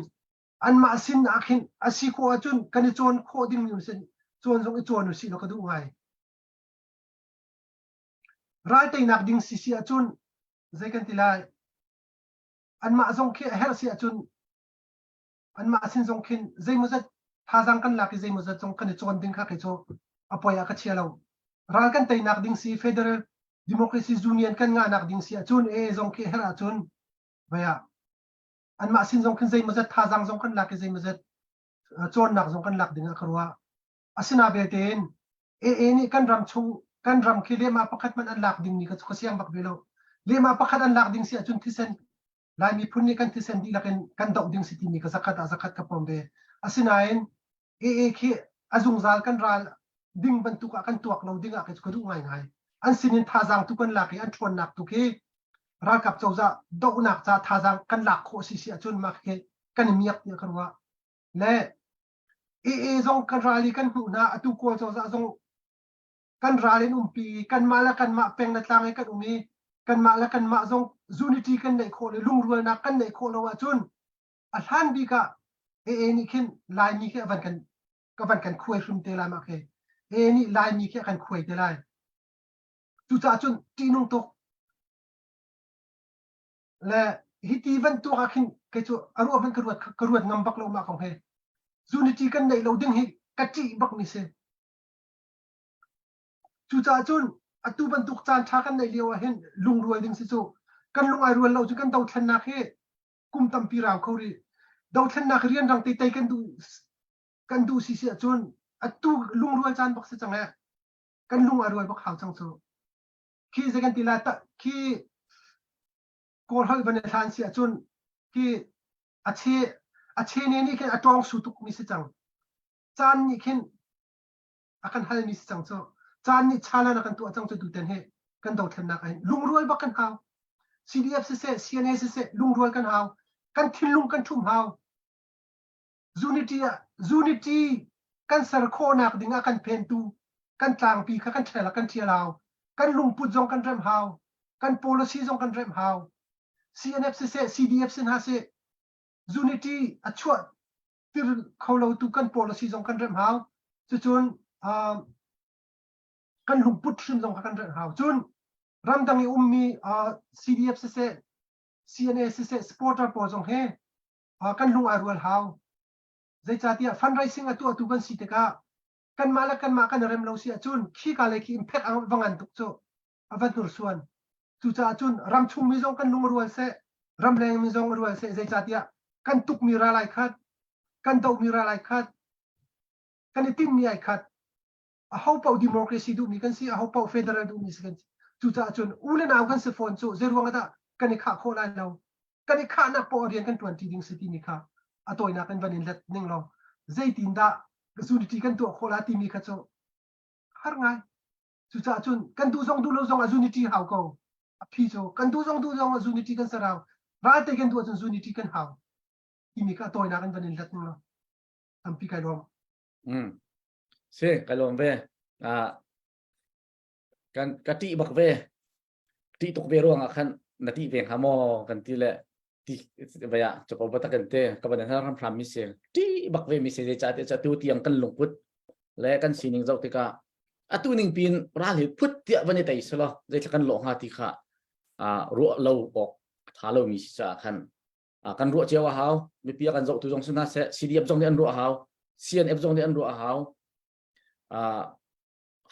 S5: an ma sin a khin a si kho chun kan chon kho ding mi sen chon zong i chon si lo ka du ngai rai te nak ding si si a chun zai kan ti lai an ma zong khe her si a chun an ma sin zong khin zai mu zat tha jang kan la ki zai mu zat zong kan chon ding kha ke cho apoya ka chia lo ral kan te nak ding si federal democracy union kan nga nak ding si a chun zong khe her a chun baya an ma sin zong khin zai mu zat tha jang zong kan la ki zai mu zat chon nak zong kan lak ding a kharwa asina be ten ni kan ram chung kan ram khi le ma pakhat man an lak ding ni ka siang bak belo le ma pakhat an lak ding si a chun thisen lai mi phun ni kan thisen di lakin kan dau ding si ti ni ka zakat ka pom be asinain khi azung zal kan ral ding ban tu ka kan tuak lo ding a ka du ngai ngai an sinin tha jang tu kan lak an thon nak tu ki ra kap chawza do nak cha tha jang kan lak kho si a chun ma ke kan miak ni kharwa le zong kan rali kan hu na atu ko chawza zong kan ralin pi kan mala kan ma peng na tlang kan umi kan mala kan ma zong unity kan nei kho le lung rual na kan nei kho lo wa chun a han bi ka ni khin lai mi ke van kan khuai hrum te la ma ke ni lai mi ke kan khuai te lai tu cha chun ti nung tok le hi ti van tu ka khin ke chu aru van karuat ngam bak lo ma khong he unity kan nei lo ding hi ka ti bak mi se chu cha chun atu ban tuk chan tha kan nei lewa hen lung ruai ding si chu kan lung ai rual lo chu kan dau thlan na khe kum tam pi raw khori dau thlan na rian rang te kan du si chun atu lung rual chan bak se chang ha kan lung ai rual bak haw chang chu khi je kan tila ta khi kor hal ban than si chun khi ache ne ni khen atong su tuk mi se chang chan ni khen akan hal mi se chang chu chan ni chala na kan tu achang chu du ten he kan dau thlan na kai lung rual bak kan haw CDF se CNS se lung rual kan haw kan thil lung kan thum haw unity กันสารโคนักดิ่งกันเพนตูกันจางปีกันเทลกันเทียลาวกันลุงปุดจงกันเริ่มฮาวกันโพลิซีจงกันเริ่มฮาว CNF เส CDF สินหาเส Unity อัชวดที่เขาเราตุกันโพลิซีจงกันเริ่มฮาวจนกันลุงปุดชิมจงกันเริ่มฮาวจนรำดังอีมี CDF เส CNA เส supporter พอจงเฮกันลุงอารัวฮาวใจจ่าที่ fundraising ตัวกันสิเตกากันมาแล้วกันมากันเริ่มเราเสียจนขี้กาเลยขี้ impact อังวังอันตุกโจอวัตถุส่วนจุจ่าจนรำชุ่มมีจงกันลุงรัวเสรำแรงมีจงรัวเสใจจ่าที่กันตุกมีรายคัดกันดาวมีรายคัดกันติมมีไอคัดhow about democracy do mi kan si how about federal do mi kan chu cha chun ule naw kan se phone chu zeruang ada kan kha kho lai lo kan kha na po rian kan 20 ding city ni kha atoi na kan vanin let ning lo zaitin da unity kan to khola ti mi kha chu har ngai chu cha chun kan du zong unity how ko a phi chu kan du zong unity kan sarau ra te kan du chun unity kan how ti mi kha atoi na kan vanin let ning lo ampi kai lo
S4: si kalom ve kan kati bak ve ti tok ve ruang akan nati veng hamo kan ti le ti baya choko bata kan te kabadan ram pram mi se ti bak ve mi se cha tu tiang kan lungput le kan sining zau te ka atu ning pin ra le put tia vani tai selo le kan lo ha ti kha ru lo ok tha lo mi cha kan kan ru chewa haw mi pia kan zau tu jong suna se CDF jong ni an ru haw CNF jong ni an ru haw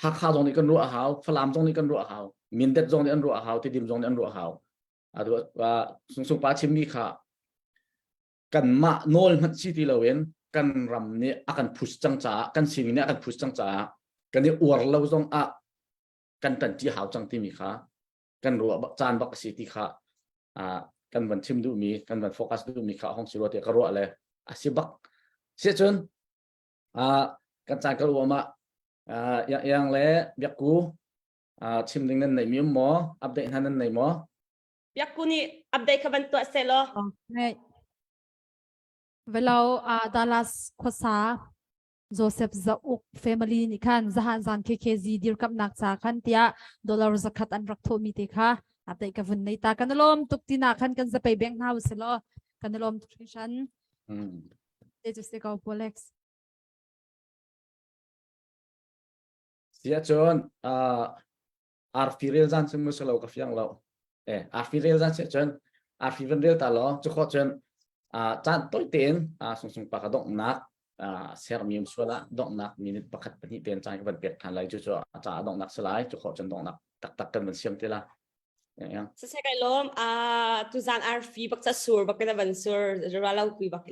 S4: ฮักข้าวตรงนี้กันรัวหาวฝรั่งตรงนี้กันรัวหาวมินเด็ดตรงนี้อันรัวหาวที่ดิมตรงนี้อันรัวหาวตัวว่าสุงป้าชิมมีค่ะกันมาโนลมันสิที่เราเห็นกันรำเนี่ยอาการพุชจังจ้ากันสิ่งนี้อาการพุชจังจ้ากันเนี่ยอวดเราตรงกันตันที่หาวจังที่มีค่ะกันรัวจานบักสิที่ค่ะกันวันชิมดูมีกันวันโฟกัสดูมีค่ะห้องสิรัวเตียกรัวเลยสิบักเสียจนกันจานกรัวมาyang le biak ku chim ding nan nei mi mo update han nan nei mo
S1: biak ku ni update ka ban tu se lo
S6: ngay velau Dallas khosa Joseph Zauk family ni khan zahan zan KKZ dir kap nak cha khan tia dollar zakat an rak tho mi te kha update ka vun nei ta kanalom tukti na khan kan za pay bank house se lo kanalom tuition they just take out Polex
S4: sia chon arfirel zan sum selo ka fiang lo arfirel zan se chon arfirel ta lo chu kho chon chan toi ten sung pa ka dok nak ser mium swala dok nak minute pakhat pani ten chan ka ban pek than lai chu cha dok nak salai chu kho chon dok nak tak kan ban siam te la yang
S1: sa se kai lom tu zan arfi bak cha sur bak na ban sur ralau kui bak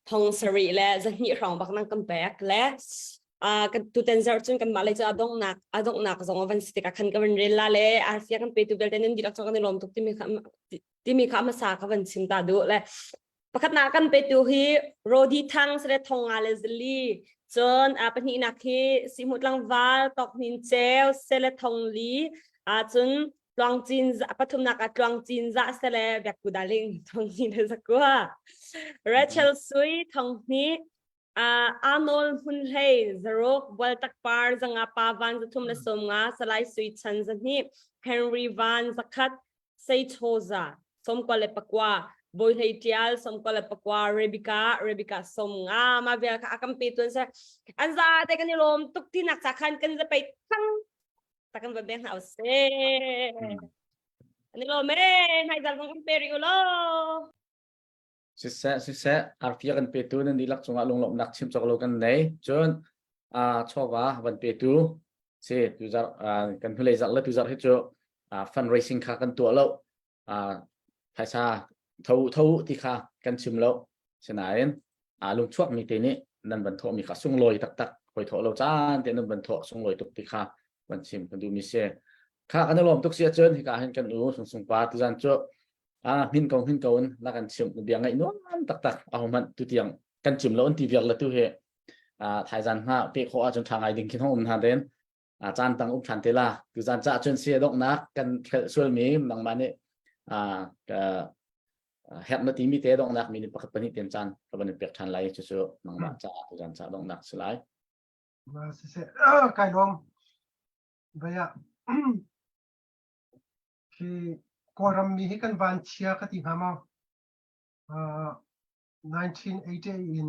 S1: thong sari le za hi rong bak nang kam pek le kan tu tensor chun kan malai cha adong nak zong van stik kan kan rela le arfia kan pe tu bel ten dilak chong kan lom tuk ti mi kha ma sa ka van sim ta du le pakat na kan pe tu hi rodi thang sre thong ale zli chon pani na khi simut lang wal tok nin cheu sele thong li chun twang chin za pathum na ka twang chin za sele byak ku daling thong ni de zakwa Rachel Sui thong ni Arnold Hunley Zarok Waltak Par Zanga Pavan Zatum la Somga Salai Sui Chanzani Henry Van Zakat Saitoza Som Kwale Pakwa Boy Tial Som Kwale Pakwa Rebecca Somga Mavia Akampetun sa Anza Tekan Lom Tukti Naksakan kan za pay tang takan ba beng house Anilo men hay dal kong periulo
S4: sisa arfia kan pe tu nan dilak chunga longlom nak chim chok lo kan nei chon chowa ban pe tu se tu jar kan phulei jak la tu jar he chu fundraising kha kan tu lo phaisa thau ti kha kan chim lo senain lung chuak mi te ni nan ban tho mi kha sung loi tak hoi tho lo chan te nan ban tho sung loi tuk ti kha ban chim kan du mi se kha kan lom tuk sia chon hi ka hen kan u sung pa tu jan chu hin kaun la kan chim biang ngai non tak man tu tiang kan chim lo ti viak la tu he thai jan ha pe kho a chon thangai ding kin hom han den chan tang up than te la tu jan cha chon sia dok nak kan sul mi nang mane ka hep na ti mi te dok nak mi ni pakat pani ten chan ka ban pek than lai chu nang ma cha tu jan cha dok nak slai
S5: มาเสไก่ลงไปอ่ะคือกอรมีให้กันวันเชียร์กันที่หามา1980 in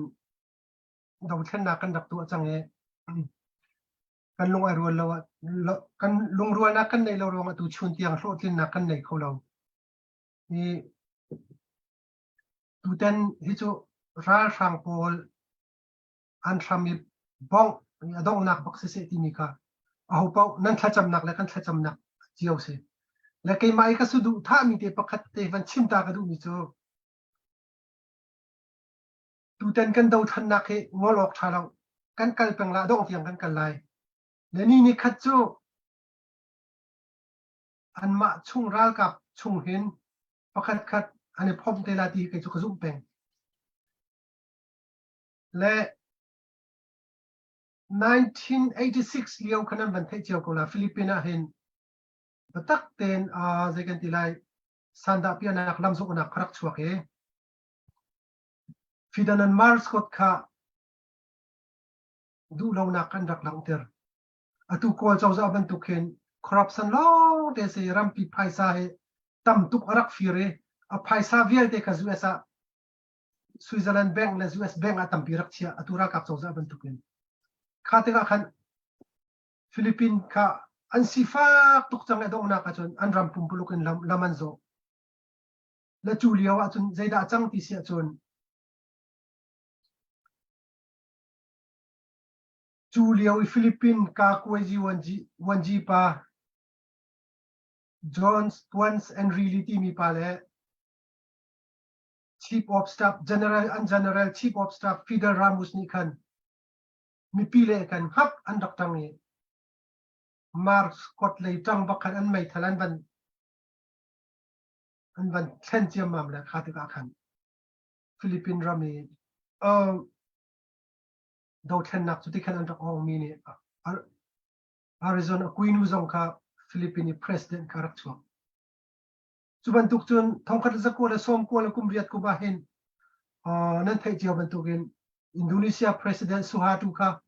S5: ดาวเทนนักกันดักตัวจังเงกันลงไอรัวเรากันลงรัวนักกันในเราลงตัวชวนเตียงโลดที่นักกันในเขาเรานี่ตัวเต้นที่จะร่าทางโพลอันทำมีบ้องนี่ดงนักบักเสียที่มีค่ะเอาเป้านั่นถ้าจำนักแล้วกันถ้าจำนักเจียวเสียแล้วก็ไม่ก็สุดถ้ามีเตปะคัดเตวันชิมตากระดูมิโจตัวเต้นกันดาวทันนักเหงอหลอกชาเรากันกัลเป็งละดงเทียงกันกันไล่และนี่คัดโจอันมาช่วงรักกับช่วงเห็นประคัดอันนี้พบเตลาดีกับจุกซุ่มเป็งและ1986เลี้ยวขนาดวันที่เจียวกุลาฟิลิปปินส์เห็นบัตักเต็นเจกันทีไรสันดาพิอานักลำสุกนักครักชัวเกฟิดานันมาร์สกอตค่ะดูเรานักกันรักหลังเตอร์อตุกอลเจ้าจะบันทุกเห็นครัปชันล้อเดซิรัมปีไพซ่าเฮตั้มตุกรักฟิเรอไพซ่าเวียลเดกัสเวซ่าสวิตเซอร์แลนด์แบงก์และยูเอสแบงก์ตั้มปีรักเชียอตุรักกับเจ้าจะบันทุกเห็นข้าแต่ก็ขันฟิลิปปินส์ค่ะอันสิฟ้าตุกจังเอดองนักจนอันรำปุ่มปลุกinลามันโซและจูเลียวจนใจด่าจังที่เสียจนจูเลียวฟิลิปปินส์กาคุยจีวันจีปาจอห์นส์ทวันส์แอนด์รีลิตี้มีปาเล Chief of Staff General Chief of Staff Fidel Ramos ni kan mi pile kan hap an daktang ni Mark Scott lay tang bakan an may thalan ban chen chiam mam la khati ka khan Philippine rami do chen nak chu ti khan an dak ong mi ni Arizona Queen uzong ka Philippine president karak chu chuban tuk chun thongkhat zakko la som ko la kumriat ko ba hen nan thai chiao ban tukin Indonesia president Suharto ka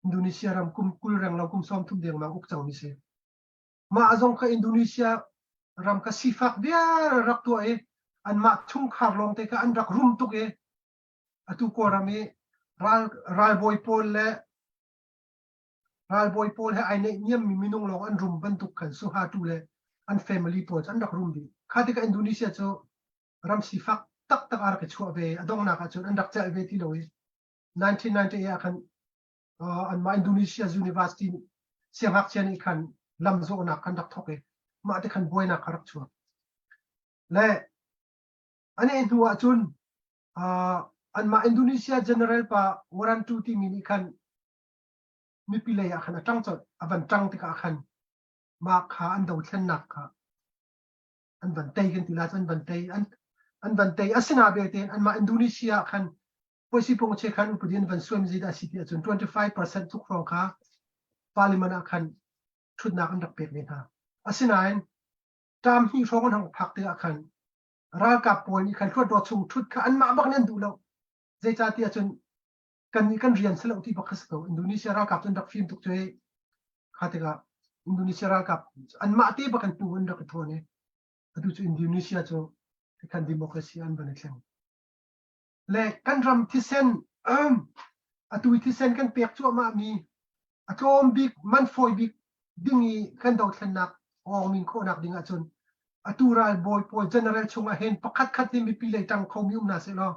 S5: Indonesia ram kum kul rang lau kum som thum deng ma uk chang mi se ma azong ka Indonesia ram ka sifak dia rak to e an ma chung khak long te ka an rak rum tuk e atu ko rami ral boy pol he ai ne niam mi minung long an rum ban tuk kan Suharto le an family pol an rak rum di khati ka Indonesia cho ram sifak tak ar ka chua ve adong na ka chon an rak chal ve ti lo e 1998 akan an ma Indonesia University siang hak chen ikan lam zo na kan dak thoke ma te kan boy na karak chu le ani en huwa chun an ma Indonesia general pa waran tu ti mini kan mi pile ya kan atang chot aban tang ti ka kan ma kha an do thlen nak ka an ban tei kan ti la an ban tei asina be ten an ma Indonesia kan Poisi pong che kan upudin van swem zida city achun 25% tuk rong ka parliament akan thut nak an dak pek ni ha asinain tam hi rong hang phak te akan ra ka pol ni kan thut do chung thut ka an ma bak nen du lo zai cha ti achun kan ni kan rian selo ti bakas ko Indonesia ra ka chun dak film tuk chei khatega Indonesia ra ka an ma te bakan tu an dak thone adu chu Indonesia chu kan democracy an ban thleng le kan ram thi sen atui thi sen kan pek chu ma mi atom big man foi big dingi kan do thlan nak ong min kho nak dinga chun atural boy pol general chunga hen pakhat khat mi pilei tang khomium na se lo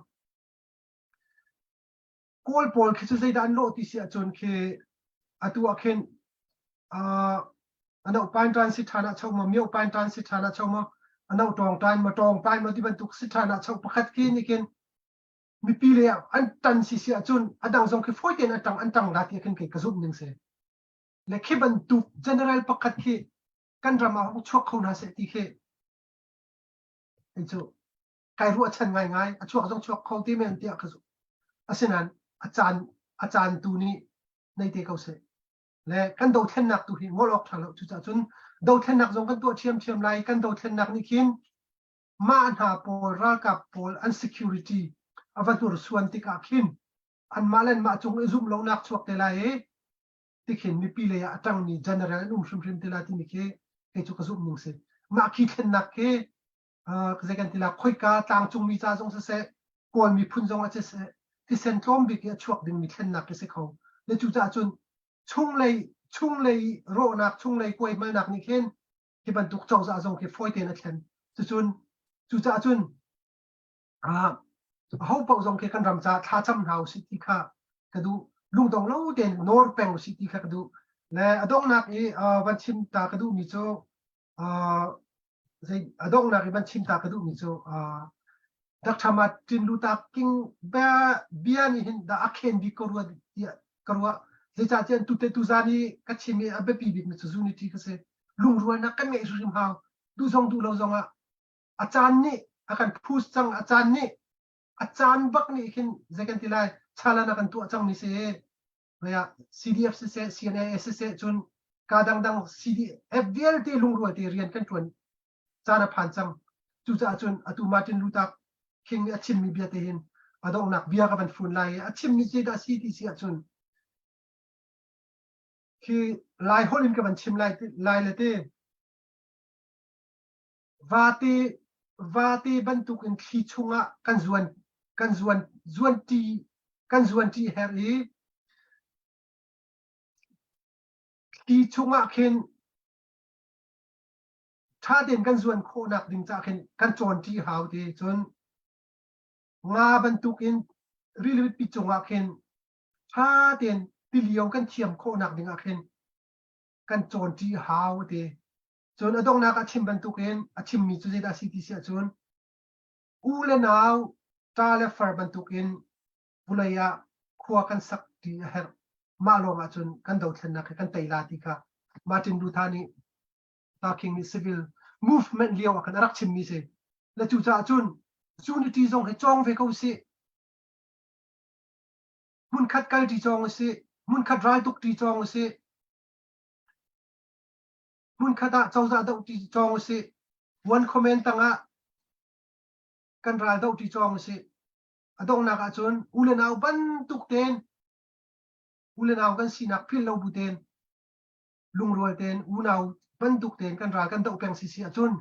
S5: kol pol khichu zai dan lo ti sia chun ke atu akhen ana upan transit thana chawma mi upan transit thana chawma ana tong tan ma tong pan ma ti ban tuk sit thana chaw pakhat ki ni ken mi pile an tan si sia chun adang zong ke foiten antang la ti ken ke kazum ning se le ke ban tu general pakhat ki kan drama hu chok khona se ti ke encho kai ru chan ngai a chok zong chok khol ti men ti a kazu asinan achan tu ni nei te kau se le kan do then nak tu hi ngolok thalo chu cha chun do then nak zong kan tu thiam lai kan do then nak ni kin ma na pol ra ka pol an security avatur suan ti ka khin an malen ma chung zoom lo nak chuak te lai ที่เห็นมีปีเลยอะจังมี general ชุมชนที่ลาที่มีเคจุกซุ่มนิ่งเสมาคิดเห็นนักก็จะกันที่ลาค่อยกาต่างจงมีจ้าจงเสกวนมีพุ่นจงอาจจะที่เซนทรัมบิกช่วงดึงมีเห็นนักเสเขาแล้วจุจ้าจนช่วงเลยโรนักช่วงเลยกวยมานักนี่เห็นที่บรรทุกเจ้าจ้าจงที่ฟอยเตนักเห็นจุจ้าจนเขาบอกจงที่กันรำจ้าท่าจำเฮาสิที่ข้ากระดูลุงตองเล่าเด่นนอร์แปงสิที่ข้ากระดูและอดงนักวันชิมตากระดูมีโจอดงนักวันชิมตากระดูมีโจดักทำมาจินลูตากิงเบียนี่เห็นดาอักเห็นบิกรัวเจ้าเจนตุเตตุซานีกัดชิมีอับปีบิกมิจูนี่ที่ก็เสลุงรัวนักกันไม่สุริมหาวดูจงดูเราจงอาจารย์นี่อาการพูดจังอาจารย์นี่อาจารย์บักนี่เห็นเจกันที่ไรชาลานักันตัวจังนี่เสเวลา CDF เส CNS เสจนการดัง CDF เดียร์ที่ลุงรัวที่เรียนกันจนจานะผ่านจังจู่ๆจนอตุมาจินลูตาคิงอาชิมมีเบียเตหินอดองนักเบียกับมันฝุ่นไล่อาชิมมีเจดาซีที่เสียจนคือไล่ฮอลินกับมันชิมไล่เลยเต้วาตีบรรทุกอินขี้ชงะกันจวนที่เฮรีขี้ชงะเข็นถ้าเด่นกันจวนโคนักดิ่งจากเข็นกันโจนที่หาวดีจนงาบรรทุกอินรีลิปิจงะเข็นถ้าเด่นปิเลียงกันเทียมโคนักดิ่งเข็นกันโจนที่หาวดีจนอดองนักอาชิมบรรทุกอินอาชิมมีจุดเด่นสิที่เสียจนอูเลนาวตาเลฟาร์บรรทุกอินบุเลยะขวากันสักที่เฮรมาลงจนกันดาวเทนนักกันไตลาติกามาจินดูทานีตาคิงมี civil movement เลี้ยวกันรักชิมมีเสและจู่ๆจุนunity จงให้จองเวเขาสิมุนขัดกันที่จองสิมุนขัดรายตุกที่จองสิมุนขัดเจ้าจ่าดาวที่จองสิวันคอมเมนต์ต่างกันรายดาวที่จองสิอดองนักจุนอุเลนเอาบันตุกเตนอุเลนเอากันสินักพิลเราบุเตนลุงรวยเตนอุนเอาบันตุกเตนกันรายกันดาวเพียงสิเสียจุน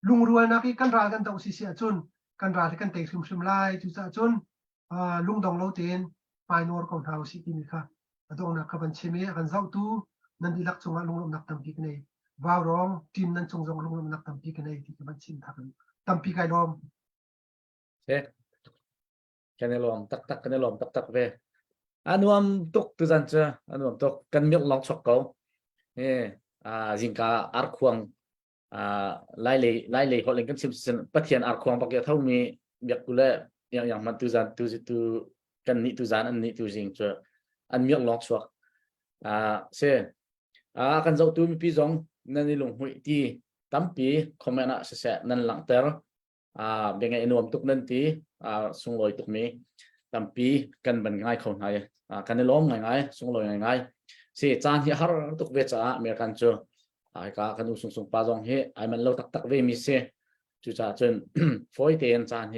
S5: ลุงรวยนักกันรายกันดาวสิเสียจุนกันรายกันเตะชุมไล่จุดจุนลุงดองเราเตนไปนอร์ของเท้าสิที่นี่ค่ะอดองนักขับบัญชีมีกันเจ้าตู้นั่นดีลักจงลุงลมนักตั้มปีกันเองว้าวร้องทีมนั้นจงลุงลมนักตั้มปีกันเองที่ขับบัญชีทักตั้มปีกันลม
S4: เช็คกันในลมตักกันในลมตักเวอันวมตุกตุจันเจอันวมตุกกันมีลองช็อกเขาจิงกาอาร์ควงไล่เลยเขาเล่นกันชิมสินปัจเจียนอาร์ควงปากเท่ามีเบียกกุเล่อย่างมันตุจันกันนี่ตุจันอันนี้ตุจิงเจอันมีลองช็อกเช่กันเจ้าตัวมีปีจงนั่นนี่ลงหุยที่ตั้มปีคอมเมนต์เสร็จนั่นหลังเตอร์เป็นไงนวมตุกนั่นที่ส่งลอยตุกมีตั้มปีกันเป็นง่ายเขาไงกันในล้มง่ายส่งลอยง่ายสิจานที่ฮาร์ตุกเวชอเมริกันเจอกันดูส่งปาจงเฮไอมันเราตักเวมิเซจุจ่าจนฟอยเตียนจานเฮ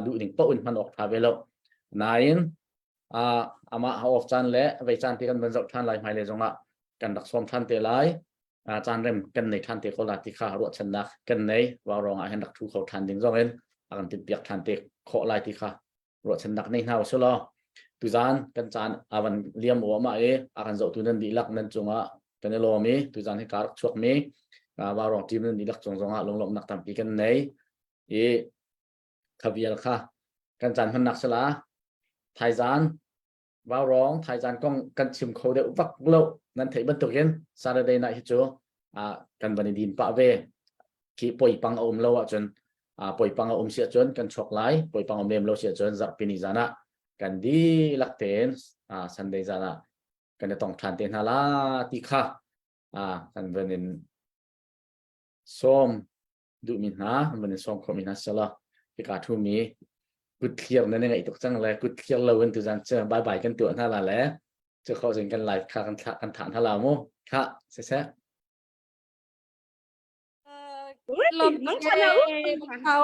S4: ดูดิ่งป้อุ่นมันออกทาเวลนายนอามาเอาออกจานเละไว้จานที่กันบรรจุท่านลายไม้เลยจงละกันดักซ้อมท่านเตลัยจานเริ่มกันในท่านเตะเขาลาติข้ารวดชนะกันในว่ารองอาเห็นดักทุกเขาท่านดิ่งจงเอ็นกันติดเปียกท่านเตะเขาลายติข้ารวดชนะในหน้าสุดละตุจานกันจานอาวันเลี้ยมหัวมากันจะตุนันดีลักนั่นจงละกันในโลมีตุจานให้การช่วยมีว่ารองทีมนั้นดีลักจงละลงนักทำปีกันในขบเยลค่ะกันจานพันนักสละไทยจานว่ารองไทยจานกองกันชิมเขาเดือดวักโลนั่นถือบรรทุกเห็นซาเดย์นายฮิจูกันบันดินปะเวขี่ปล่อยปังอมโลจนปล่อยปังอมเสียจนกันช็อกไลปล่อยปังอมเลมโลเสียจนจับปินิจานะกันดีลักเตนสันเดย์จานะกันจะต้องทานเตนฮาลาติค่ะกันบันดินส้มดูมินนะบันดินส้มขมินะสละพิการทุ่มีกุดเขียวนั่นเองไอ้ตุกจังเลยกุดเขียวเราเป็นตัวจันเจอบายกันตัวท่าละแล้วจะเข้าถึงกันไลฟ์กันฐานท่าละโมค่ะเสร็จ
S6: ลมน้องชนะเขา